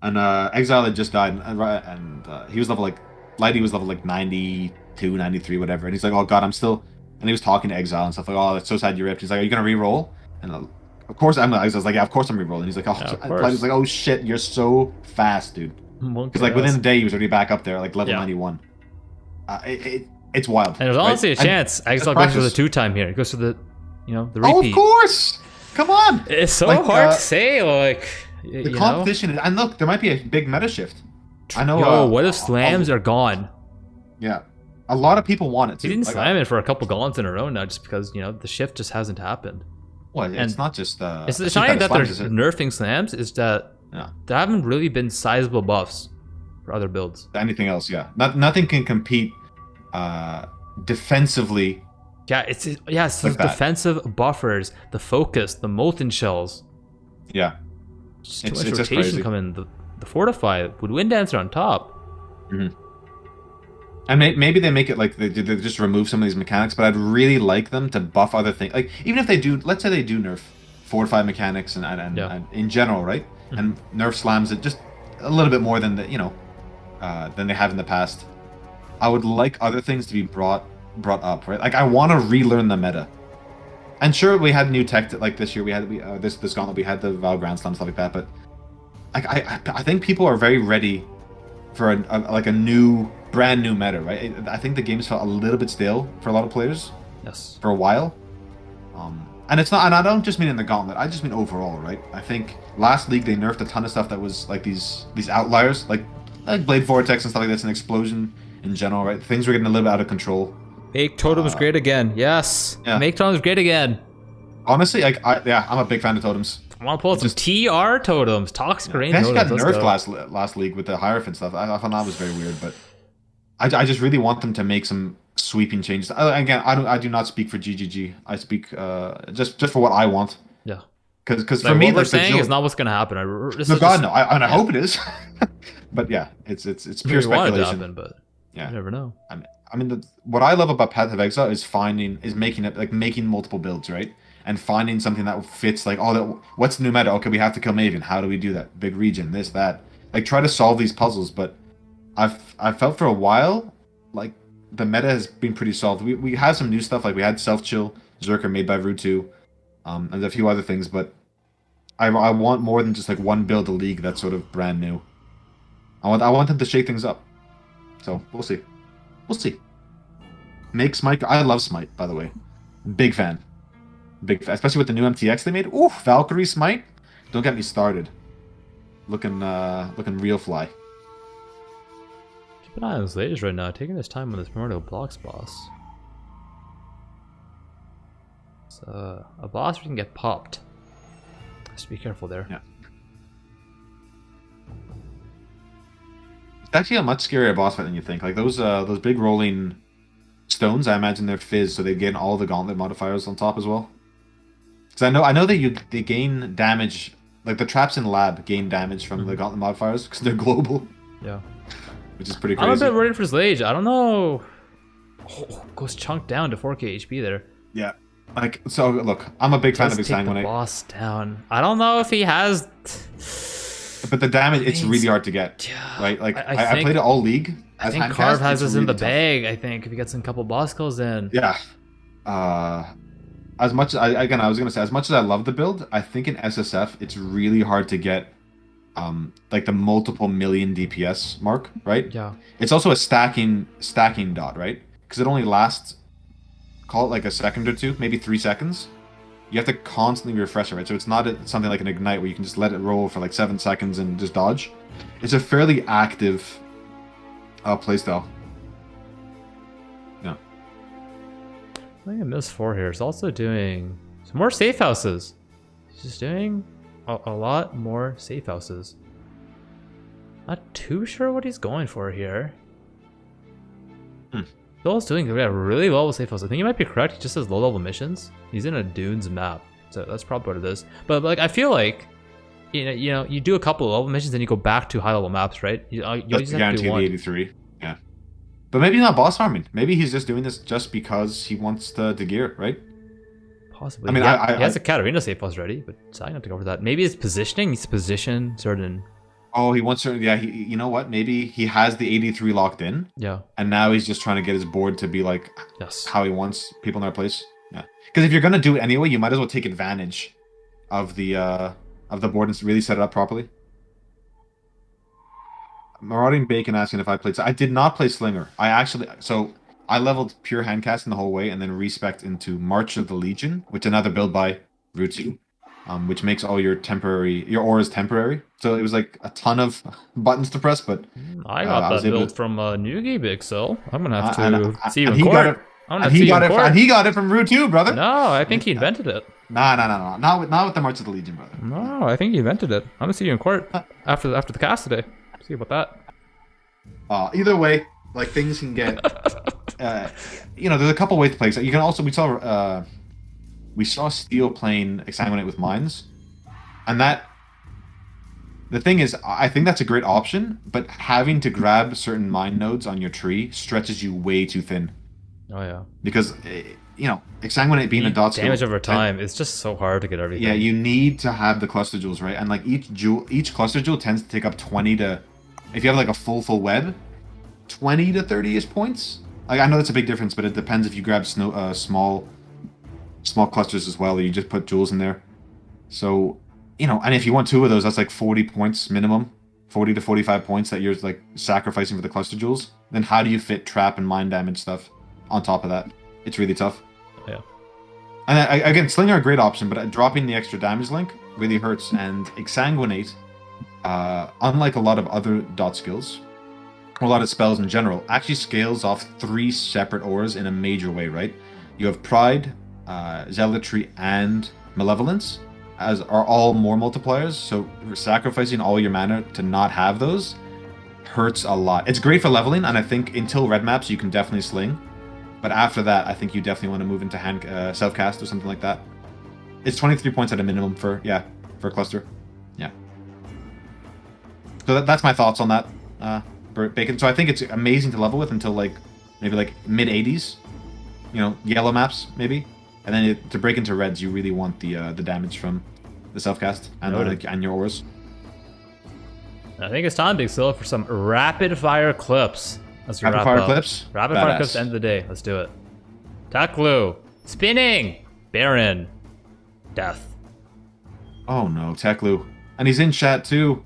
And Exile had just died, and he was level like, Lighty was level like 92, 93, whatever. And he's like, oh god, I'm still. And he was talking to Exile and stuff like, oh, that's so sad you ripped. He's like, are you gonna re-roll? And of course, Exile's like, yeah, of course I'm re-rolling. He's like, oh, Yeah, of Lighty's like, oh shit, you're so fast, dude. Because like within a day, he was already back up there, like level 91. It's wild. And there's honestly a chance Exile goes for the 2-time here. It goes for the, the repeat. Oh, of course! Come on! It's so like, hard to say, like, the competition is, and look, there might be a big meta shift. I know. Yo, what if slams are gone? Yeah, a lot of people want it too. He didn't like, slam it for a couple gauntlets in a row now, just because the shift just hasn't happened. Well, it's not just. It's not even that they're nerfing slams. It's that there haven't really been sizable buffs for other builds. Anything else, yeah. Nothing can compete defensively. Yeah, it's those defensive buffers, the focus, the molten shells. Yeah, just too much rotation coming. The fortify with wind dancer on top. Mm-hmm. And maybe they make it like they just remove some of these mechanics, but I'd really like them to buff other things. Like even if they do, let's say they do nerf fortify mechanics and in general, right? Mm-hmm. And nerf slams it just a little bit more than than they have in the past. I would like other things to be brought up, right? Like I want to relearn the meta. And sure, we had new tech like this year. We had this Gauntlet. We had the Val Grand Slam, stuff like that. But I think people are very ready for a new, brand new meta, right? I think the game's felt a little bit stale for a lot of players. Yes. For a while. And it's not. And I don't just mean in the Gauntlet. I just mean overall, right? I think last league they nerfed a ton of stuff that was like these outliers, like Blade Vortex and stuff like this, and Explosion in general, right? Things were getting a little bit out of control. Make totems great again. Yes. Yeah. Make totems great again. Honestly, I'm a big fan of totems. I want to pull out some TR totems, Toxic Rain totems. Got nerfed last league with the Hierophant stuff. I thought that was very weird, but I just really want them to make some sweeping changes. Again, I do not speak for GGG. I speak just for what I want. Yeah. Because for me, what we're saying is not what's going to happen. I hope it is. But yeah, it's pure speculation. To happen, but you never know. I mean, what I love about Path of Exile is making multiple builds, right? And finding something that fits, like, what's the new meta? Okay, we have to kill Maven. How do we do that? Big region, this, that. Like, try to solve these puzzles, but I've felt for a while, like, the meta has been pretty solved. We have some new stuff, like we had Self-Chill, Zerker made by Rutu, and a few other things, but I want more than just, like, one build a league that's sort of brand new. I want them to shake things up. So, we'll see. We'll see. Make Smite. I love Smite, by the way. Big fan. Especially with the new MTX they made. Ooh, Valkyrie Smite. Don't get me started. Looking real fly. Keep an eye on Zlage right now, taking his time on this Primordial Blocks boss. It's a boss where you can get popped. Just be careful there. Yeah. It's actually a much scarier boss fight than you think. Like those big rolling stones, I imagine they're fizz, so they gain all the Gauntlet modifiers on top as well. Because I know that they gain damage, like the traps in lab gain damage from the Gauntlet modifiers because they're global. Yeah. Which is pretty crazy. I'm a bit worried for Zlage. I don't know. Oh, goes chunked down to 4k HP there. Yeah. Like, so look, I'm a big fan of Big Sanguinate. Boss down. I don't know if he has. But the damage, it's really hard to get. Yeah, right? Like, I played it all league. I think Carv has this in the bag, I think, if he gets a couple boss kills in. Yeah. As much as I was gonna say, as much as I love the build, I think in SSF it's really hard to get like the multiple million DPS mark, right? Yeah. It's also a stacking dot, right? Because it only lasts, call it like a second or two, maybe 3 seconds. You have to constantly refresh it, right? So it's not something like an Ignite where you can just let it roll for like 7 seconds and just dodge. It's a fairly active playstyle. Yeah. I think I missed 4 here. It's also doing some more safe houses. He's just doing a lot more safe houses. Not too sure what he's going for here. He's doing really well with safe houses. I think you might be correct. He just has low level missions. He's in a Dunes map, so that's probably what it is. But like, I feel like you do a couple of level missions and you go back to high level maps, right? You just guarantee the 83. Yeah. But maybe not boss farming. Maybe he's just doing this just because he wants to gear, right? Possibly. I mean, he has a Katarina safe house ready, but deciding not to go for that. Maybe it's positioning. He needs to position certain Oh, he wants to. Yeah, you know what? Maybe he has the 83 locked in, Yeah. and now he's just trying to get his board to be like Yes. how he wants people in their place. Yeah, because if you're gonna do it anyway, you might as well take advantage of the board and really set it up properly. Marauding Bacon asking if I played. I did not play Slinger. I leveled pure handcasting the whole way, and then respect into March of the Legion, which is another build by Rutu, which makes all your auras temporary. So it was like a ton of buttons to press, but I got that build from Nugi BigSil. I'm gonna have to see you in he court. got it. I'm gonna And see he you got in it. court. And he got it from Rutu, brother. No, I think he invented it. Nah. Not with the March of the Legion, brother. No, I think he invented it. I'm gonna see you in court after the cast today. See about that. Either way, like things can get. There's a couple ways to play. So you can also we saw Steel playing Exsanguinate with mines, and the thing is, I think that's a great option, but having to grab certain mine nodes on your tree stretches you way too thin. Oh yeah. Because Exsanguinate being a dot skill, damage over time, it's just so hard to get everything. Yeah, you need to have the cluster jewels, right? And like each cluster jewel tends to take up 20 to, if you have like a full web, 20 to 30ish points. Like I know that's a big difference, but it depends if you grab small clusters as well, or you just put jewels in there. So, and if you want 2 of those, that's like 40 points minimum, 40 to 45 points that you're like sacrificing for the cluster jewels. Then how do you fit trap and mine damage stuff on top of that? It's really tough. Yeah. And again, Slinger a great option, but dropping the extra damage link really hurts. And Exsanguinate, unlike a lot of other dot skills, or a lot of spells in general, actually scales off 3 separate auras in a major way, right? You have Pride, Zealotry, and Malevolence, as are all more multipliers, so sacrificing all your mana to not have those hurts a lot. It's great for leveling, and I think until red maps you can definitely sling, but after that I think you definitely want to move into self-cast or something like that. It's 23 points at a minimum for a cluster. Yeah. So that's my thoughts on that. Bacon. So I think it's amazing to level with until maybe mid 80s, yellow maps maybe, and then to break into reds you really want the damage from the self-cast and your auras. I think it's time, BigSil, for some rapid fire clips. Let's Rapid fire clips. Rapid fire clips. End of the day. Let's do it. Taklu, spinning, Baron, death. Oh no, Teklu, and he's in chat too.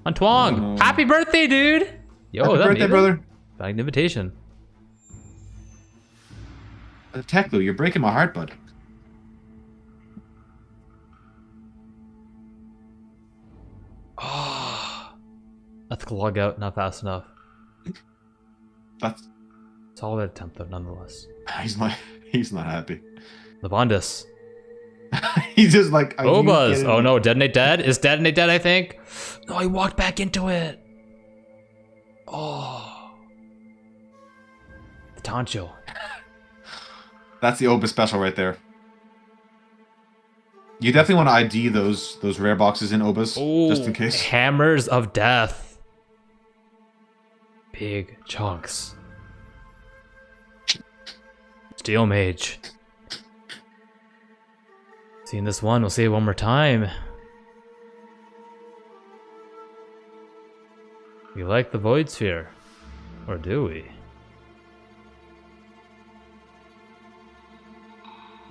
Antoine, Oh, no. happy birthday, dude! Yo, Happy that birthday, made it. brother. Got an invitation. Teklu, you're breaking my heart, bud. Ethical log out, not fast enough. That's Solid attempt though, nonetheless. he's not happy. Levandus. He's just like, are you Obuz. kidding Oh me? no, detonate dead? Is detonate dead, I think? No, he walked back into it. Oh. The Tancho. That's the Obus special right there. You definitely want to ID those rare boxes in Obus, just in case. Hammers of Death. Big chunks. Steel Mage. Seen this one, we'll see it one more time. We like the Void Sphere. Or do we?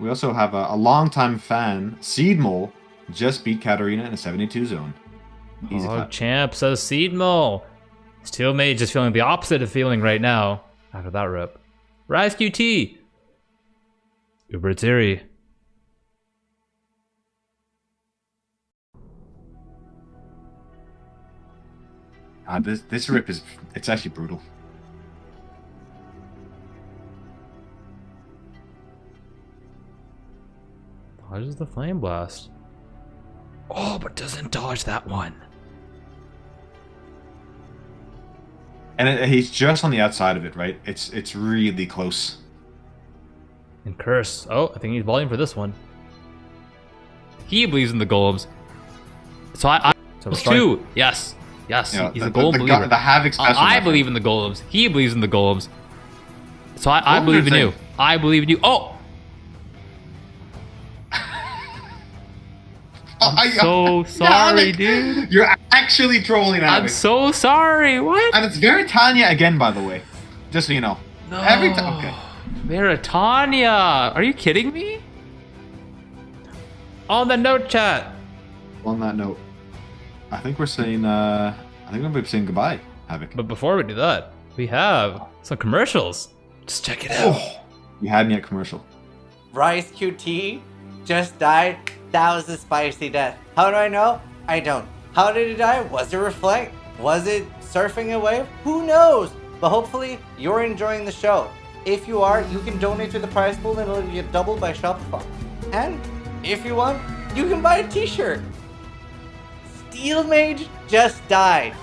We also have a longtime fan, Seedmole, just beat Katarina in a 72 zone. Easy Oh, clap. champ says Seedmole. Steel Mage is feeling the opposite of feeling right now after that rip. Ryze QT. Uber Atziri. This rip it's actually brutal. Dodges the Flame Blast. Oh, but doesn't dodge that one. And he's just on the outside of it, right? It's really close. And Curse. Oh, I think he's volume for this one. He believes in the golems. So so two. Yes. Yes. Yeah, he's a golem the believer. The Havoc special. I believe in the golems. He believes in the golems. So I Golems believe are in you. thing. I believe in you. Oh! I'm so sorry, dude. You're actually trolling I'm Havoc. so sorry. What? And it's very Tanya again, by the way. Just so you know. No. Every time. Okay. Veritania. Are you kidding me? On the note chat. On that note, I think we're saying. I think we're saying goodbye, Havoc. But before we do that, we have some commercials. Just check it out. Oh, you had me at commercial. Ryze QT just died. That was a spicy death. How do I know? I don't. How did it die? Was it reflect? Was it surfing a wave? Who knows? But hopefully you're enjoying the show. If you are, you can donate to the prize pool and it'll get doubled by Shopify. And if you want, you can buy a t-shirt. Steel Mage just died.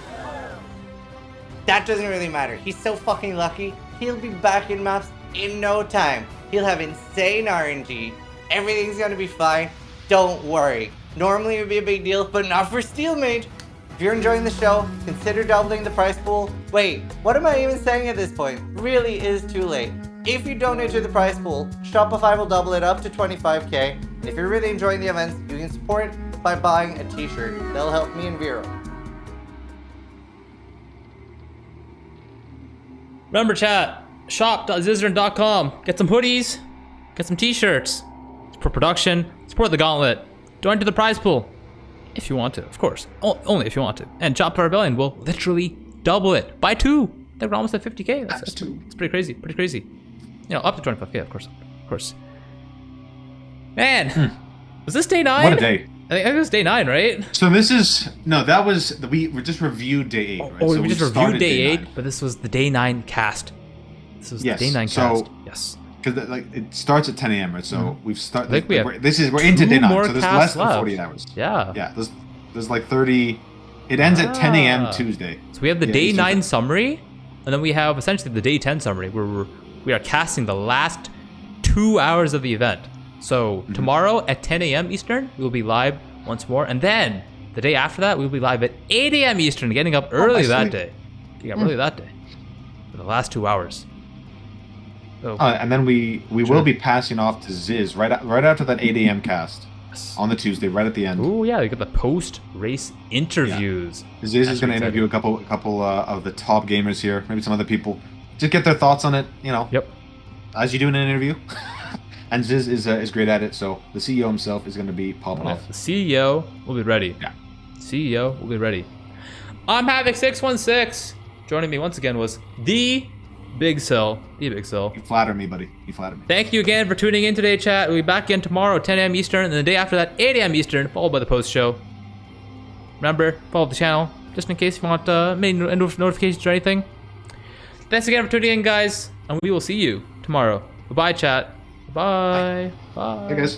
That doesn't really matter. He's so fucking lucky. He'll be back in maps in no time. He'll have insane RNG. Everything's gonna be fine. Don't worry. Normally it would be a big deal, but not for Steel Mage. If you're enjoying the show, consider doubling the prize pool. Wait, what am I even saying at this point? Really is too late. If you donate to the prize pool, Shopify will double it up to 25k. And if you're really enjoying the events, you can support it by buying a t-shirt. That'll help me and Vero. Remember, chat. Shop.zizaran.com. Get some hoodies. Get some t-shirts. Support production. Support the Gauntlet. Join to the prize pool. If you want to, of course. Only if you want to. And Job for Rebellion will literally double it. By 2. I think we're almost at 50k. That's 2. It's pretty crazy. Pretty crazy. You know, up to 25k, of course. Of course. Man. Was this day 9? What a day. I think it was day 9, right? So this is no, that was we just reviewed day 8. Right? Oh, so we just reviewed started day 8, 9. but this was the day 9 cast. This was Yes, the day 9 so- cast. Yes. Because like it starts at 10 a.m. right? So we've started. I think we have we're into day 9, more so there's casts less than left. 48 hours. Yeah. Yeah, there's like 30. It ends at 10 a.m. Tuesday. So we have the Yeah, day Eastern 9 time. summary, and then we have essentially the day 10 summary, where we are casting the last 2 hours of the event. So tomorrow at 10 a.m. Eastern, we will be live once more, and then the day after that, we will be live at 8 a.m. Eastern, getting up early that day. Getting up early that day for the last 2 hours. So, And then we will be passing off to Ziz right after that 8 a.m. cast on the Tuesday, right at the end. ooh, yeah, we got the post-race interviews. Ziz That's is going to exciting. interview a couple of the top gamers here, maybe some other people, just get their thoughts on it. You know, Yep. as you do in an interview. And Ziz is great at it, so the CEO himself is going to be popping Yeah, off. the CEO will be ready. Yeah. CEO will be ready. I'm Havoc616. Joining me once again was the BigSil. The BigSil. You flatter me, buddy. You flatter me. Thank you again for tuning in today, chat. We'll be back again tomorrow at 10 a.m. Eastern, and the day after that, 8 a.m. Eastern, followed by the post show. Remember, follow the channel, just in case you want many notifications or anything. Thanks again for tuning in, guys, and we will see you tomorrow. Bye-bye, chat. Bye. Bye. Hey, guys.